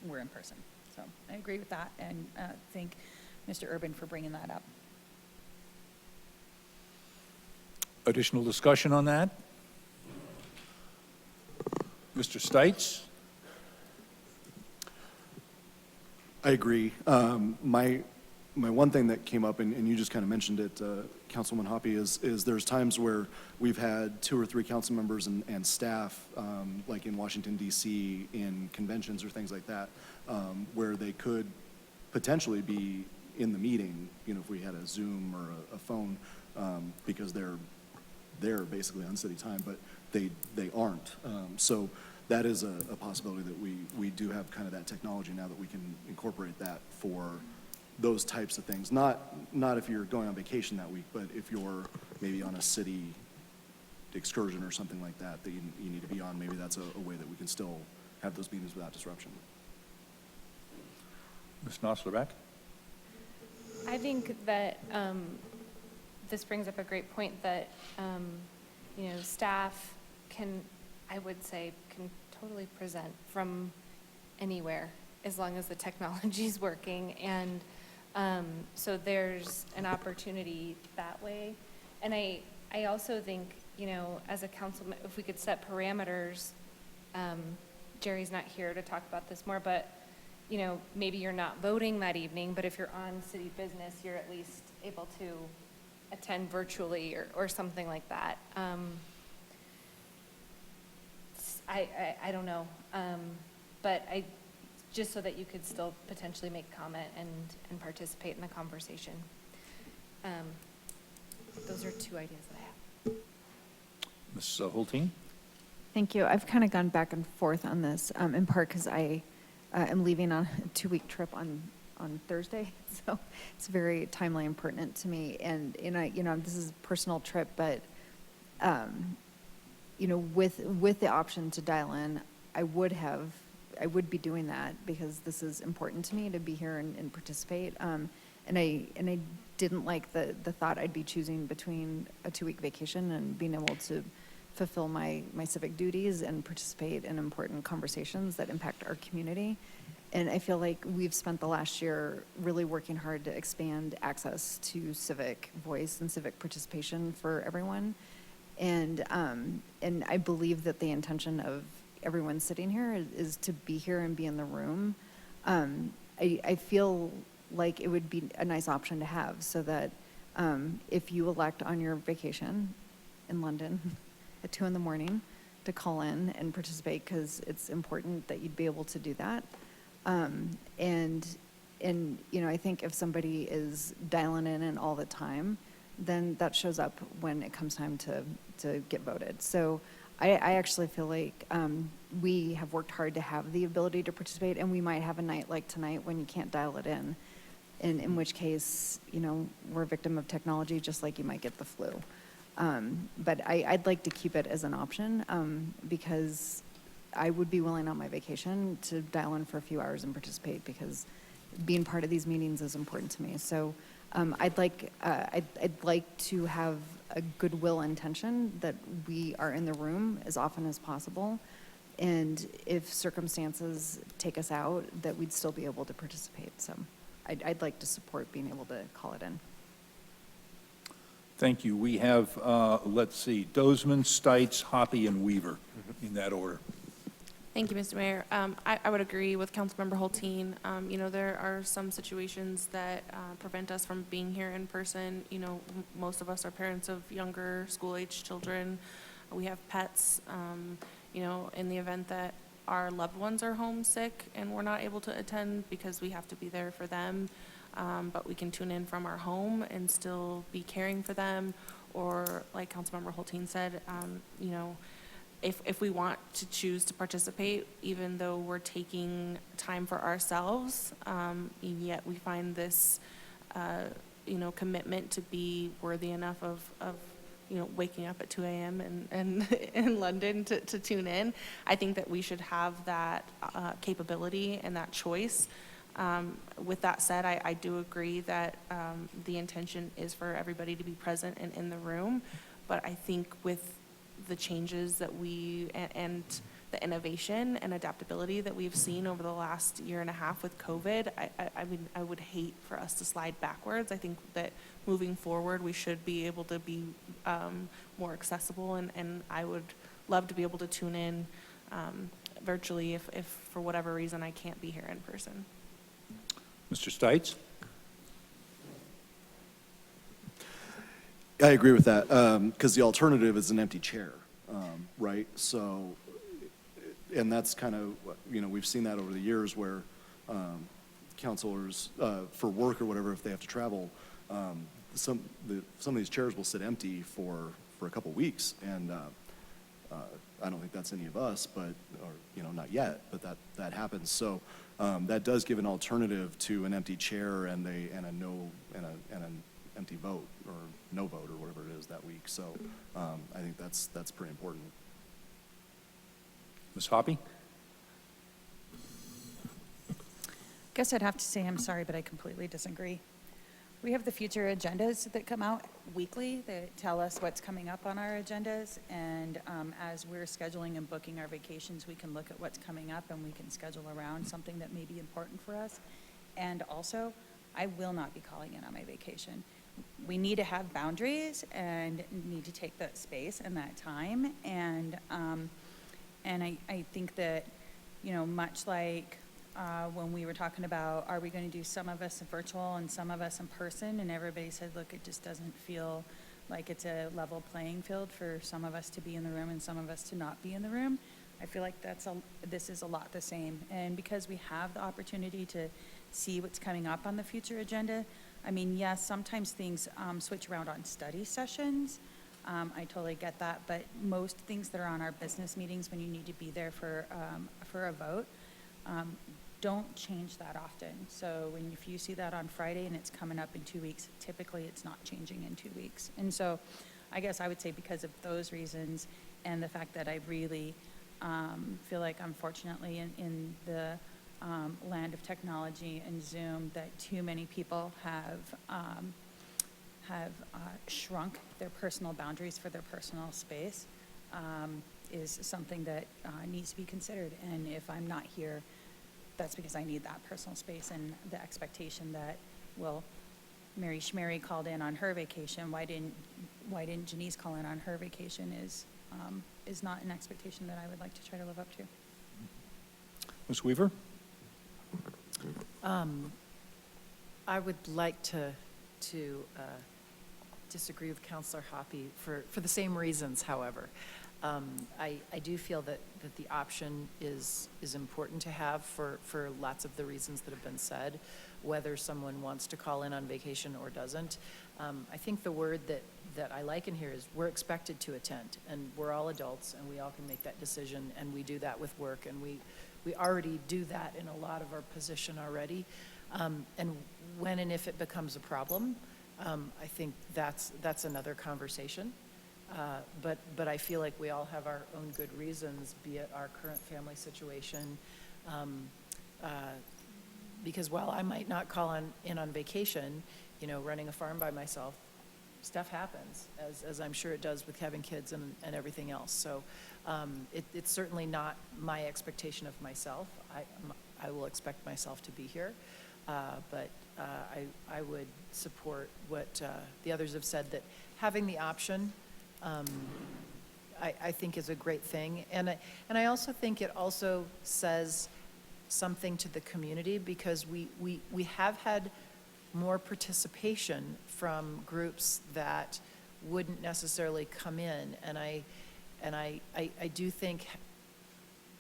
we're in person. So I agree with that, and thank Mr. Urban for bringing that up.
Additional discussion on that? Mr. Stites?
I agree. My one thing that came up, and you just kind of mentioned it, Councilwoman Hoppy, is there's times where we've had 2 or 3 council members and staff, like in Washington, D.C., in conventions or things like that, where they could potentially be in the meeting, if we had a Zoom or a phone, because they're basically on city time, but they aren't. So that is a possibility that we do have kind of that technology now that we can incorporate that for those types of things. Not if you're going on vacation that week, but if you're maybe on a city excursion or something like that you need to be on, maybe that's a way that we can still have those meetings without disruption.
Ms. Nosler-Beck?
I think that this brings up a great point that, staff can totally present from anywhere as long as the technology is working. And so there's an opportunity that way. And I also think, as a councilman, if we could set parameters, Jerry's not here to talk about this more, but maybe you're not voting that evening, but if you're on city business, you're at least able to attend virtually or something like that. I don't know, but just so that you could still potentially make comment and participate in the conversation. Those are 2 ideas that I have.
Ms. Hulteen?
Thank you. I've kind of gone back and forth on this, in part because I am leaving on a 2-week trip on Thursday, so it's very timely and pertinent to me. And this is a personal trip, but with the option to dial in, I would be doing that because this is important to me to be here and participate. And I didn't like the thought I'd be choosing between a 2-week vacation and being able to fulfill my civic duties and participate in important conversations that impact our community. And I feel like we've spent the last year really working hard to expand access to civic voice and civic participation for everyone. And I believe that the intention of everyone sitting here is to be here and be in the room. I feel like it would be a nice option to have, so that if you elect on your vacation in London at 2 a.m. to call in and participate, because it's important that you'd be able to do that. And you know, I think if somebody is dialing in all the time, then that shows up when it comes time to get voted. So I actually feel like we have worked hard to have the ability to participate, and we might have a night like tonight when you can't dial it in which case, you know, we're a victim of technology, just like you might get the flu. But I'd like to keep it as an option, because I would be willing on my vacation to dial in for a few hours and participate, because being part of these meetings is important to me. So I'd like to have a goodwill intention that we are in the room as often as possible, and if circumstances take us out, that we'd still be able to participate. So I'd like to support being able to call it in.
Thank you. We have, let's see, Dozman, Stites, Hoppy, and Weaver, in that order.
Thank you, Mr. Mayor. I would agree with Councilmember Hulteen. You know, there are some situations that prevent us from being here in person. You know, most of us are parents of younger school-age children. We have pets. You know, in the event that our loved ones are homesick and we're not able to attend because we have to be there for them, but we can tune in from our home and still be caring for them. Or like Councilmember Hulteen said, you know, if we want to choose to participate, even though we're taking time for ourselves, yet we find this, you know, commitment to be worthy enough of you know, waking up at 2 a.m. and in London to tune in. I think that we should have that capability and that choice. With that said, I do agree that the intention is for everybody to be present and in the room, but I think with the changes that and the innovation and adaptability that we've seen over the last year and a half with COVID, I mean, I would hate for us to slide backwards. I think that moving forward, we should be able to be more accessible, and I would love to be able to tune in virtually if for whatever reason I can't be here in person.
Mr. Stites?
I agree with that, because the alternative is an empty chair, right? So, and that's kind of, you know, we've seen that over the years where counselors, for work or whatever, if they have to travel, some of these chairs will sit empty for a couple weeks, and I don't think that's any of us, but, or, you know, not yet, but that happens. So that does give an alternative to an empty chair and an empty vote, or no vote, or whatever it is that week. So I think that's pretty important.
Ms. Hoppy?
Guess I'd have to say I'm sorry, but I completely disagree. We have the future agendas that come out weekly that tell us what's coming up on our agendas, and as we're scheduling and booking our vacations, we can look at what's coming up and we can schedule around something that may be important for us. And also, I will not be calling in on my vacation. We need to have boundaries and need to take that space and that time, and I think that, you know, much like when we were talking about, are we going to do some of us virtual and some of us in person, and everybody said, look, it just doesn't feel like it's a level playing field for some of us to be in the room and some of us to not be in the room. I feel like this is a lot the same, and because we have the opportunity to see what's coming up on the future agenda, I mean, yes, sometimes things switch around on study sessions. I totally get that, but most things that are on our business meetings when you need to be there for a vote, don't change that often. So if you see that on Friday and it's coming up in 2 weeks, typically it's not changing in 2 weeks. And so I guess I would say because of those reasons and the fact that I really feel like, unfortunately, in the land of technology and Zoom, that too many people have shrunk their personal boundaries for their personal space, is something that needs to be considered. And if I'm not here, that's because I need that personal space, and the expectation that, well, Mary Schmary called in on her vacation, why didn't Janice call in on her vacation, is is not an expectation that I would like to try to live up to.
Ms. Weaver?
I would like to disagree with Counselor Hoppy for the same reasons, however. I do feel that the option is important to have for lots of the reasons that have been said, whether someone wants to call in on vacation or doesn't. I think the word that I like in here is we're expected to attend, and we're all adults, and we all can make that decision, and we do that with work, and we already do that in a lot of our position already. And when and if it becomes a problem, I think that's another conversation. But I feel like we all have our own good reasons, be it our current family situation. Because while I might not call in on vacation, you know, running a farm by myself, stuff happens, as I'm sure it does with having kids and everything else. So it's certainly not my expectation of myself. I will expect myself to be here. But I would support what the others have said, that having the option, I think is a great thing. And I also think it also says something to the community, because we have had more participation from groups that wouldn't necessarily come in. And I do think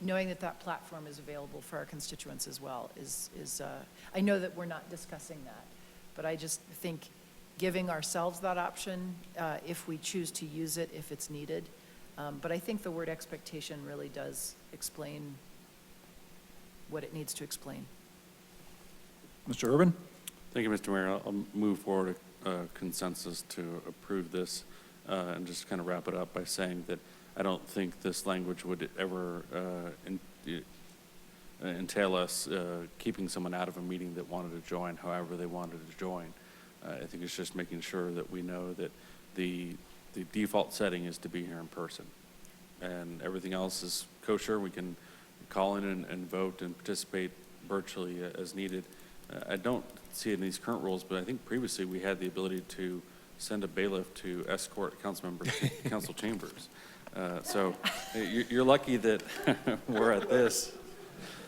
knowing that platform is available for our constituents as well is I know that we're not discussing that, but I just think giving ourselves that option if we choose to use it, if it's needed. But I think the word expectation really does explain what it needs to explain.
Mr. Urban?
Thank you, Mr. Mayor. I'll move forward a consensus to approve this and just kind of wrap it up by saying that I don't think this language would ever entail us keeping someone out of a meeting that wanted to join however they wanted to join. I think it's just making sure that we know that the default setting is to be here in person, and everything else is kosher. We can call in and vote and participate virtually as needed. I don't see it in these current rules, but I think previously we had the ability to send a bailiff to escort council members to council chambers. So you're lucky that we're at this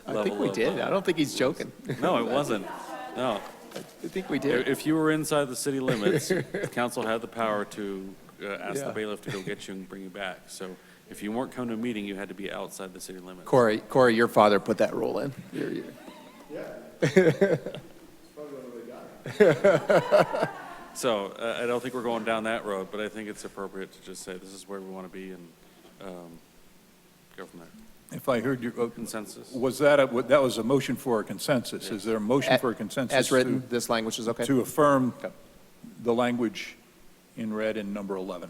level.
I think we did. I don't think he's joking.
No, it wasn't. No.
I think we did.
If you were inside the city limits, the council had the power to ask the
Yeah.
bailiff to go get you and bring you back. So if you weren't coming to a meeting, you had to be outside the city limits.
Corey, your father put that rule in.
So I don't think we're going down that road, but I think it's appropriate to just say this is where we want to be and go from there.
If I heard your
Consensus.
was that that was a motion for a consensus? Yes. Is there a motion for a consensus?
As written, this language is okay?
To affirm the language in red in number 11.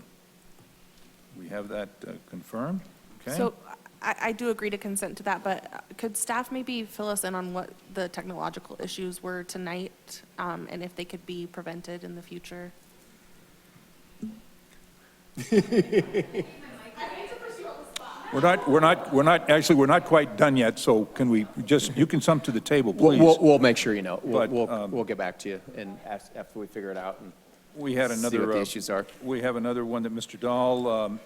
We have that confirmed? Okay.
So I do agree to consent to that, but could staff maybe fill us in on what the technological issues were tonight, and if they could be prevented in the future?
We're not quite done yet, so can we you can come to the table, please.
We'll make sure you know.
But,
We'll get back to you and after we figure it out and
We had
see
another.
what the issues are.
We have another one that Mr. Dahl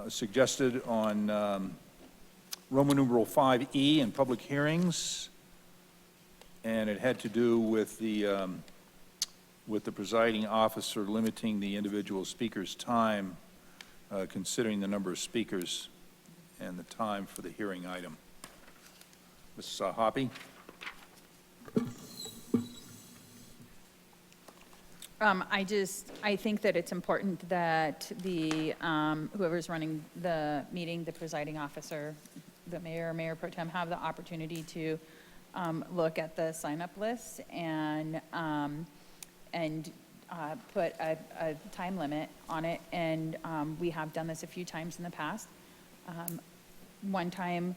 suggested on Roman numeral 5E in public hearings, and it had to do with the presiding officer limiting the individual speaker's time, considering the number of speakers and the time for the hearing item. Ms. Hoppy?
I think that it's important that the, whoever's running the meeting, the presiding officer, the mayor, mayor pro tem, have the opportunity to look at the sign-up list and put a time limit on it. And we have done this a few times in the past. One time,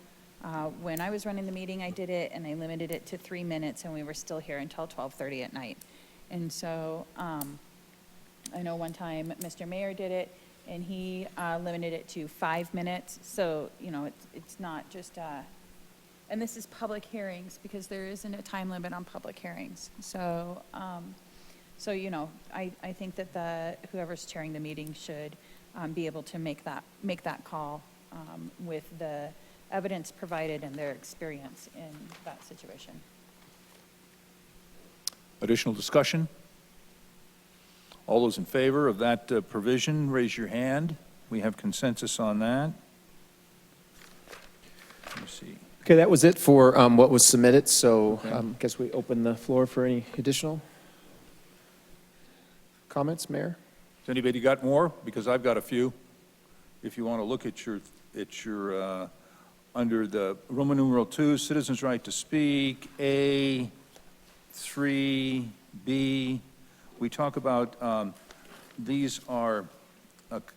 when I was running the meeting, I did it, and I limited it to 3 minutes, and we were still here until 12:30 at night. And so I know one time Mr. Mayor did it, and he limited it to 5 minutes. So, you know, it's not just, and this is public hearings, because there isn't a time limit on public hearings. So, you know, I think that whoever's chairing the meeting should be able to make that call with the evidence provided and their experience in that situation.
Additional discussion? All those in favor of that provision, raise your hand. We have consensus on that. Let me see.
Okay, that was it for what was submitted, so I guess we open the floor for any additional comments, Mayor?
Has anybody got more? Because I've got a few. If you want to look at your under the Roman numeral 2, citizens' right to speak, A, 3, B, we talk about these are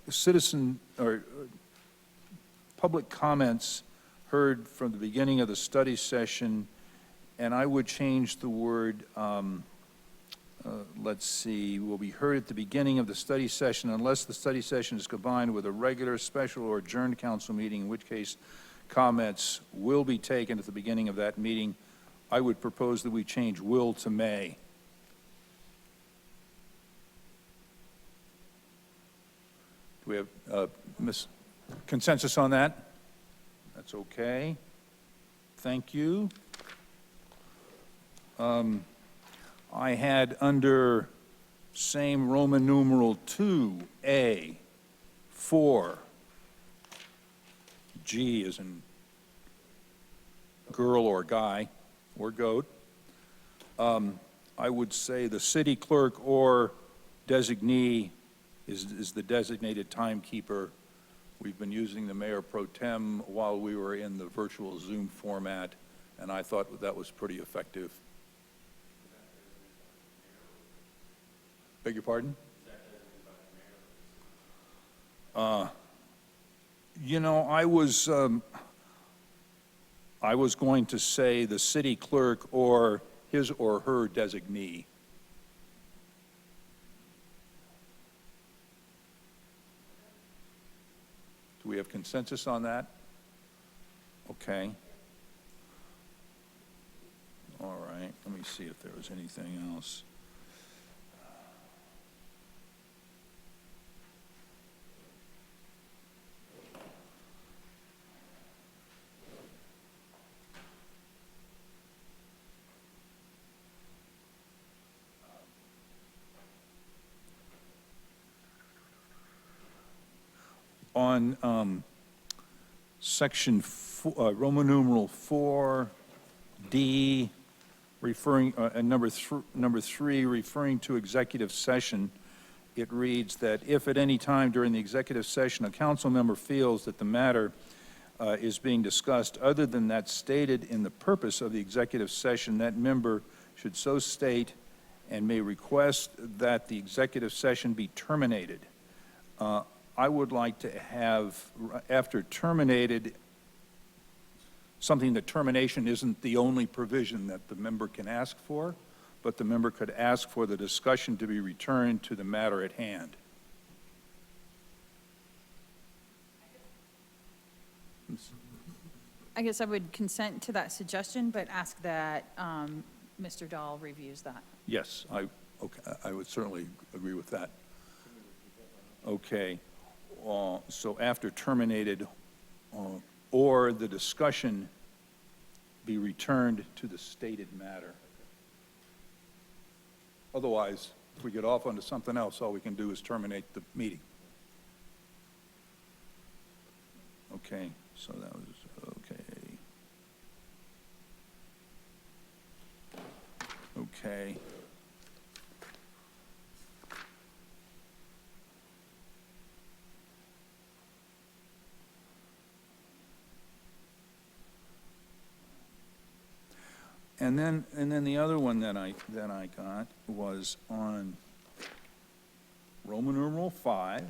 citizen or public comments heard from the beginning of the study session, and I would change the word, let's see, will be heard at the beginning of the study session unless the study session is combined with a regular, special, or adjourned council meeting, in which case comments will be taken at the beginning of that meeting. I would propose that we change will to may. Do we have consensus on that? That's okay. Thank you. I had under same Roman numeral 2A, 4, G as in girl or guy or goat. I would say the city clerk or designee is the designated timekeeper. We've been using the mayor pro tem while we were in the virtual Zoom format, and I thought that was pretty effective. Beg your pardon? You know, I was going to say the city clerk or his or her designee. Do we have consensus on that? Okay. All right, let me see if there was anything else. On section Roman numeral 4D, referring number 3, referring to executive session, it reads that if at any time during the executive session a council member feels that the matter is being discussed other than that stated in the purpose of the executive session, that member should so state and may request that the executive session be terminated. I would like to have, after terminated, something that termination isn't the only provision that the member can ask for, but the member could ask for the discussion to be returned to the matter at hand.
I guess I would consent to that suggestion, but ask that Mr. Dahl reviews that.
Yes, I would certainly agree with that. Okay. So after terminated, or the discussion be returned to the stated matter. Otherwise, if we get off onto something else, all we can do is terminate the meeting. Okay, so that was, okay. Okay. And then the other one that I got was on Roman numeral 5,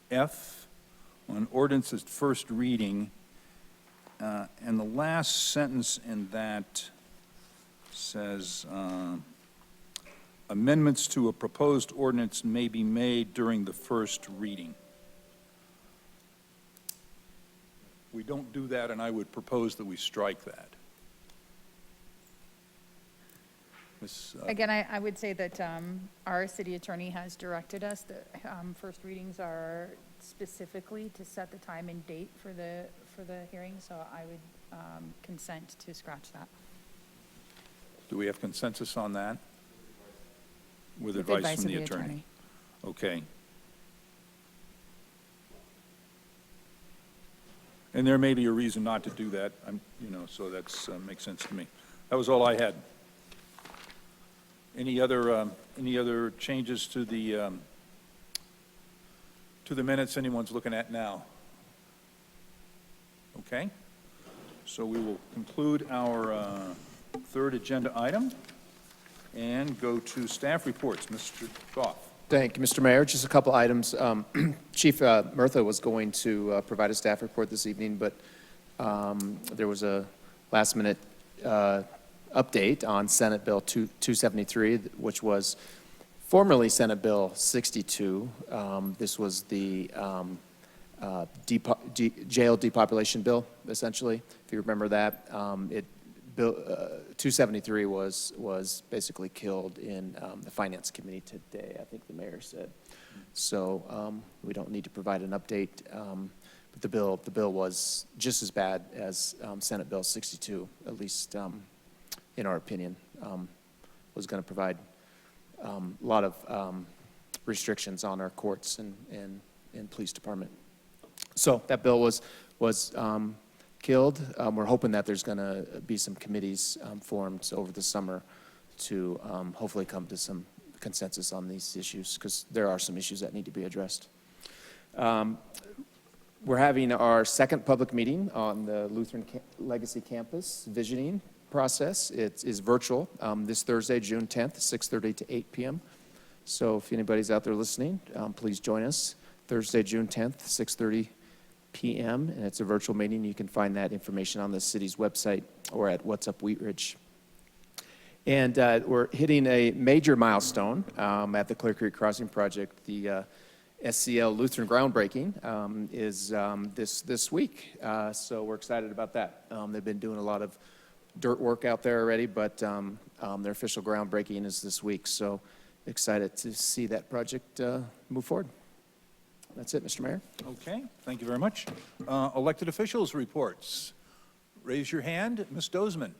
F, on ordinance's first reading, and the last sentence in that says, amendments to a proposed ordinance may be made during the first reading. We don't do that, and I would propose that we strike that. Ms.
Again, I would say that our city attorney has directed us that first readings are specifically to set the time and date for the hearing, so I would consent to scratch that.
Do we have consensus on that? With
With
advice from
of
the attorney? Okay. And there may be a reason not to do that, so that's, makes sense to me. That was all I had. Any other changes to the minutes anyone's looking at now? Okay. So we will conclude our third agenda item and go to staff reports. Mr. Goff.
Thank you, Mr. Mayor. Just a couple items. Chief Murtha was going to provide a staff report this evening, but there was a last-minute update on Senate Bill 273, which was formerly Senate Bill 62. This was the jail depopulation bill, essentially, if you remember that. Bill 273 was basically killed in the Finance Committee today, I think the mayor said. So we don't need to provide an update. But the bill was just as bad as Senate Bill 62, at least in our opinion. Was going to provide a lot of restrictions on our courts and police department. So that bill was killed. We're hoping that there's going to be some committees formed over the summer to hopefully come to some consensus on these issues, because there are some issues that need to be addressed. We're having our second public meeting on the Lutheran Legacy Campus visioning process. It is virtual this Thursday, June 10th, 6:30 to 8 p.m. So if anybody's out there listening, please join us Thursday, June 10th, 6:30 p.m. and it's a virtual meeting. You can find that information on the city's website or at What's Up Wheat Ridge. And we're hitting a major milestone at the Clear Creek Crossing Project. The SCL Lutheran groundbreaking is this week, so we're excited about that. They've been doing a lot of dirt work out there already, but their official groundbreaking is this week, so excited to see that project move forward. That's it, Mr. Mayor.
Okay, thank you very much. Elected officials reports. Raise your hand. Ms. Dozeman.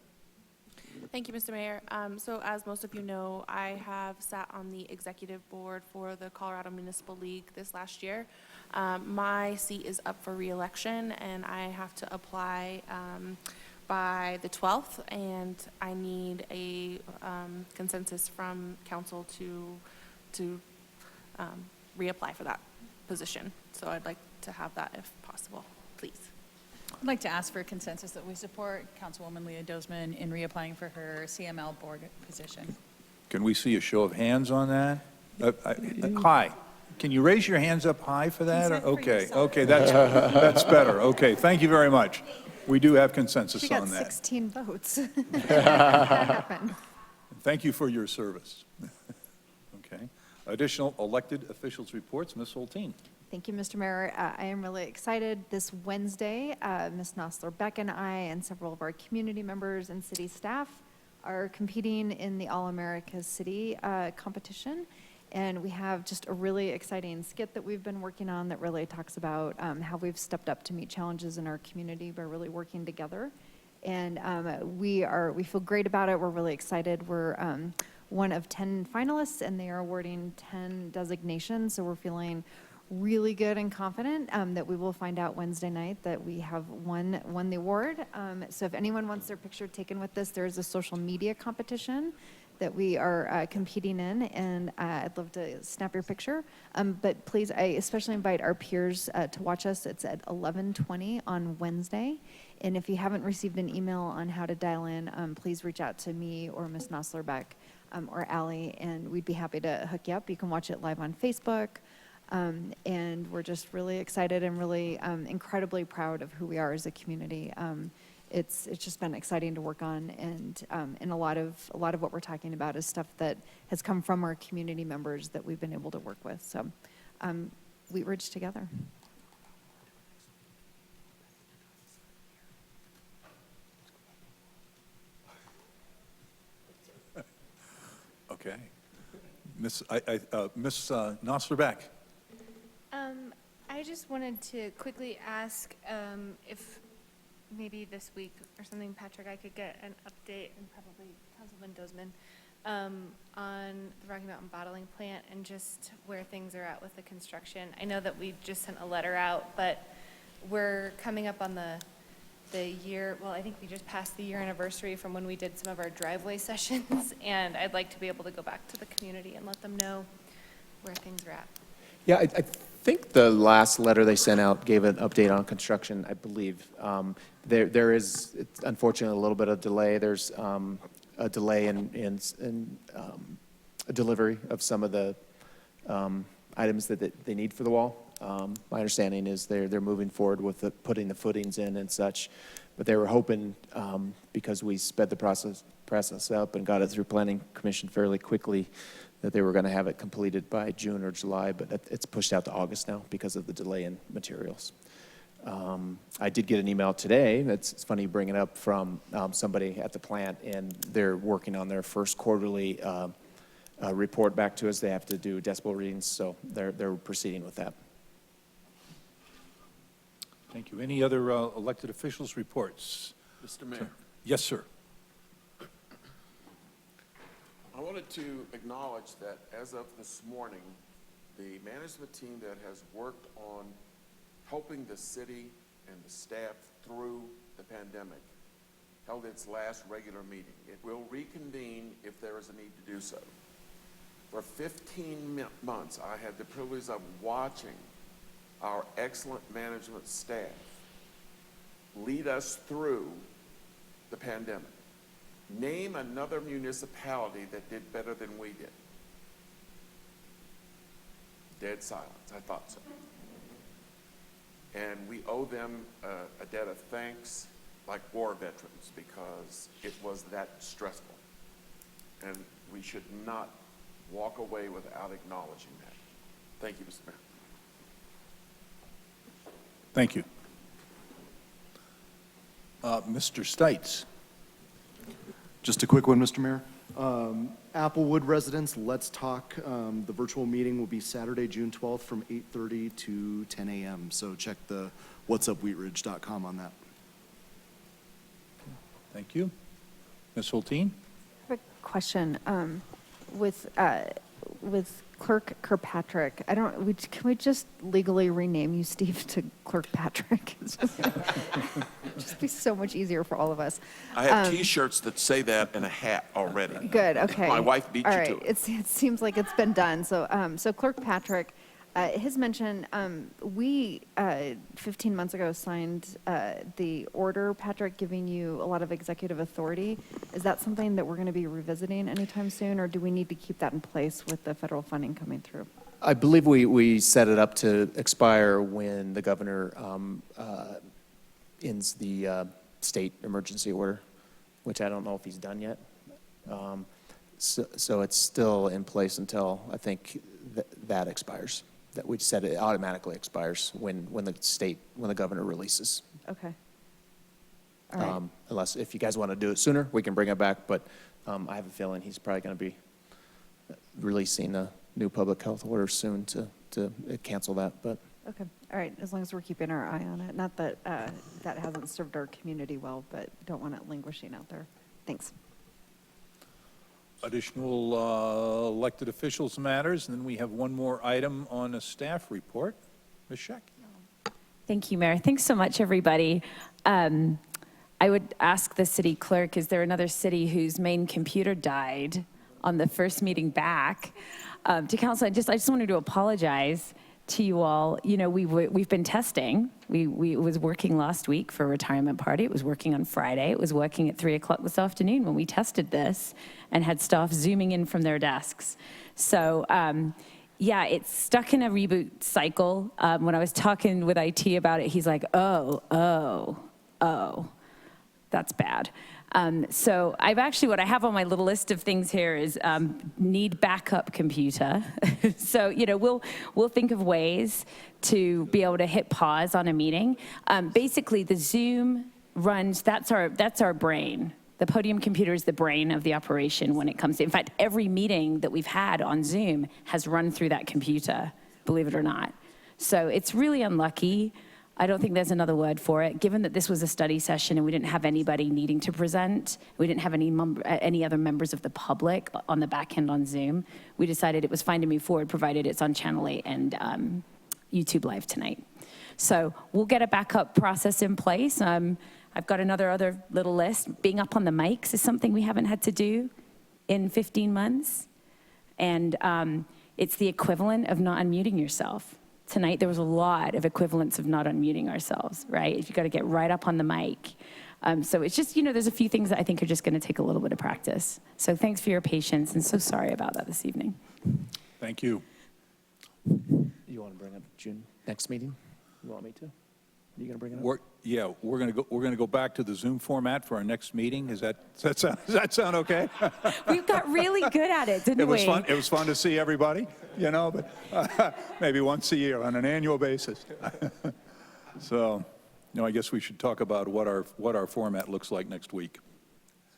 Thank you, Mr. Mayor. So as most of you know, I have sat on the executive board for the Colorado Municipal League this last year. My seat is up for re-election, and I have to apply by the 12th, and I need a consensus from council to reapply for that position. So I'd like to have that if possible, please.
I'd like to ask for a consensus that we support Councilwoman Leah Dozeman in reapplying for her CML board position.
Can we see a show of hands on that? High. Can you raise your hands up high for that? Okay, okay, that's better. Okay, thank you very much. We do have consensus
She got
on that.
16 votes. That happened.
Thank you for your service. Okay. Additional elected officials reports, Ms. Holteen.
Thank you, Mr. Mayor. I am really excited. This Wednesday, Ms. Nosler-Beck and I and several of our community members and city staff are competing in the All-America City competition. And we have just a really exciting skit that we've been working on that really talks about how we've stepped up to meet challenges in our community by really working together. And we feel great about it. We're really excited. We're one of 10 finalists, and they are awarding 10 designations. So we're feeling really good and confident that we will find out Wednesday night that we have won the award. So if anyone wants their picture taken with this, there is a social media competition that we are competing in, and I'd love to snap your picture. But please, I especially invite our peers to watch us. It's at 11:20 on Wednesday. And if you haven't received an email on how to dial in, please reach out to me or Ms. Nosler-Beck or Allie, and we'd be happy to hook you up. You can watch it live on Facebook. And we're just really excited and really incredibly proud of who we are as a community. It's just been exciting to work on, and a lot of what we're talking about is stuff that has come from our community members that we've been able to work with. So, Wheat Ridge together.
Okay. Miss Nosler-Beck.
I just wanted to quickly ask if maybe this week or something, Patrick, I could get an update, and probably Councilman Dozman, on the Rocky Mountain bottling plant and just where things are at with the construction. I know that we just sent a letter out, but we're coming up on the year, well, I think we just passed the year anniversary from when we did some of our driveway sessions, and I'd like to be able to go back to the community and let them know where things are at.
Yeah, I think the last letter they sent out gave an update on construction, I believe. There is, unfortunately, a little bit of delay. There's a delay in a delivery of some of the items that they need for the wall. My understanding is they're moving forward with putting the footings in and such, but they were hoping, because we sped the process up and got it through Planning Commission fairly quickly, that they were going to have it completed by June or July, but it's pushed out to August now because of the delay in materials. I did get an email today, it's funny you bring it up, from somebody at the plant, and they're working on their first quarterly report back to us. They have to do decibel readings, so they're proceeding with that.
Thank you. Any other elected officials' reports?
Mr. Mayor.
Yes, sir.
I wanted to acknowledge that as of this morning, the management team that has worked on helping the city and the staff through the pandemic held its last regular meeting. It will reconvene if there is a need to do so. For 15 months, I had the privilege of watching our excellent management staff lead us through the pandemic. Name another municipality that did better than we did. Dead silence. I thought so. And we owe them a debt of thanks like war veterans, because it was that stressful. And we should not walk away without acknowledging that. Thank you, Mr. Mayor.
Thank you. Mr. Stites.
Just a quick one, Mr. Mayor. Applewood residents, let's talk. The virtual meeting will be Saturday, June 12th from 8:30 to 10 a.m. So check the whatsupwheatridge.com on that.
Thank you. Ms. Hulteen?
I have a question. With Clerk Kirkpatrick, can we just legally rename you, Steve, to Clerk Patrick? It's just be so much easier for all of us.
I have T-shirts that say that and a hat already.
Good, okay.
My wife beat
all
you
right.
to it.
It seems like it's been done. So Clerk Patrick, his mention, we 15 months ago signed the order, Patrick, giving you a lot of executive authority. Is that something that we're going to be revisiting anytime soon, or do we need to keep that in place with the federal funding coming through?
I believe we set it up to expire when the governor ends the state emergency order, which I don't know if he's done yet. So it's still in place until I think that expires. That we said it automatically expires when the governor releases.
Okay. All right.
Unless if you guys want to do it sooner, we can bring it back. But I have a feeling he's probably going to be releasing a new public health order soon to cancel that. But
Okay. All right. As long as we're keeping our eye on it. Not that that hasn't served our community well, but don't want it languishing out there. Thanks.
Additional elected officials matters, and then we have one more item on a staff report. Ms. Scheck.
Thank you, Mayor. Thanks so much, everybody. I would ask the city clerk, is there another city whose main computer died on the first meeting back? To council, I just wanted to apologize to you all. You know, we've been testing. It was working last week for a retirement party. It was working on Friday. It was working at 3 o'clock this afternoon when we tested this and had staff zooming in from their desks. So yeah, it's stuck in a reboot cycle. When I was talking with IT about it, he's like, oh, that's bad. So what I have on my little list of things here is need backup computer. So, you know, we'll think of ways to be able to hit pause on a meeting. Basically, the Zoom runs, that's our brain. The podium computer is the brain of the operation when it comes to, in fact, every meeting that we've had on Zoom has run through that computer, believe it or not. So it's really unlucky. I don't think there's another word for it. Given that this was a study session and we didn't have anybody needing to present, we didn't have any other members of the public on the back end on Zoom, we decided it was fine to move forward, provided it's on Channel 8 and YouTube Live tonight. So we'll get a backup process in place. I've got another little list. Being up on the mics is something we haven't had to do in 15 months. And it's the equivalent of not unmuting yourself. Tonight, there was a lot of equivalents of not unmuting ourselves, right? You've got to get right up on the mic. So it's just, there's a few things that I think are just going to take a little bit of practice. So thanks for your patience, and so sorry about that this evening.
Thank you.
You want to bring up June next meeting? You want me to? Are you going to bring it up?
We're going to go back to the Zoom format for our next meeting. Does that sound okay?
We got really good at it, didn't we?
It was fun to see everybody, but maybe once a year on an annual basis. So, I guess we should talk about what our format looks like next week.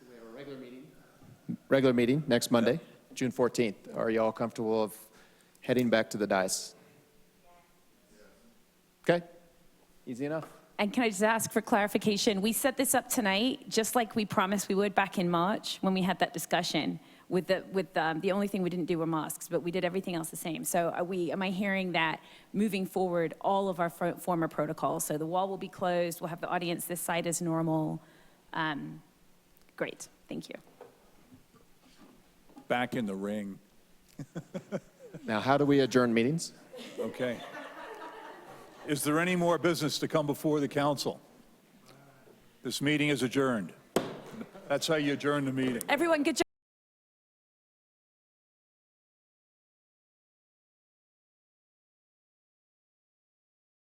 So we have a regular meeting next Monday, June 14th. Are you all comfortable of heading back to the dais? Okay, easy enough.
And can I just ask for clarification? We set this up tonight, just like we promised we would back in March when we had that discussion. The only thing we didn't do were masks, but we did everything else the same. So am I hearing that moving forward, all of our former protocols, so the wall will be closed, we'll have the audience this side as normal. Great, thank you.
Back in the ring.
Now, how do we adjourn meetings?
Okay. Is there any more business to come before the council? This meeting is adjourned. That's how you adjourn the meeting.
Everyone, good job.